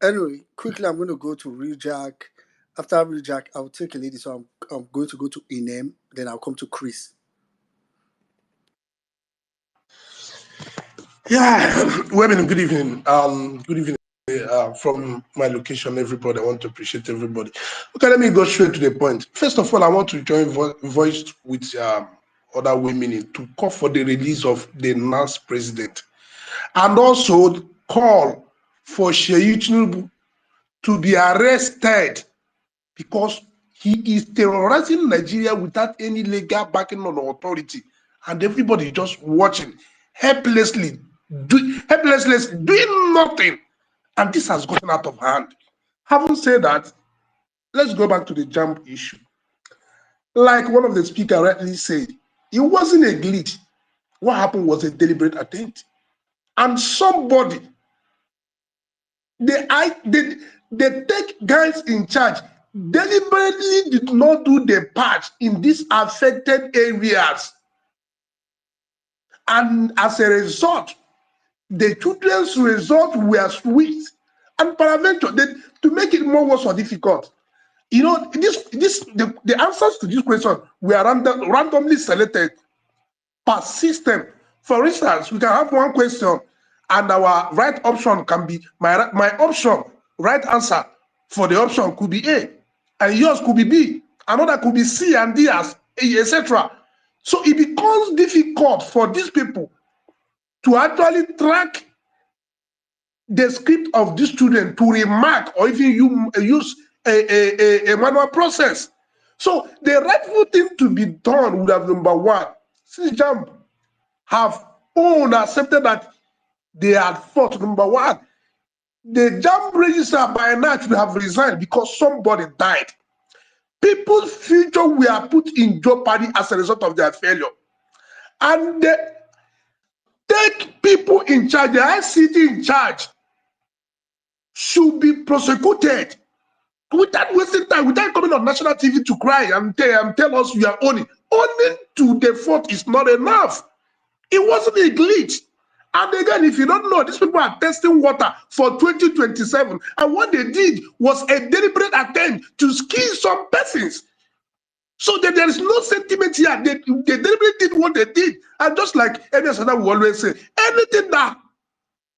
Anyway, quickly, I'm going to go to Real Jack. After Real Jack, I'll take a lady. So I'm going to go to Inem. Then I'll come to Chris. Yeah, women, good evening. Good evening from my location, everybody. I want to appreciate everybody. Okay, let me go straight to the point. First of all, I want to join voice with other women to call for the release of the NANS president, and also call for Sheyi Tinubu to be arrested because he is terrorizing Nigeria without any legal backing or authority, and everybody just watching helplessly doing nothing, and this has gotten out of hand. Having said that, let's go back to the JAMB issue. Like one of the speakers rightly said, it wasn't a glitch. What happened was a deliberate attempt, and somebody they take guys in charge deliberately did not do the patch in these affected areas, and as a result, the children's results were sweet and peradventure. To make it more worse or difficult, the answers to this question were randomly selected per system. For instance, we can have one question and our right option can be my option, right answer for the option could be A, and yours could be B, another could be C and D, as etc. So it becomes difficult for these people to actually track the script of this student, to remark or even use a manual process. So the rightful thing to be done would have, number one, since JAMB have accepted that they had fought, number one, the JAMB register by now should have resigned because somebody died. People's future were put in jeopardy as a result of their failure. And they take people in charge, the ICT in charge, should be prosecuted without wasting time, without coming on national TV to cry and tell us we are owning. Owning to the fault is not enough. It wasn't a glitch. And again, if you don't know, these people are testing water for 2027. And what they did was a deliberate attempt to kill some persons. So that there is no sentiment here. They deliberately did what they did. And just like Elias will always say, anything that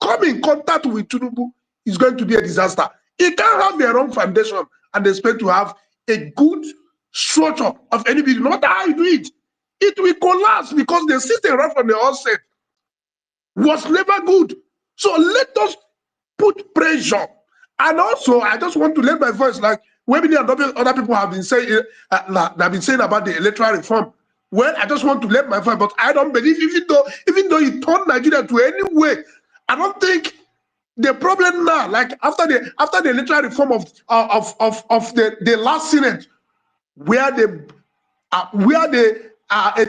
come in contact with Tinubu is going to be a disaster. It can't have a wrong foundation and expect to have a good structure of any building. No matter how you do it, it will collapse because the system right from the onset was never good. So let us put pressure. And also, I just want to let my voice, like Webini and other people have been saying, about the electoral reform. Well, I just want to let my voice, but I don't believe, even though he turned Nigeria to any way, I don't think the problem now, like after the electoral reform of the last Senate, where the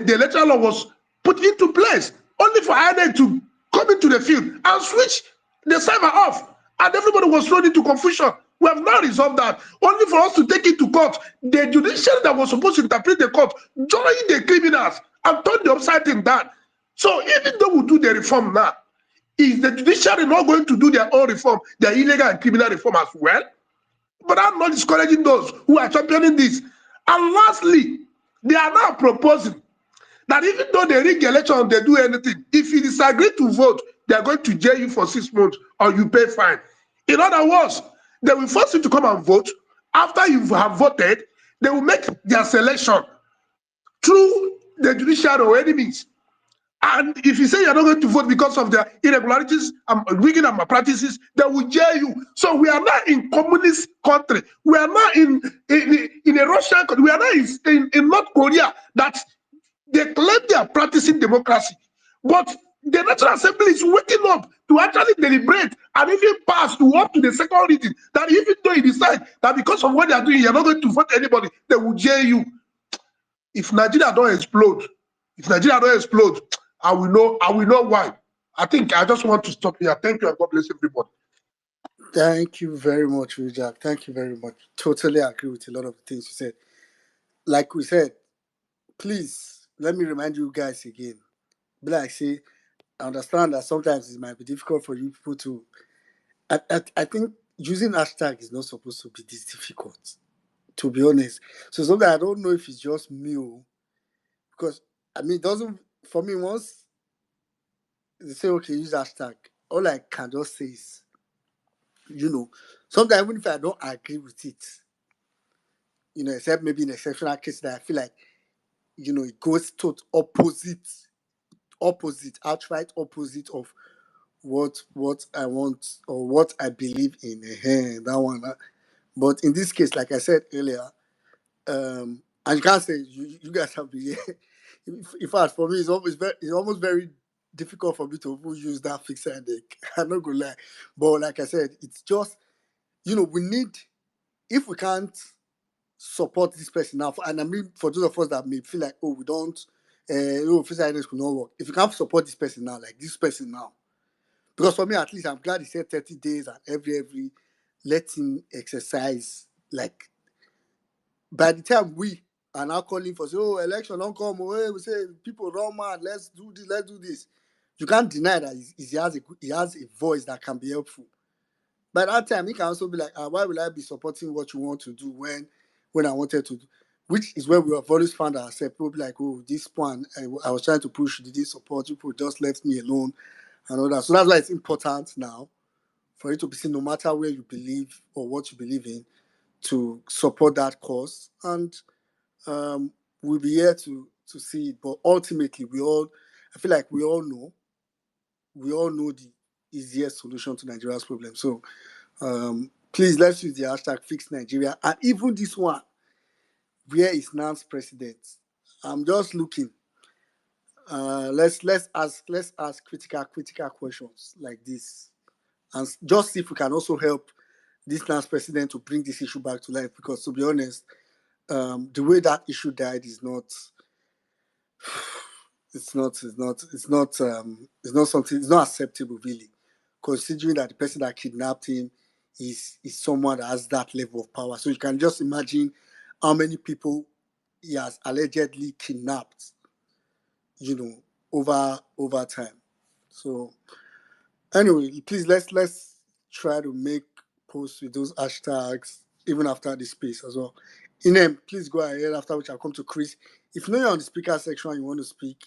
electoral law was put into place, only for INEC to come into the field and switch the server off, and everybody was thrown into confusion. We have now resolved that. Only for us to take it to court. The judiciary that was supposed to interpret the court joined the criminals and turned the upside down. So even though we do the reform now, is the judiciary not going to do their own reform, their illegal and criminal reform as well? But I'm not discouraging those who are championing this. And lastly, they are now proposing that even though they rig election, they do anything, if you disagree to vote, they are going to jail you for 6 months or you pay fine. In other words, they will force you to come and vote. After you have voted, they will make their selection through the judiciary or any means. And if you say you're not going to vote because of the irregularities and rigging and malpractices, they will jail you. So we are not in communist country. We are not in a Russian country. We are not in North Korea that they claim they are practicing democracy. But the National Assembly is waking up to actually deliberate and even pass to up to the second reading, that even though you decide that because of what they are doing, you're not going to vote anybody, they will jail you. If Nigeria don't explode, I will know why. I think I just want to stop here. Thank you and God bless everybody. Thank you very much, Rijak. Thank you very much. Totally agree with a lot of the things you said. Like we said, please let me remind you guys again. But like say, I understand that sometimes it might be difficult for you people to. I think using hashtag is not supposed to be this difficult, to be honest. So sometimes I don't know if it's just me, because I mean, it doesn't, for me, once they say okay, use hashtag, all I can just say is, sometimes even if I don't agree with it, except maybe in exceptional case that I feel like, it goes to outright opposite of what I want or what I believe in. That one. But in this case, like I said earlier, and you can't say you guys have been here. In fact, for me, it's almost very difficult for me to use that fixed headache. I'm not gonna lie, but like I said, it's just we need, if we can't support this person now, and I mean for those of us that may feel like, oh, we don't, fixed headache will not work. If you can't support this person now, like this person now, because for me at least, I'm glad he said 30 days and every let him exercise. Like by the time we are now calling for, say, oh, election don't come away, we say people run mad, let's do this. You can't deny that he has a voice that can be helpful. By that time, he can also be like, why will I be supporting what you want to do when I wanted to do? Which is where we have always found ourselves. People be like, oh, this one, I was trying to push, you didn't support, people just left me alone and all that. So that's why it's important now for you to be seen, no matter where you believe or what you believe in, to support that cause. And we'll be here to see it. But ultimately, I feel like we all know the easiest solution to Nigeria's problem. So please, let's use the hashtag Fix Nigeria. And even this one, where is NANS president? I'm just looking. Let's ask critical questions like this, and just see if we can also help this NANS president to bring this issue back to life. Because to be honest, the way that issue died is not. It's not something. It's not acceptable, really, considering that the person that kidnapped him is someone that has that level of power. So you can just imagine how many people he has allegedly kidnapped, over time. So anyway, please let's try to make posts with those hashtags even after the space as well. Inem, please go ahead, after which I'll come to Chris. If you know you're on the speaker section and you want to speak,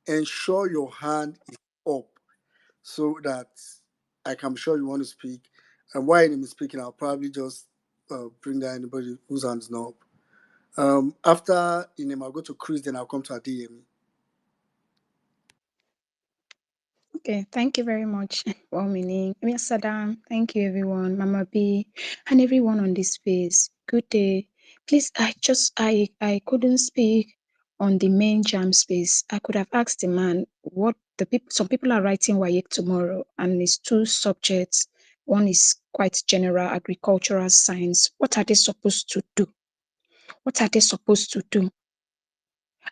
ensure your hand is up so that I can be sure you want to speak. And while Inem is speaking, I'll probably just bring down anybody whose hand is not up. After Inem, I'll go to Chris, then I'll come to Adeyemi. Okay, thank you very much. Well, meaning, Saddam, thank you everyone, Mama B, and everyone on this space. Good day. Please, I couldn't speak on the main JAMB space, I could have asked the man what some people are writing WAEC tomorrow, and it's 2 subjects. One is quite general, agricultural science. What are they supposed to do? What are they supposed to do?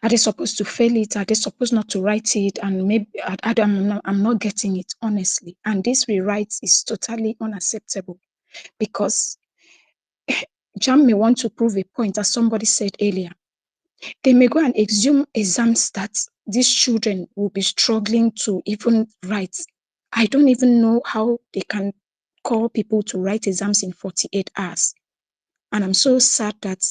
Are they supposed to fail it? Are they supposed not to write it? And maybe I'm not getting it, honestly. And this rewrite is totally unacceptable because JAMB may want to prove a point, as somebody said earlier. They may go and assume exams that these children will be struggling to even write. I don't even know how they can call people to write exams in 48 hours. And I'm so sad that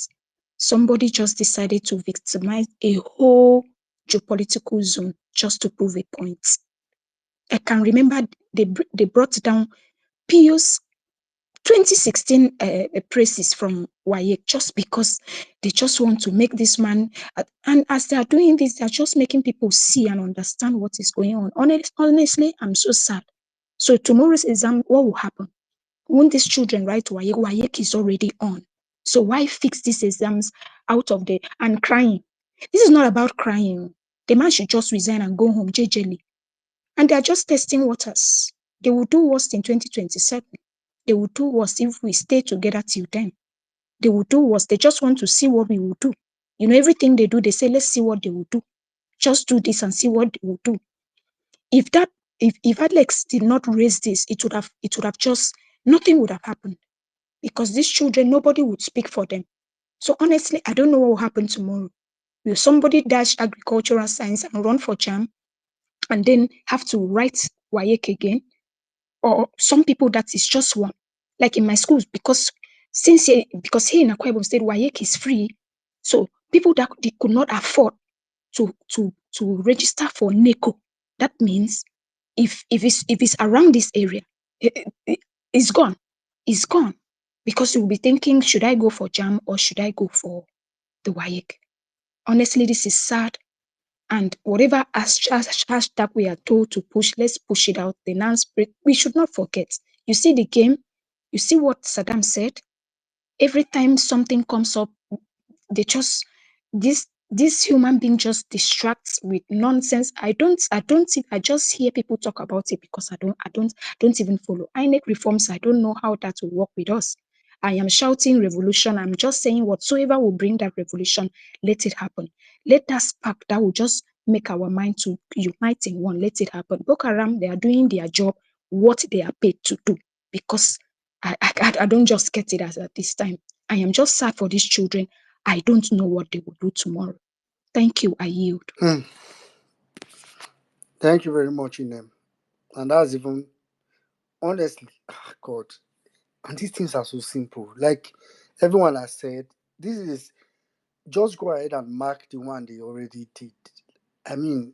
somebody just decided to victimize a whole geopolitical zone just to prove a point. I can remember they brought down Pius 2016 praises from WAEC just because they just want to make this man, and as they are doing this, they are just making people see and understand what is going on. Honestly, I'm so sad. So tomorrow's exam, what will happen? Won't these children write WAEC? WAEC is already on. So why fix these exams out of the, and crying? This is not about crying. The man should just resign and go home, JJly. And they are just testing waters. They will do worse in 2027. They will do worse if we stay together till then. They will do worse. They just want to see what we will do. You know, everything they do, they say, let's see what they will do. Just do this and see what they will do. If Alex did not raise this, it would have just, nothing would have happened. Because these children, nobody would speak for them. So honestly, I don't know what will happen tomorrow. Will somebody dash agricultural science and run for JAMB and then have to write WAEC again? Or some people that is just one. Like in my schools, because here in Akwa Ibom State, WAEC is free. So people that they could not afford to register for NECO, that means if it's around this area, it's gone. It's gone. Because you will be thinking, should I go for JAM or should I go for the WAEC? Honestly, this is sad. And whatever hashtag we are told to push, let's push it out. The NANS, we should not forget. You see the game, you see what Saddam said. Every time something comes up, they just this human being just distracts with nonsense. I just hear people talk about it because I don't even follow INEC reforms. I don't know how that will work with us. I am shouting revolution. I'm just saying whatsoever will bring that revolution, let it happen. Let that spark that will just make our mind to unite in one. Let it happen. BokoHaram, they are doing their job, what they are paid to do, because I don't just get it as at this time. I am just sad for these children. I don't know what they will do tomorrow. Thank you. I yield. Thank you very much, Inem. And that's even honestly, God. And these things are so simple. Like everyone has said, this is just go ahead and mark the one they already did. I mean,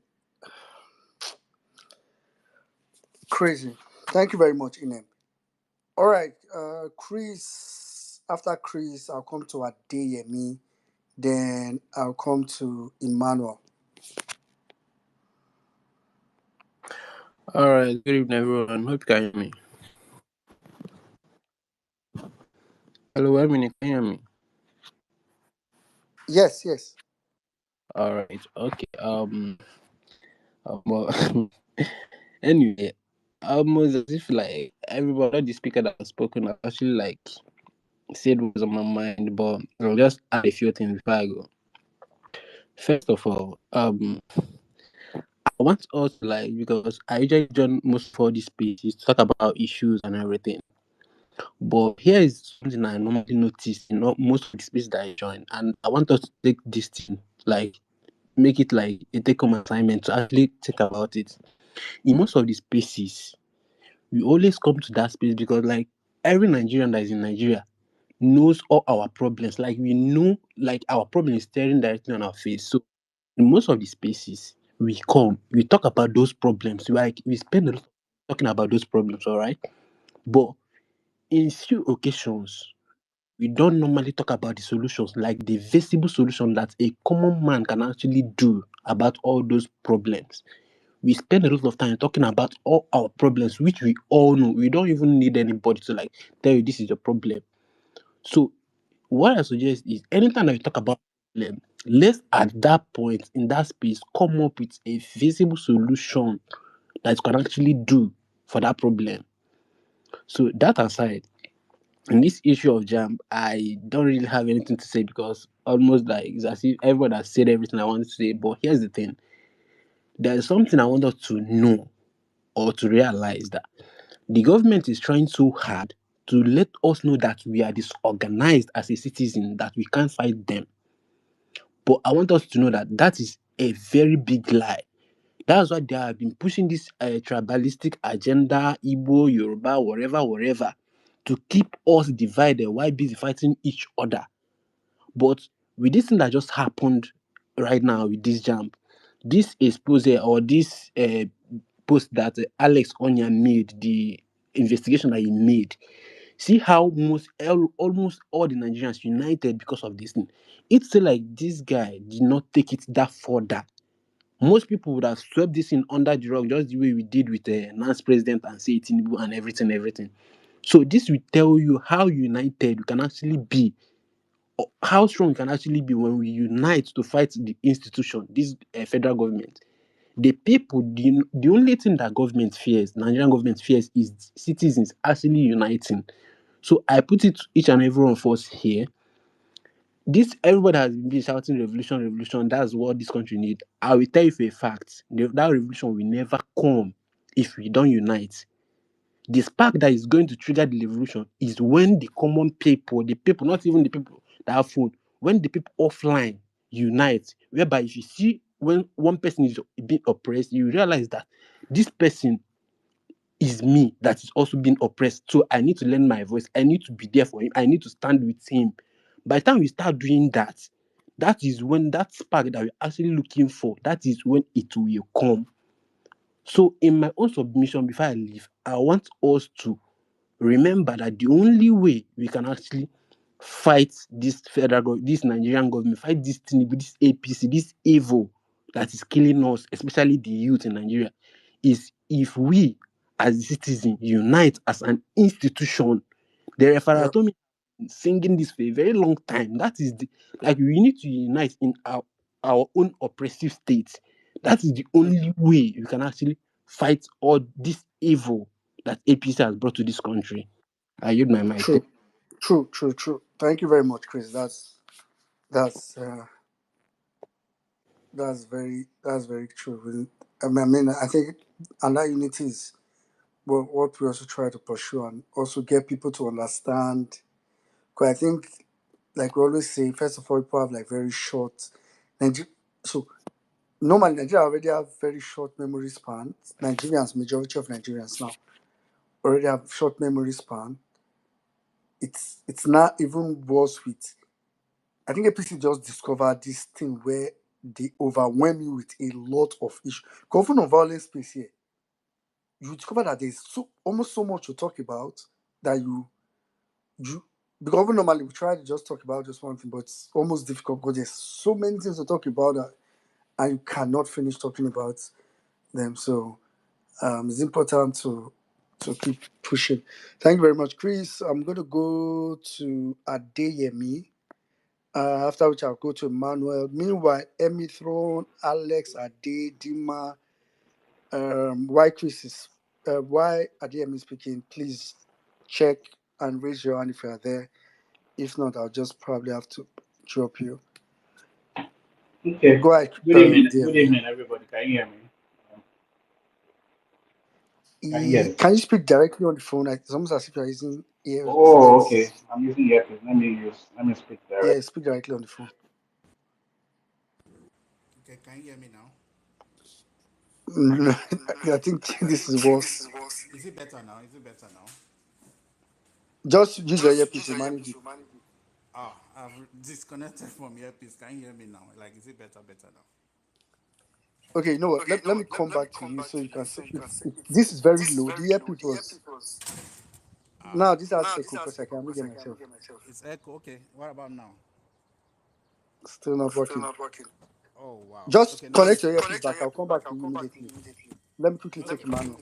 crazy. Thank you very much, Inem. All right, Chris. After Chris, I'll come to Adeyemi. Then I'll come to Emmanuel. All right, good evening, everyone. Hope you can hear me. Hello, Emily, can you hear me? Yes, yes. All right, okay. Well, anyway, almost as if like everybody, all the speaker that has spoken, have actually like said what was on my mind, but I'll just add a few things before I go. First of all, I want us to like, because I usually join most of all these speeches to talk about issues and everything. But here is something I normally notice in most of the spaces that I join, and I want us to take this thing, like, make it like a take-home assignment to actually think about it. In most of the spaces, we always come to that space because, like, every Nigerian that is in Nigeria knows all our problems. Like, we know, like, our problem is staring directly on our face. So, in most of the spaces, we talk about those problems. We spend a lot of time talking about those problems, all right? But in few occasions, we don't normally talk about the solutions, like the visible solution that a common man can actually do about all those problems. We spend a lot of time talking about all our problems, which we all know. We don't even need anybody to like tell you this is your problem. So what I suggest is anytime that we talk about problem, Let's at that point in that space come up with a feasible solution that you can actually do for that problem. So that aside, in this issue of JAMB, I don't really have anything to say because almost like it's as if everyone has said everything I wanted to say. But here's the thing: there is something I want us to know or to realize that the government is trying so hard to let us know that we are disorganized as a citizen, that we can't fight them. But I want us to know that that is a very big lie. That's why they have been pushing this tribalistic agenda, Igbo, Yoruba, wherever, to keep us divided while busy fighting each other. But with this thing that just happened right now with this jump, this expose or this post that Alex Onya made, the investigation that he made, see how almost all the Nigerians united because of this thing. It's like this guy did not take it that further. Most people would have swept this in under the rug, just the way we did with the NANS president and say Tinubu and everything. So this will tell you how united we can actually be, or how strong we can actually be when we unite to fight the institution, this federal government. The people, the only thing that government fears, Nigerian government fears, is citizens actually uniting. So I put it to each and every one of us here. This everybody has been shouting revolution. That's what this country needs. I will tell you for a fact, that revolution will never come if we don't unite. The spark that is going to trigger the revolution is when the common people, not even the people that have phone, when the people offline unite, whereby if you see when one person is being oppressed, you realize that this person is me that is also being oppressed. So I need to lend my voice. I need to be there for him. I need to stand with him. By the time we start doing that, that is when that spark that we're actually looking for, that is when it will come. So in my own submission, before I leave, I want us to remember that the only way we can actually fight this this Nigerian government, fight this Tinubu, this APC, this evil that is killing us, especially the youth in Nigeria, is if we as citizens unite as an institution. The Yeah, referendum singing this for a very long time. That is like we need to unite in our own oppressive state. That is the only way we can actually fight all this evil that APC has brought to this country. I yield my mic. true. Thank you very much, Chris. That's that's very true. I think and that unity is what we also try to pursue and also get people to understand. Because I think, like we always say, first of all, people have like very short. So normally Nigeria already have very short memory span. Nigerians, majority of Nigerians now already have short memory span. It's not even worse with. I think APC just discovered this thing where they overwhelm you with a lot of issues. Government of violence space here, you discover that there's almost so much to talk about that you because normally we try to just talk about just one thing, but it's almost difficult because there's so many things to talk about that, and you cannot finish talking about them. So it's important to keep pushing. Thank you very much, Chris. I'm going to go to Adeyemi. After which I'll go to Emmanuel. Meanwhile, Emmy Throne, Alex, Ade, Dima, why Adeyemi is speaking, please check and raise your hand if you are there. If not, I'll just probably have to drop you. Okay. Go ahead, Good evening. Good Adeyemi. evening, everybody. Can you hear me? Can you hear me? Can you speak directly on the phone? It's almost as if you're using Oh, earphones. okay. I'm using earpiece. Let me speak Yeah, direct. speak directly on the phone. Okay, can you hear me now? I think this is worse. Is it better now? Is it better now? Just use your earpiece, you manage it. Ah, I've disconnected from earpiece. Can you hear me now? Like, is it better now? Okay, you know what? Let me come back to you so you can say this is very low. The earpiece was Ah, now this has echo because I can hear myself. it's echo. Okay, what about now? Still not working. Oh, wow. Just Okay, now connect listen. your earpiece back. I'll come back to you immediately. Let me quickly take Emmanuel.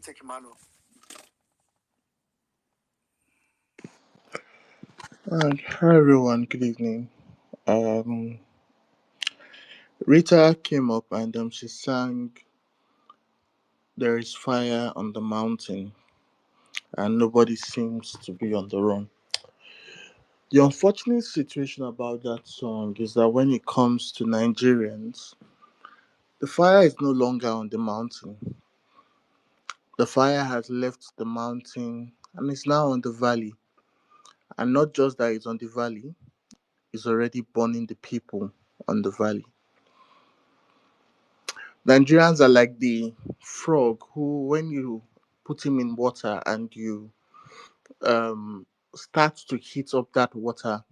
Hi everyone, good evening. Um, Rita came up and she sang "There is fire on the mountain and nobody seems to be on the run." The unfortunate situation about that song is that when it comes to Nigerians, the fire is no longer on the mountain. The fire has left the mountain and is now on the valley. And not just that it's on the valley, it's already burning the people on the valley. Nigerians are like the frog who, when you put him in water and you start to heat up that water,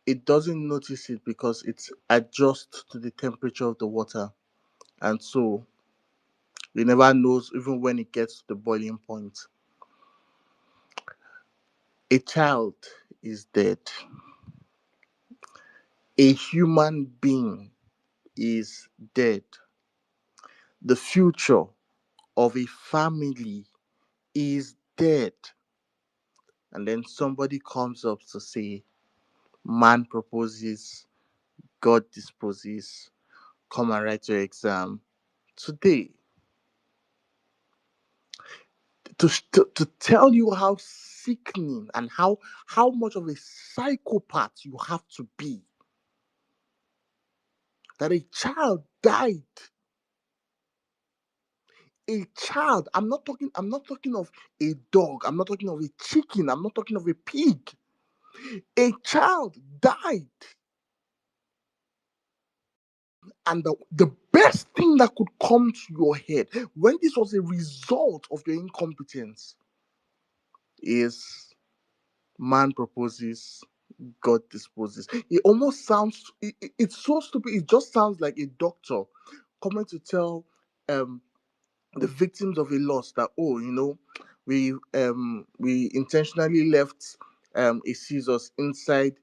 it doesn't notice it because it's adjusts to the temperature of the water. And so it never knows even when it gets to the boiling point. A child is dead. A human being is dead. The future of a family is dead. And then somebody comes up to say, man proposes, God disposes, come and write your exam today. To tell you how sickening and how much of a psychopath you have to be that a child died. A child. I'm not talking of a dog. I'm not talking of a chicken. I'm not talking of a pig. A child died. And the best thing that could come to your head when this was a result of your incompetence is man proposes, God disposes. It almost sounds, it's so stupid. It just sounds like a doctor coming to tell the victims of a loss that, oh, we intentionally left a scissors inside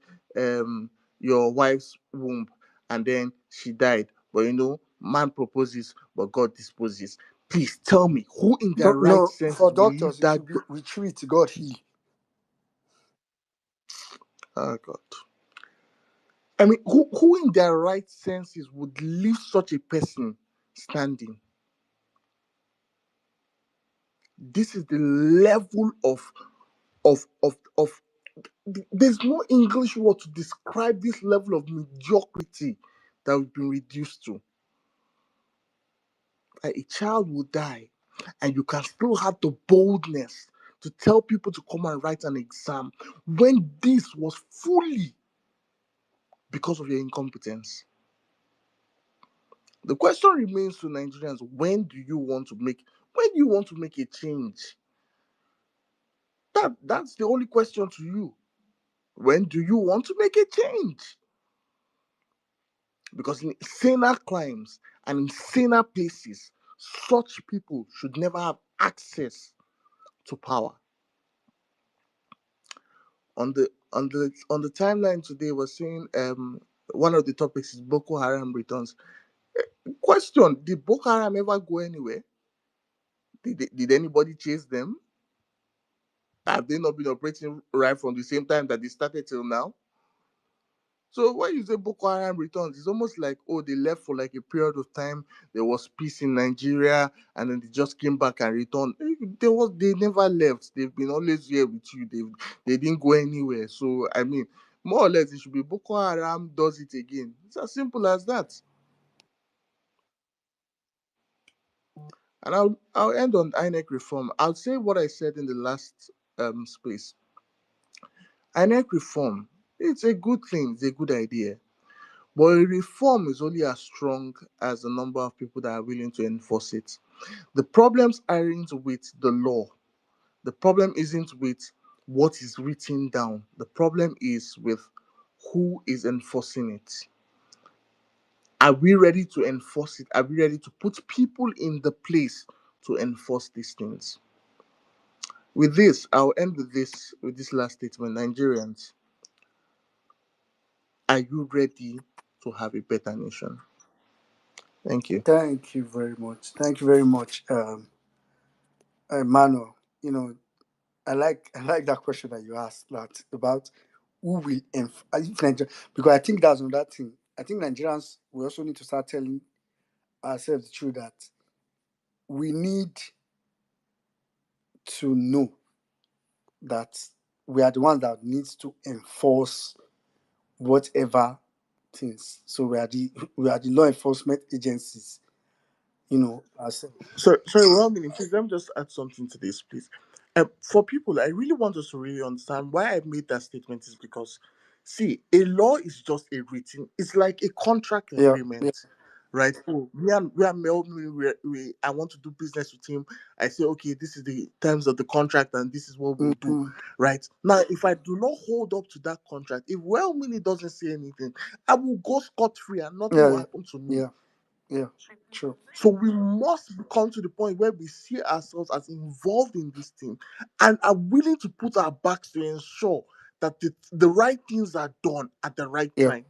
your wife's womb and then she died, but man proposes but God disposes. Please tell me, who in their No, right no. For senses will leave doctors, it that should be retreat. God heal. oh God. I mean, who in their right senses would leave such a person standing? This is the level of there's no English word to describe this level of mediocrity that we've been reduced to. A child will die, and you can still have the boldness to tell people to come and write an exam when this was fully because of your incompetence. The question remains to Nigerians: when do you want to make a change? That's the only question to you. When do you want to make a change? Because in saner climes and in saner places, such people should never have access to power. On the timeline today, we're seeing one of the topics is Boko Haram returns. Question: did Boko Haram ever go anywhere? Did anybody chase them? Have they not been operating right from the same time that they started till now? So when you say Boko Haram returns, it's almost like, oh, they left for like a period of time. There was peace in Nigeria, and then they just came back and returned. They never left. They've been always here with you. They didn't go anywhere. So I mean, more or less, it should be Boko Haram does it again. It's as simple as that. And I'll end on INEC reform. I'll say what I said in the last space. INEC reform, it's a good thing. It's a good idea. But a reform is only as strong as the number of people that are willing to enforce it. The problems aren't with the law. The problem isn't with what is written down. The problem is with who is enforcing it. Are we ready to enforce it? Are we ready to put people in the place to enforce these things? With this, I'll end with this last statement. Nigerians, are you ready to have a better nation? Thank you. Thank you very much. Thank you very much, Emmanuel. I like that question that you asked, that about who will if Nigeria, because I think that's another thing. I think Nigerians, we also need to start telling ourselves the truth that we need to know that we are the ones that needs to enforce whatever things. So we are the law enforcement agencies, ourselves. Sorry, well, please let me just add something to this, please. For people, I really want us to really understand why I made that statement is because, see, a law is just a written. It's like a contract Yeah, yeah, agreement, right? Oh, Melvin, I want to do business with him. I say, okay, this is the terms of the contract, and this is what we'll do, mm, right? Now, if I do not hold up to that contract, if Wellmini doesn't say anything, I will go scot free, and nothing yeah, will yeah, happen to me. yeah, yeah. True. So we must come to the point where we see ourselves as involved in this thing and are willing to put our backs to ensure that the right things are done at the right Yeah, time.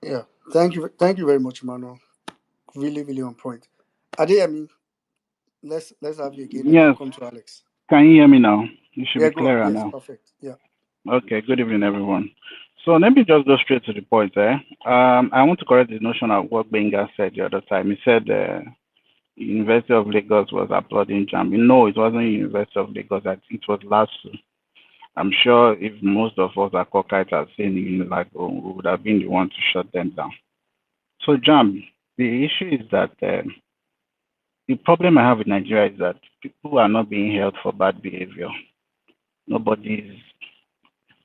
yeah. Thank you very much, Emmanuel. Really, really on point. Adeyemi, let's have you again, and then Yes, come to Alex. can you hear me now? You should Yeah, be go on. clearer Yes, now. perfect. Yeah. Okay, good evening, everyone. So let me just go straight to the point. I want to correct the notion of what Benga said the other time. He said University of Lagos was applauding JAMB. No, it wasn't University of Lagos. It was LASU. I'm sure if most of us are cockeyed had seen Unilag, we would have been the one to shut them down. So JAMB, the issue is that the problem I have with Nigeria is that people are not being held for bad behavior. Nobody is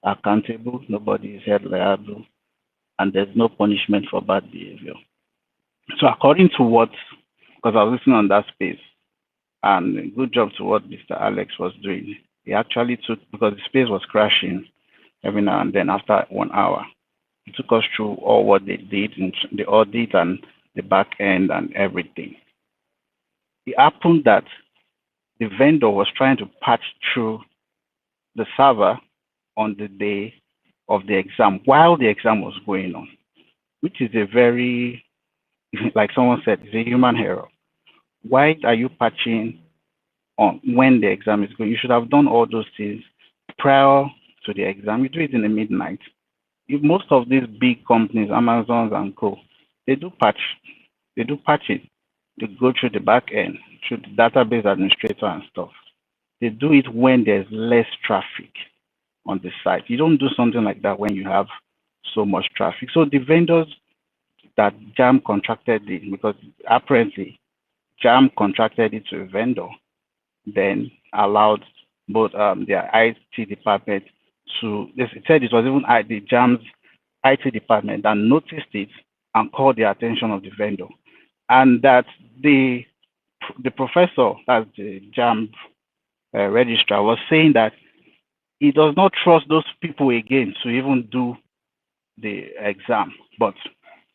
accountable, nobody is held liable, and there's no punishment for bad behavior. So according to what, because I was listening on that space, and good job to what Mr. Alex was doing. He actually took, because the space was crashing every now and then after 1 hour, he took us through all what they did in the audit and the back end and everything. It happened that the vendor was trying to patch through the server on the day of the exam while the exam was going on, which is a very, like someone said, it's a human error. Why are you patching on when the exam is going? You should have done all those things prior to the exam. You do it in the midnight. If most of these big companies, Amazons and Co, they do patch, they do patching. They go through the back end, through the database administrator and stuff. They do it when there's less traffic on the site. You don't do something like that when you have so much traffic. So the vendors that JAM contracted it, because apparently JAM contracted it to a vendor, then allowed both their IT department to, they said it was even the JAM's IT department that noticed it and called the attention of the vendor. And that the professor, that's the JAM registrar, was saying that he does not trust those people again to even do the exam. But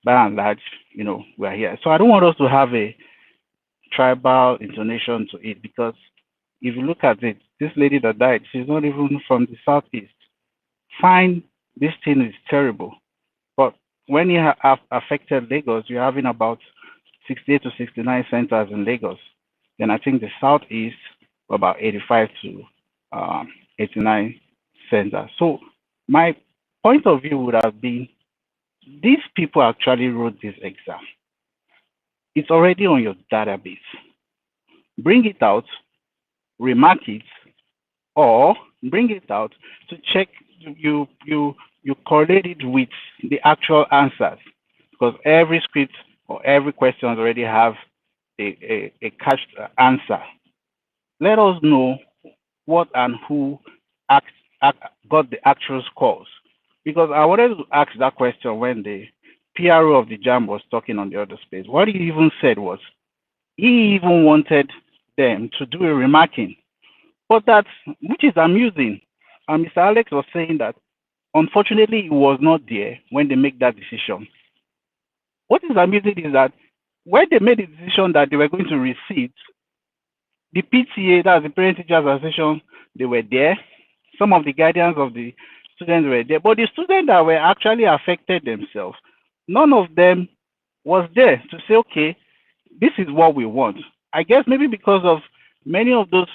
by and large, we're here. So I don't want us to have a tribal intonation to it, because if you look at it, this lady that died, she's not even from the southeast. Fine, this thing is terrible. But when you have affected Lagos, you're having about 68 to 69 centers in Lagos. Then I think the southeast, about 85 to 89 centers. So my point of view would have been, these people actually wrote this exam. It's already on your database. Bring it out, remark it, or bring it out to check you correlate it with the actual answers, because every script or every question already have a cached answer. Let us know what and who act, got the actual scores, because I wanted to ask that question when the PRO of the JAMB was talking on the other space. What he even said was he even wanted them to do a remarking. But that's, which is amusing. And Mr. Alex was saying that unfortunately he was not there when they make that decision. What is amusing is that when they made the decision that they were going to receive, the PTA, that's the Parent Teachers Association, they were there. Some of the guardians of the students were there. But the students that were actually affected themselves, none of them was there to say, okay, this is what we want. I guess maybe because of many of those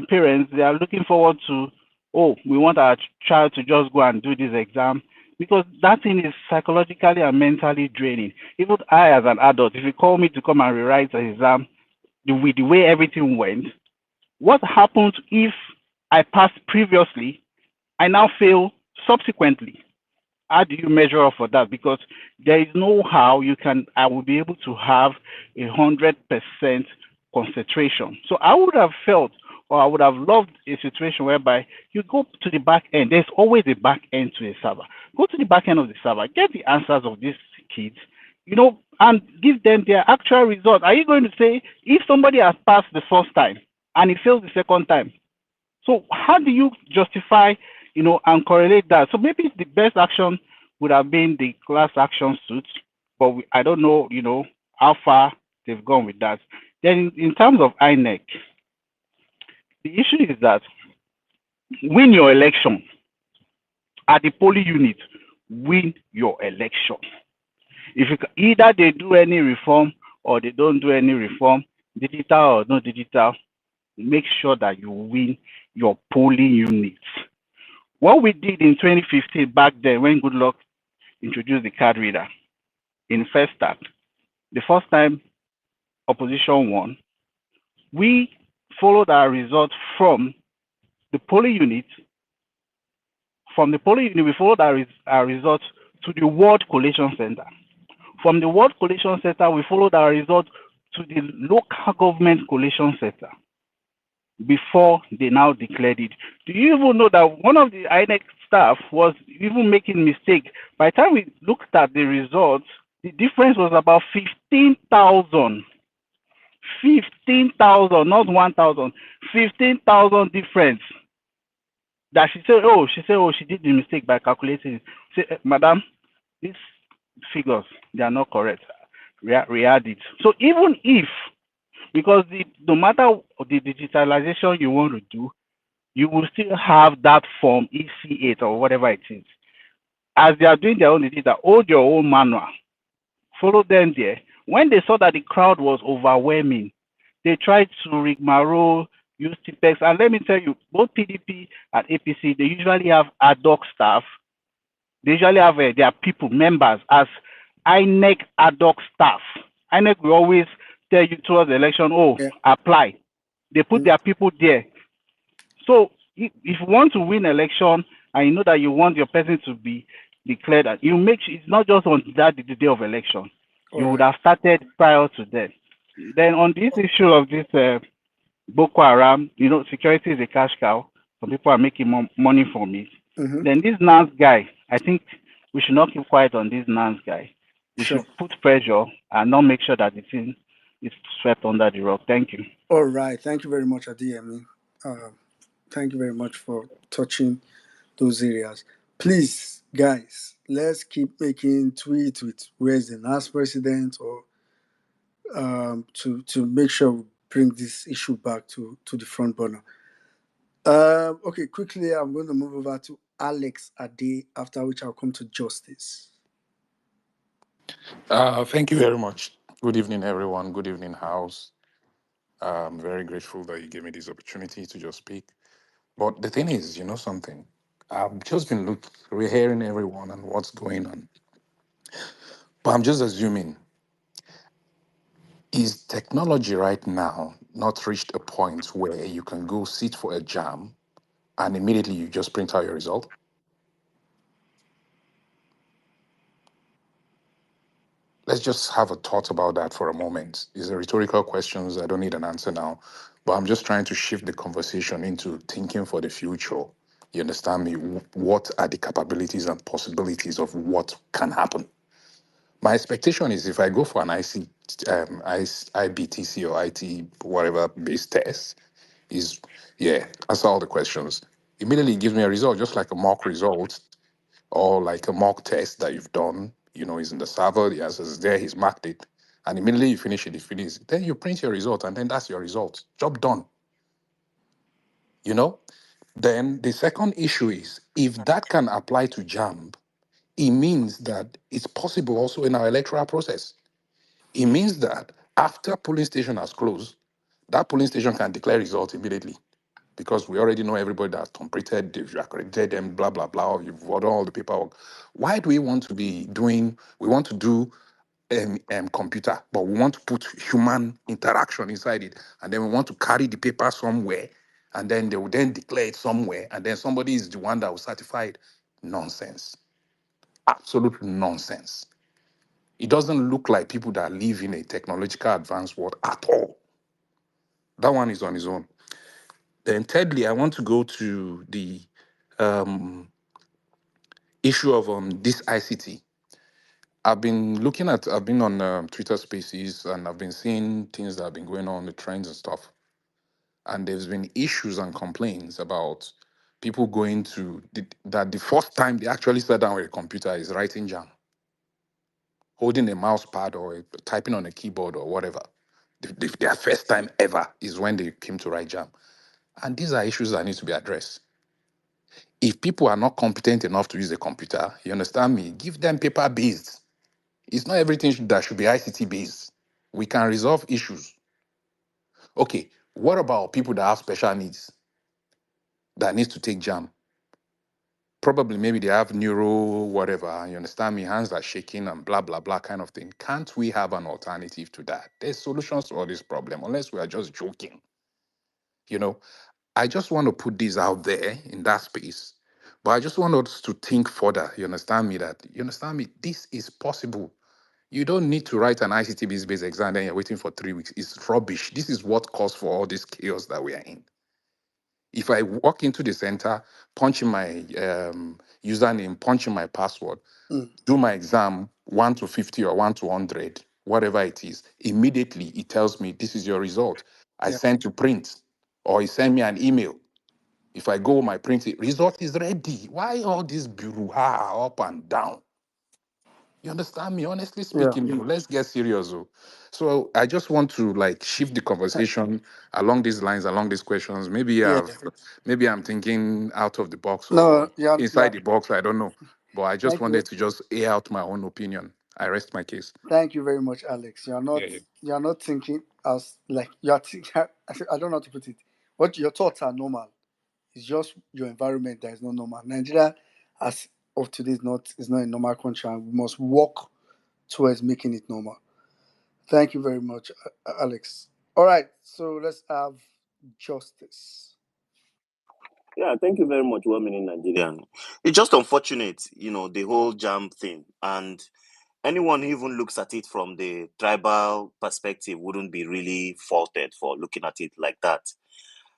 parents, they are looking forward to, oh, we want our child to just go and do this exam. because that thing is psychologically and mentally draining. Even I, as an adult, if you call me to come and rewrite an exam with the way everything went, what happens if I passed previously, I now fail subsequently? How do you measure up for that? Because there is no how I will be able to have 100% concentration. So I would have felt, or I would have loved a situation whereby you go to the back end. There's always a back end to a server. Go to the back end of the server, get the answers of these kids, and give them their actual result. Are you going to say if somebody has passed the first time and he fails the second time, so how do you justify, and correlate that? So maybe the best action would have been the class action suits, but I don't know, how far they've gone with that. Then in terms of INEC, the issue is that win your election at the polling unit, win your election. If either they do any reform or they don't do any reform, digital or no digital, make sure that you win your polling units. What we did in 2015 back then when Goodluck introduced the card reader in first start, the first time opposition won, we followed our result from the polling unit. From the polling unit, we followed our results to the World Collation Center. From the World Collation Center, we followed our result to the local government collation center before they now declared it. Do you even know that one of the INEC staff was even making mistake? By the time we looked at the results, the difference was about 15,000. 15,000, not 1,000. 15,000 difference. That she said, she did the mistake by calculating it. Say, madam, these figures, they are not correct. Re-add it. So even if, because no matter the digitalization you want to do, you will still have that form EC8 or whatever it is. As they are doing their own digital, hold your own manual. Follow them there. When they saw that the crowd was overwhelming, they tried to rigmarole, use TPEX. And let me tell you, both PDP and APC, they usually have ad hoc staff. They usually have their people, members, as INEC ad hoc staff. INEC will always tell you towards the election, apply. They put their people there. So if you want to win election and you know that you want your person to be declared, you make sure it's not just on that the day of election. You would have started prior to that. Then on this issue of this Boko Haram, security is a cash cow. Some people are making money from it. Then this NANS guy, I think we should not keep quiet on this NANS guy. We should put pressure and not make sure that the thing is swept under the rug. Thank you. All right. Thank you very much, Adeyemi. Thank you very much for touching those areas. Please, guys, let's keep making tweets with where's the NAS president or to make sure we bring this issue back to the front burner. Okay, quickly, I'm going to move over to Alex Ade, after which I'll come to Justice. Thank you very much. Good evening, everyone. Good evening, House. I'm very grateful that you gave me this opportunity to just speak. But the thing is, something? I've just been hearing everyone and what's going on. But I'm just assuming, is technology right now not reached a point where you can go sit for a jam and immediately you just print out your result? Let's just have a thought about that for a moment. It's a rhetorical question. I don't need an answer now. But I'm just trying to shift the conversation into thinking for the future. You understand me? What are the capabilities and possibilities of what can happen? My expectation is if I go for an IBTC or IT, whatever based test, answer all the questions. Immediately it gives me a result, just like a mock result or like a mock test that you've done, is in the server, the answer is there, he's marked it. And immediately you finish it, then you print your result, and then that's your result. Job done. Then the second issue is if that can apply to JAMB, it means that it's possible also in our electoral process. It means that after polling station has closed, that polling station can declare results immediately. because we already know everybody that's completed, you've accredited them, blah, blah, blah, you've done all the paperwork. Why do we want to be doing, we want to do computer, but we want to put human interaction inside it, and then we want to carry the paper somewhere, and then they will then declare it somewhere, and then somebody is the one that will certify it? Nonsense. Absolute nonsense. It doesn't look like people that live in a technological advanced world at all. That one is on its own. Then thirdly, I want to go to the um, issue of this ICT. I've been on Twitter Spaces, and I've been seeing things that have been going on, the trends and stuff. And there's been issues and complaints about people going to, that the first time they actually sat down with a computer is writing JAM, holding a mouse pad or typing on a keyboard or whatever. Their first time ever is when they came to write JAM. And these are issues that need to be addressed. If people are not competent enough to use a computer, you understand me, give them paper-based. It's not everything that should be ICT-based. We can resolve issues. Okay, what about people that have special needs that needs to take JAM? Probably maybe they have neuro, whatever, you understand me, hands are shaking and blah, blah, blah kind of thing. Can't we have an alternative to that? There's solutions to all this problem, unless we are just joking. You know, I just want to put this out there in that space, but I just want us to think further. You understand me? This is possible. You don't need to write an ICT based exam, then you're waiting for 3 weeks. It's rubbish. This is what caused for all this chaos that we are in. If I walk into the center, punch in my username, punch in my password, do my exam 1 to 50 or 1 to 100, whatever it is, immediately it tells me this is your result. I Yeah. send to print, or you send me an email. If I go, my print result is ready. Why all this brouhaha up and down? You understand me? Honestly Yeah. speaking, let's get serious. So I just want to like shift the conversation along these lines, along these questions. Yeah. Maybe I'm thinking out of the box No, or yeah, yeah. inside the box. I don't know. But I just Thank you. wanted to just air out my own opinion. I rest my case. Thank you very much, Alex. Yeah, yeah. You're not thinking as like you're thinking, I don't know how to put it. What your thoughts are normal. It's just your environment that is not normal. Nigeria, as of today, is not a normal country, and we must work towards making it normal. Thank you very much, Alex. All right, so let's have justice. Yeah, thank you very much, well-meaning Nigerian. It's just unfortunate, the whole JAM thing. And anyone who even looks at it from the tribal perspective wouldn't be really faulted for looking at it like that.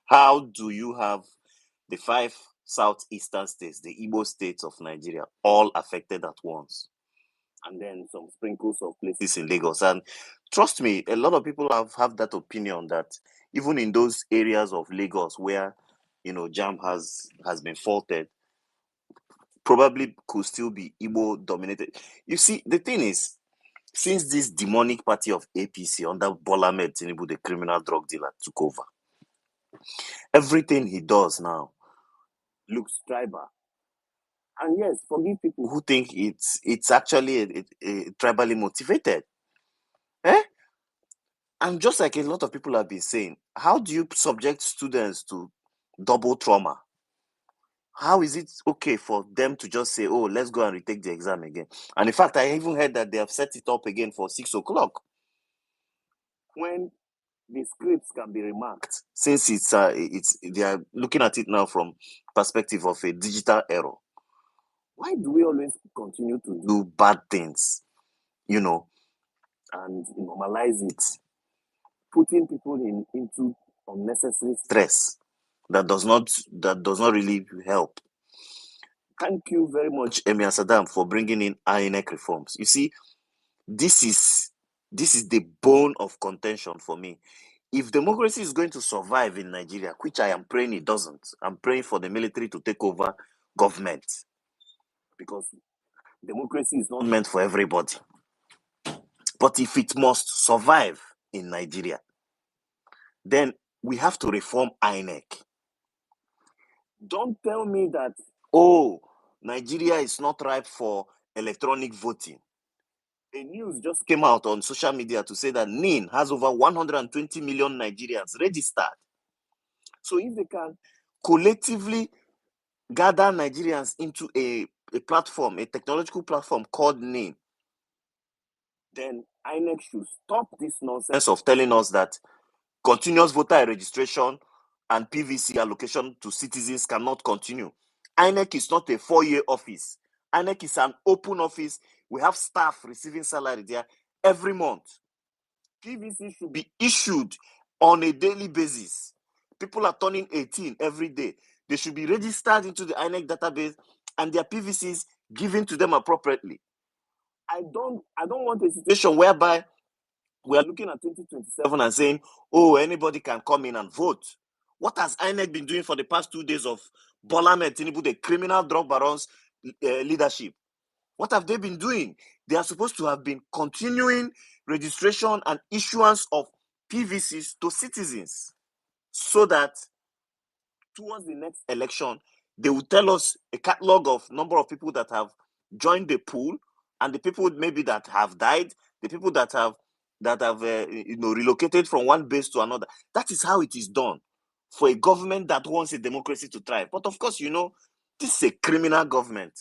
How do you have the 5 southeastern states, the Igbo states of Nigeria, all affected at once? And then some sprinkles of places in Lagos. And trust me, a lot of people have that opinion that even in those areas of Lagos where JAM has been faulted, probably could still be Igbo dominated. You see, the thing is, since this demonic party of APC under Bola Ahmed Tinubu, the criminal drug dealer, took over, everything he does now looks tribal. And yes, forgive people who think it's actually a tribally motivated. Eh? And just like a lot of people have been saying, how do you subject students to double trauma? How is it okay for them to just say, oh, let's go and retake the exam again? And in fact, I even heard that they have set it up again for 6 o'clock, when the scripts can be remarked, since it's they are looking at it now from perspective of a digital error. Why do we always continue to do bad things, and normalize it, putting people into unnecessary stress that does not really help? Thank you very much, Emir Saddam, for bringing in INEC reforms. You see, this is the bone of contention for me. If democracy is going to survive in Nigeria, which I am praying it doesn't, I'm praying for the military to take over government, because democracy is not meant for everybody. But if it must survive in Nigeria, then we have to reform INEC. Don't tell me that, oh, Nigeria is not ripe for electronic voting. A news just came out on social media to say that NIN has over 120 million Nigerians registered. So if they can collectively gather Nigerians into a platform, a technological platform called NANS, then INEC should stop this nonsense of telling us that continuous voter registration and PVC allocation to citizens cannot continue. INEC is not a 4-year office. INEC is an open office. We have staff receiving salary there every month. PVC should be issued on a daily basis. People are turning 18 every day. They should be registered into the INEC database and their PVCs given to them appropriately. I don't want a situation whereby we are looking at 2027 and saying, oh, anybody can come in and vote. What has INEC been doing for the past 2 days of Bola Ahmed Tinubu, the criminal drug barons leadership? What have they been doing? They are supposed to have been continuing registration and issuance of PVCs to citizens so that towards the next election, they will tell us a catalog of number of people that have joined the pool and the people maybe that have died, the people that have relocated from one base to another. That is how it is done for a government that wants a democracy to thrive. But of course, this is a criminal government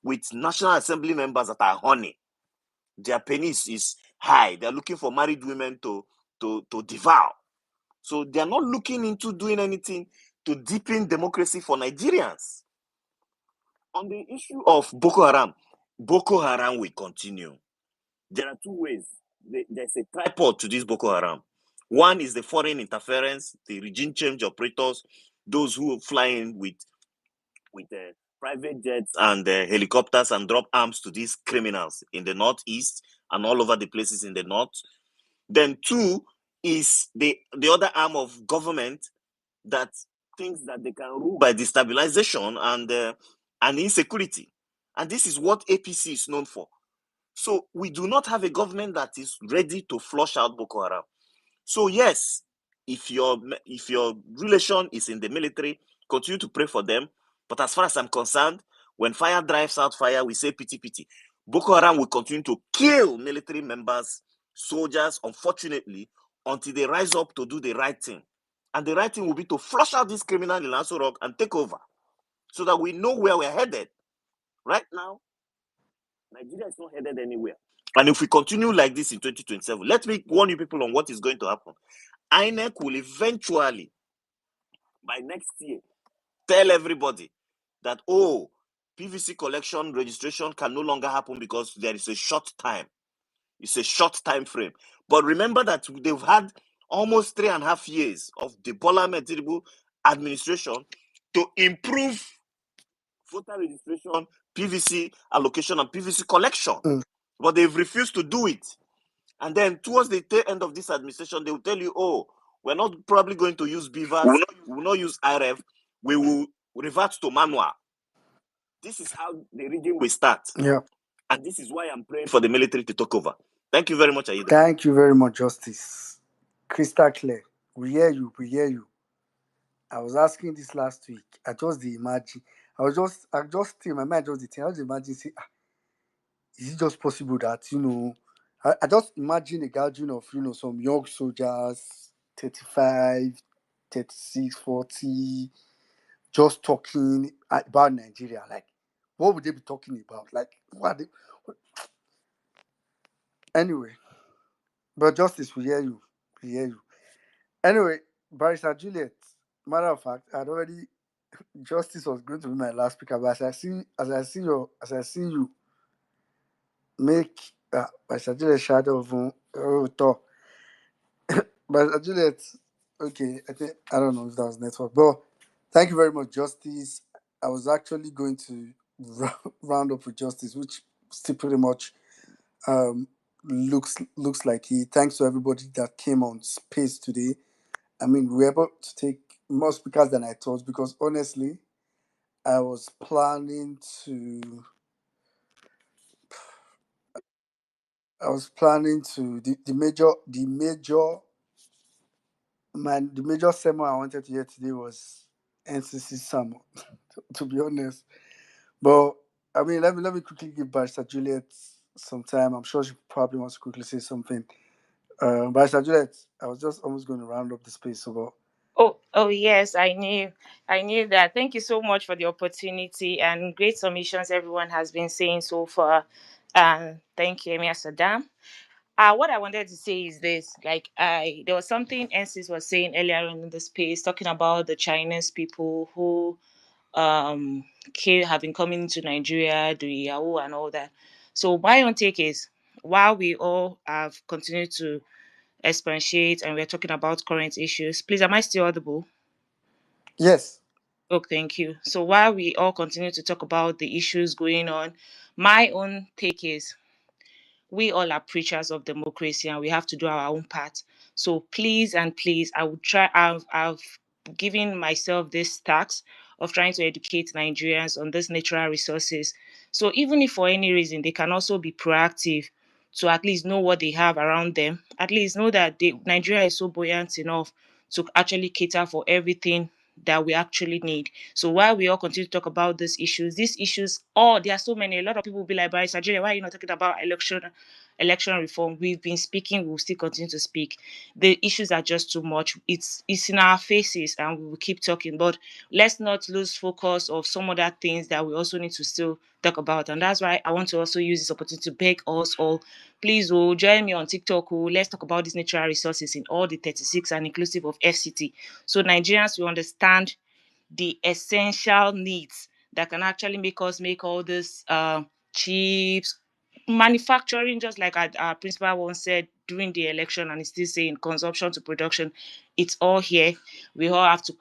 with National Assembly members that are honey. Their penis is high. They're looking for married women to devour. So they are not looking into doing anything to deepen democracy for Nigerians. On the issue of Boko Haram will continue. There are 2 ways. There's a tripod to this Boko Haram. One is the foreign interference, the regime change operators, those who fly in with private jets and helicopters and drop arms to these criminals in the northeast and all over the places in the north. Then 2 is the other arm of government that thinks that they can rule by destabilization and insecurity. And this is what APC is known for. So we do not have a government that is ready to flush out Boko Haram. So yes, if your relation is in the military, continue to pray for them. But as far as I'm concerned, when fire drives out fire, we say pity, pity. Boko Haram will continue to kill military members, soldiers, unfortunately, until they rise up to do the right thing. And the right thing will be to flush out this criminal in Aso Rock and take over so that we know where we're headed. Right now, Nigeria is not headed anywhere. And if we continue like this in 2027, let me warn you people on what is going to happen. INEC will eventually, by next year, tell everybody that, oh, PVC collection registration can no longer happen because there is a short time. It's a short time frame. But remember that they've had almost 3.5 years of the Bola Ahmed Tinubu administration to improve voter registration, PVC allocation, and PVC collection. But they've refused to do it. And then towards the tail end of this administration, they will tell you, oh, we're not probably going to use beavers, we will not use IRF, we will revert to manual. This is how the regime will start. Yeah. And this is why I'm praying for the military to take over. Thank you very much, Aida. Thank you very much, Justice. Crystal clear. We hear you. We hear you. I was asking this last week. I just imagine. I just in my mind, I just imagine, say, is it just possible that, I just imagine a gathering of, some young soldiers, 35, 36, 40, just talking about Nigeria. Like, what would they be talking about? Like, what? Anyway, but Justice, we hear you. We hear you. Anyway, Barrister Juliet, matter of fact, I'd already Justice was going to be my last speaker, but as I see you make Barrister Juliet shadow of talk. Barrister Juliet, okay, I don't know if that was network, but thank you very much, Justice. I was actually going to round up with Justice, which still pretty much looks like he. Thanks to everybody that came on space today. I mean, we were able to take more speakers than I thought because honestly, I was planning to the major sermon I wanted to hear today was NCC sermon, to be honest. But I mean, let me quickly give Barrister Juliet some time. I'm sure she probably wants to quickly say something. Barrister Juliet, I was just almost going to round up the space, so Oh yes, I knew that. Thank you so much for the opportunity and great submissions everyone has been saying so far. And thank you, Emir Saddam. What I wanted to say is this: like, there was something Ensis was saying earlier in the space, talking about the Chinese people who have been coming to Nigeria, doing Yahoo and all that. So my own take is, while we all have continued to expatiate and we're talking about current issues, please, am I still audible? Yes. Oh, thank you. So while we all continue to talk about the issues going on, my own take is, we all are preachers of democracy and we have to do our own part. So please and please, I would try. I've given myself this task of trying to educate Nigerians on these natural resources. So even if for any reason they can also be proactive to at least know what they have around them, at least know that Nigeria is so buoyant enough to actually cater for everything that we actually need. So while we all continue to talk about these issues, oh, there are so many. A lot of people will be like, Barry Nigeria, why are you not talking about election reform? We've been speaking, we'll still continue to speak. The issues are just too much. It's in our faces and we will keep talking. But let's not lose focus of some other things that we also need to still talk about. And that's why I want to also use this opportunity to beg us all, please, join me on TikTok. Let's talk about these natural resources in all the 36 and inclusive of FCT. So Nigerians will understand the essential needs that can actually make us make all this chips, manufacturing, just like our principal once said during the election, and he's still saying consumption to production. It's all here. We all have to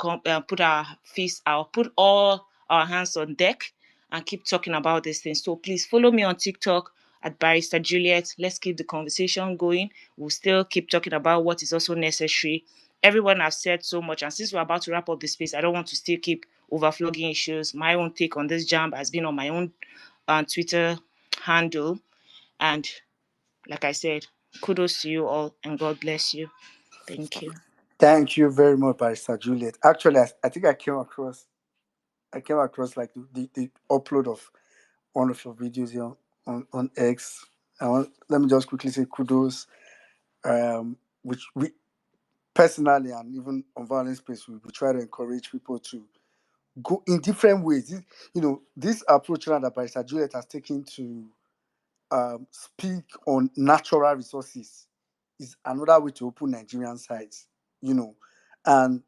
put all our hands on deck and keep talking about these things. So please follow me on TikTok at Barrister Juliet. Let's keep the conversation going. We'll still keep talking about what is also necessary. Everyone has said so much, and since we're about to wrap up the space, I don't want to still keep overflogging issues. My own take on this JAMB has been on my own Twitter handle, and like I said, kudos to you all and God bless you. Thank you. Thank you very much, Barrister Juliet. Actually, I think I came across like the upload of one of your videos here on X. Let me just quickly say kudos, which we personally and even on Violence Space, we try to encourage people to go in different ways. This approach now that Barrister Juliet has taken to speak on natural resources is another way to open Nigerian sites, and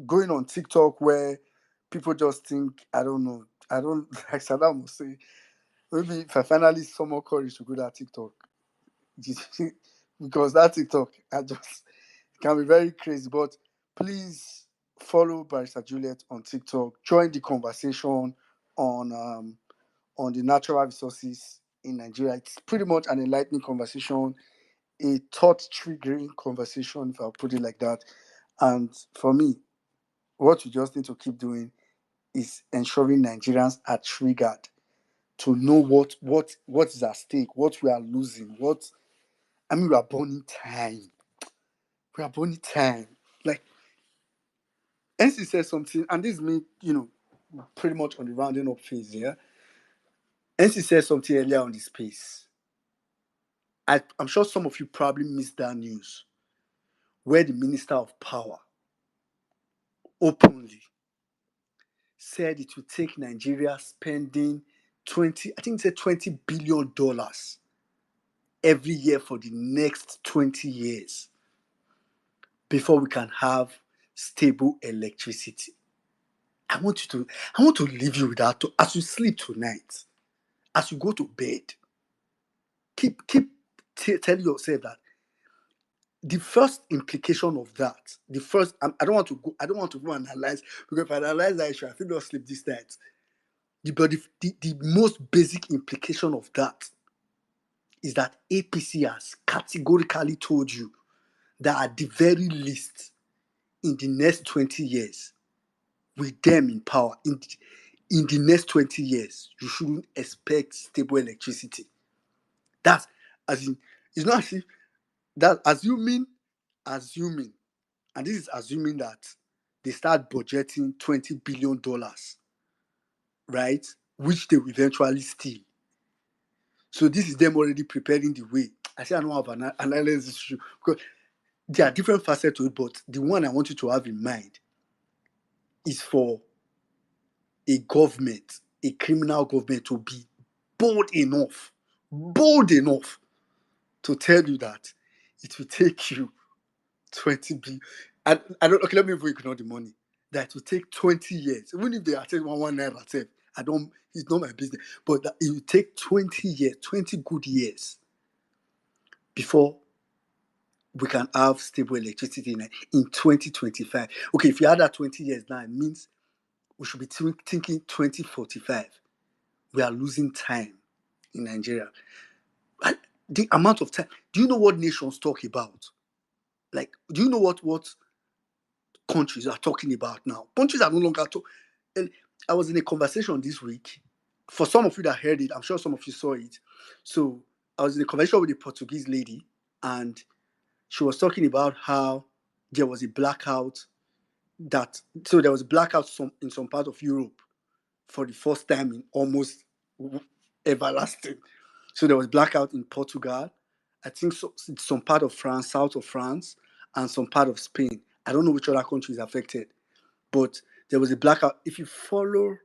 going on TikTok where people just think, I don't know, I don't, like Saddam will say, maybe if I finally summon courage to go to that TikTok, because that TikTok, can be very crazy. But please follow Barrister Juliet on TikTok. Join the conversation on the natural resources in Nigeria. It's pretty much an enlightening conversation, a thought triggering conversation, if I'll put it like that. And for me, what you just need to keep doing is ensuring Nigerians are triggered to know what is at stake, what we are losing, we are burning time. We are burning time. Like NC said something, and this is me, pretty much on the rounding up phase here. NC said something earlier on the space. I'm sure some of you probably missed that news, where the Minister of Power openly said it would take Nigeria spending $20 billion every year for the next 20 years before we can have stable electricity. I want to leave you with that. As you sleep tonight, as you go to bed, keep telling yourself that the first implication of that, I don't want to go analyze, because if I analyze that issue, I feel not sleep this night. But the most basic implication of that is that APC has categorically told you that at the very least, in the next 20 years, with them in power, in the next 20 years, you shouldn't expect stable electricity. That's as in, it's not as if that assuming, and this is assuming that they start budgeting $20 billion, right? Which they will eventually steal. So this is them already preparing the way. I say I don't have an analysis issue, because there are different facets to it, but the one I want you to have in mind is for a government, a criminal government, to be bold enough to tell you that it will take you 20 billion. I don't, okay, let me even ignore the money. That it will take 20 years. Even if they are taking 1 naira, self, it's not my business. But that it will take 20 years, 20 good years before we can have stable electricity in 2025. Okay, if you add that 20 years now, it means we should be thinking 2045. We are losing time in Nigeria. And the amount of time. Do you know what nations talk about? Like, do you know what countries are talking about now? Countries are no longer talking. And I was in a conversation this week. For some of you that heard it, I'm sure some of you saw it. So I was in a conversation with a Portuguese lady, and she was talking about how there was a blackout. So there was a blackout in some part of Europe for the first time in almost everlasting. So there was blackout in Portugal. I think some part of France, south of France, and some part of Spain. I don't know which other country is affected, but there was a blackout. If you follow,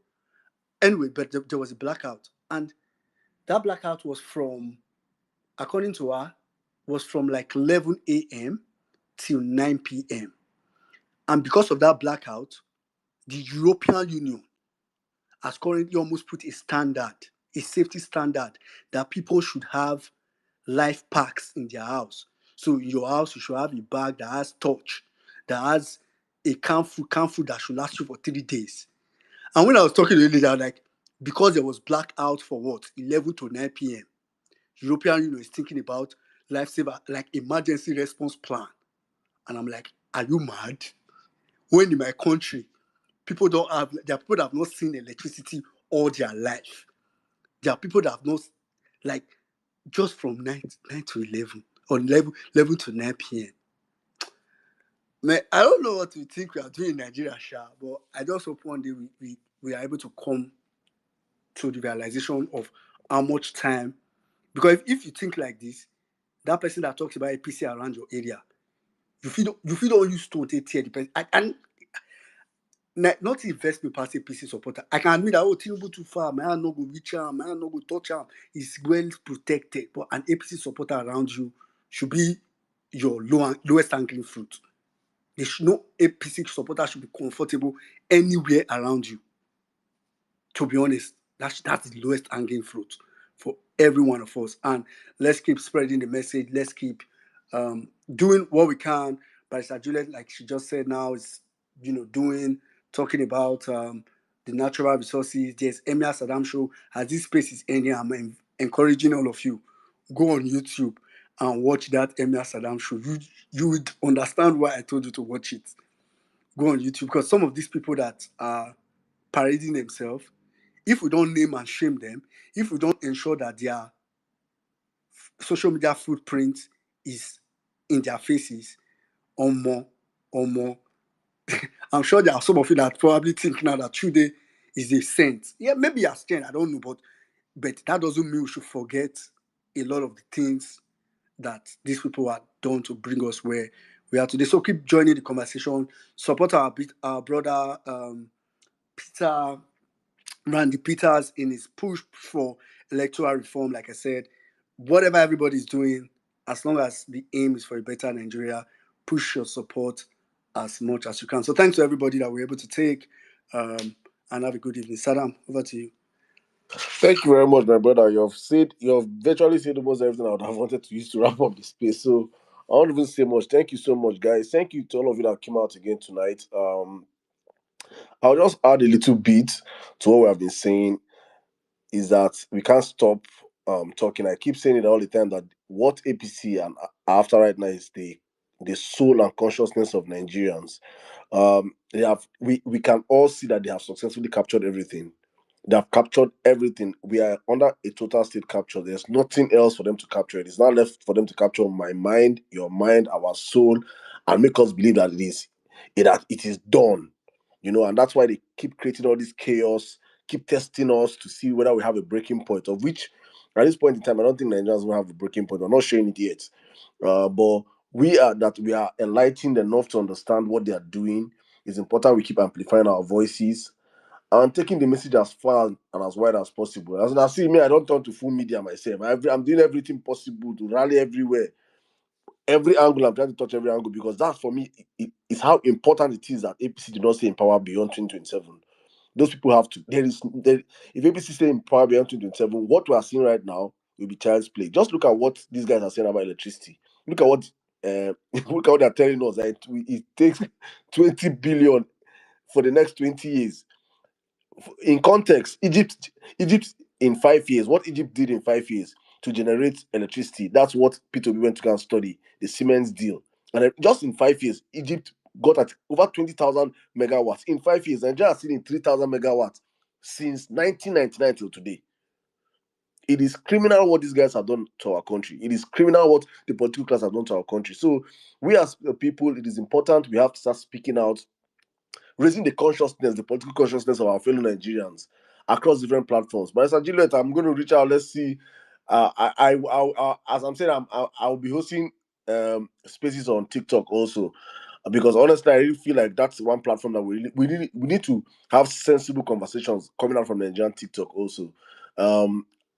anyway, but there was a blackout, and that blackout was from, according to her, was from like 11 a.m. till 9 p.m. And because of that blackout, the European Union has currently almost put a standard, a safety standard, that people should have life packs in their house. So in your house, you should have a bag that has torch, that has a canned food that should last you for 3 days. And when I was talking to the lady, I was like, because there was blackout for what? 11 to 9 p.m. European Union is thinking about lifesaver, like emergency response plan. And I'm like, are you mad? When in my country, there are people that have not seen electricity all their life. There are people that have not, like, just from 9 to 11, or 11 to 9 p.m. Man, I don't know what we think we are doing in Nigeria, Sha, but I just hope one day we are able to come to the realization of how much time. Because if you think like this, that person that talks about APC around your area, you feel don't use to tear the person. And not invest me past APC supporter. I can admit that, Tinubu too far, man, no go reach him, man, no go touch him. He's well protected. But an APC supporter around you should be your lowest hanging fruit. No APC supporter should be comfortable anywhere around you. To be honest, that's the lowest hanging fruit for every one of us. And let's keep spreading the message. Let's keep doing what we can. Barrister Juliet, like she just said now, is talking about the natural resources. There's Emir Saddam show. As this space is ending, I'm encouraging all of you, go on YouTube and watch that Emir Saddam show. You would understand why I told you to watch it. Go on YouTube, because some of these people that are parading themselves, if we don't name and shame them, if we don't ensure that their social media footprint is in their faces, or more, I'm sure there are some of you that probably think now that today is a saint. Yeah, maybe a saint, I don't know, but that doesn't mean we should forget a lot of the things that these people have done to bring us where we are today. So keep joining the conversation. Support our brother Peter Randy Peters in his push for electoral reform. Like I said, whatever everybody's doing, as long as the aim is for a better Nigeria, push your support as much as you can. So thanks to everybody that we're able to take, and have a good evening. Saddam, over to you. Thank you very much, my brother. You've virtually said almost everything I would have wanted to use to wrap up the space. So I won't even say much. Thank you so much, guys. Thank you to all of you that came out again tonight. I'll just add a little bit to what we have been saying, is that we can't stop talking. I keep saying it all the time that what APC and after right now is the soul and consciousness of Nigerians. They have we can all see that they have successfully captured everything. They have captured everything. We are under a total state capture. There's nothing else for them to capture. It is not left for them to capture my mind, your mind, our soul, and make us believe that it is done. And that's why they keep creating all this chaos, keep testing us to see whether we have a breaking point, of which at this point in time, I don't think Nigerians will have a breaking point. We're not showing it yet. But we are enlightened enough to understand what they are doing. It's important we keep amplifying our voices and taking the message as far and as wide as possible. As I see me, I don't turn to full media myself. I'm doing everything possible to rally everywhere, every angle. I'm trying to touch every angle because that for me is how important it is that APC did not stay in power beyond 2027. Those people have to. If APC stay in power beyond 2027, what we are seeing right now will be child's play. Just look at what these guys are saying about electricity. Look at what look at what they're telling us. That it takes 20 billion for the next 20 years. In context, Egypt in 5 years, what Egypt did in 5 years to generate electricity, that's what P2B went to go and study, the Siemens deal. And just in 5 years, Egypt got at over 20,000 megawatts. In 5 years, Nigeria has seen in 3,000 megawatts since 1999 till today. It is criminal what these guys have done to our country. It is criminal what the political class have done to our country. So we as people, it is important we have to start speaking out, raising the consciousness, the political consciousness of our fellow Nigerians across different platforms. But as Juliet, I'm going to reach out. Let's see. As I'm saying, I'll be hosting spaces on TikTok also, because honestly, I really feel like that's one platform that we need to have sensible conversations coming out from Nigerian TikTok also.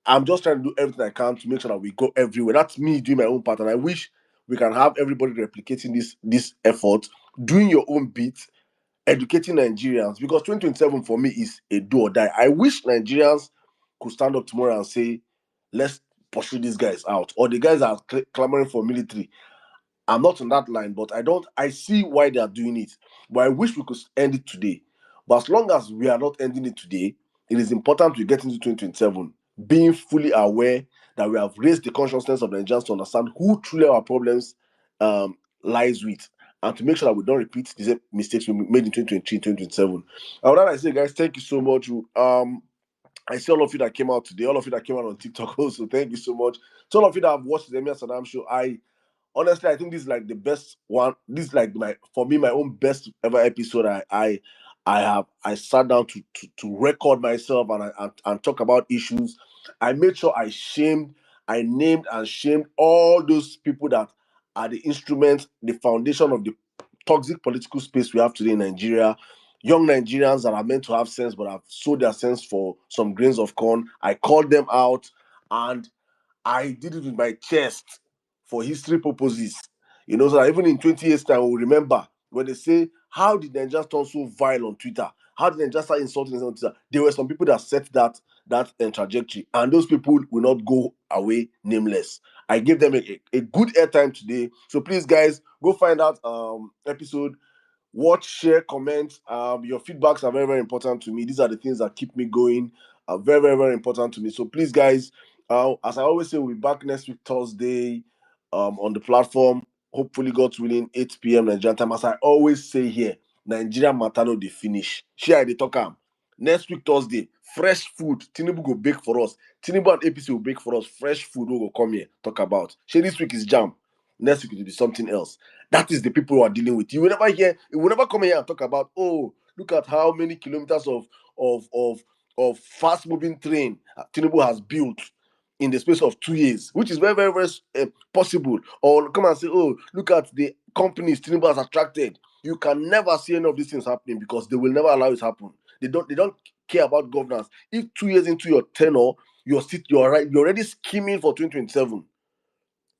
I'm just trying to do everything I can to make sure that we go everywhere. That's me doing my own part, and I wish we can have everybody replicating this effort, doing your own bit, educating Nigerians, because 2027 for me is a do or die. I wish Nigerians could stand up tomorrow and say, let's pursue these guys out, or the guys are clamoring for military. I'm not on that line, but I see why they are doing it. But I wish we could end it today. But as long as we are not ending it today, it is important we get into 2027 being fully aware that we have raised the consciousness of the Nigerians to understand who truly our problems lies with, and to make sure that we don't repeat the same mistakes we made in 2023, 2027. And with that, I say, guys, thank you so much. I see all of you that came out today, all of you that came out on TikTok also. Thank you so much. To all of you that have watched the Emir Saddam show, honestly, I think this is like the best one. This is like my own best ever episode. I sat down to record myself and talk about issues. I made sure I named and shamed all those people that are the instruments, the foundation of the toxic political space we have today in Nigeria. Young Nigerians that are meant to have sense but have sold their sense for some grains of corn. I called them out, and I did it with my chest for history purposes. So that even in 20 years' time, we'll remember when they say, how did Nigerians turn so vile on Twitter? How did Nigerians start insulting us on Twitter? There were some people that set that trajectory, and those people will not go away nameless. I gave them a good airtime today. So please, guys, go find out episode, watch, share, comment. Your feedbacks are very, very important to me. These are the things that keep me going. Very, very, very important to me. So please, guys, as I always say, we'll be back next week, Thursday, on the platform. Hopefully, God's willing, 8 p.m. Nigerian time. As I always say here, Nigeria Matano, they finish. Share the talk. Next week, Thursday, fresh food. Tinubu go bake for us. Tinubu and APC will bake for us. Fresh food we will come here, talk about. Share this week is JAMB. Next week it will be something else. That is the people who are dealing with. You will never come here and talk about, oh, look at how many kilometers of fast moving train Tinubu has built in the space of 2 years, which is very, very, very possible. Or come and say, oh, look at the companies Tinubu has attracted. You can never see any of these things happening because they will never allow it to happen. They don't care about governance. If 2 years into your tenure, you're already scheming for 2027.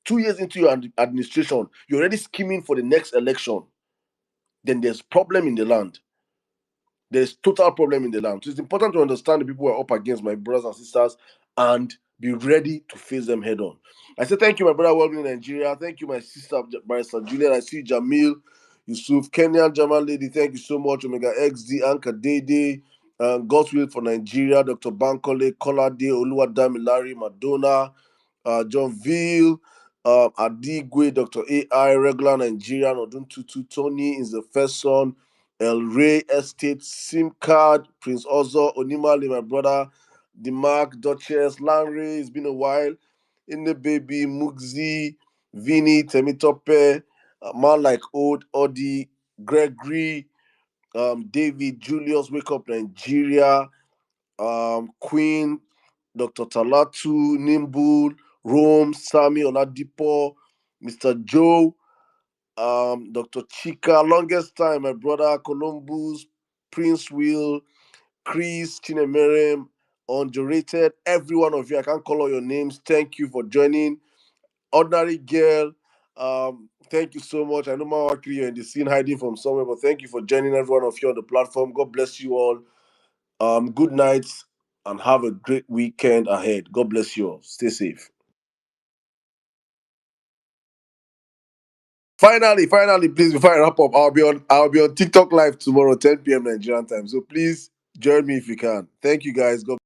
2 years into your administration, you're already scheming for the next election, then there's problem in the land. There's total problem in the land. So it's important to understand the people who are up against, my brothers and sisters, and be ready to face them head on. I say thank you, my brother, welcome in Nigeria. Thank you, my sister, Barrister Julian. I see Jamil, Yusuf, Kenyan, Jamal Lady. Thank you so much. Omega XD, Anka Dede, God's Will for Nigeria, Dr. Bankole, Kolade, Oluwadami, Larry, Madonna, John Veal, Adigwe, Dr. AI, regular Nigerian, Odun Tutu, Tony is the first son, El Rey Estate, SIM Card, Prince Ozo, Onimali, my brother, Demark, Duchess, Lanre, it's been a while, In the Baby, Mugzi, Vinny, Temitope, Man Like Old, Odi, Gregory, David, Julius, Wake Up Nigeria, Queen, Dr. Talatu, Nimbul, Rome, Sami Oladipo, Mr. Joe, Dr. Chika, longest time, my brother Columbus, Prince Will, Chris, Chinemerem, Underrated, every one of you. I can't call all your names. Thank you for joining. Ordinary Girl, thank you so much. I know Mawakiri, you're in the scene hiding from somewhere, but thank you for joining every one of you on the platform. God bless you all. Good night and have a great weekend ahead. God bless you all. Stay safe. Finally, please, before I wrap up, I'll be on TikTok live tomorrow, 10 p.m. Nigerian time. So please join me if you can. Thank you guys. God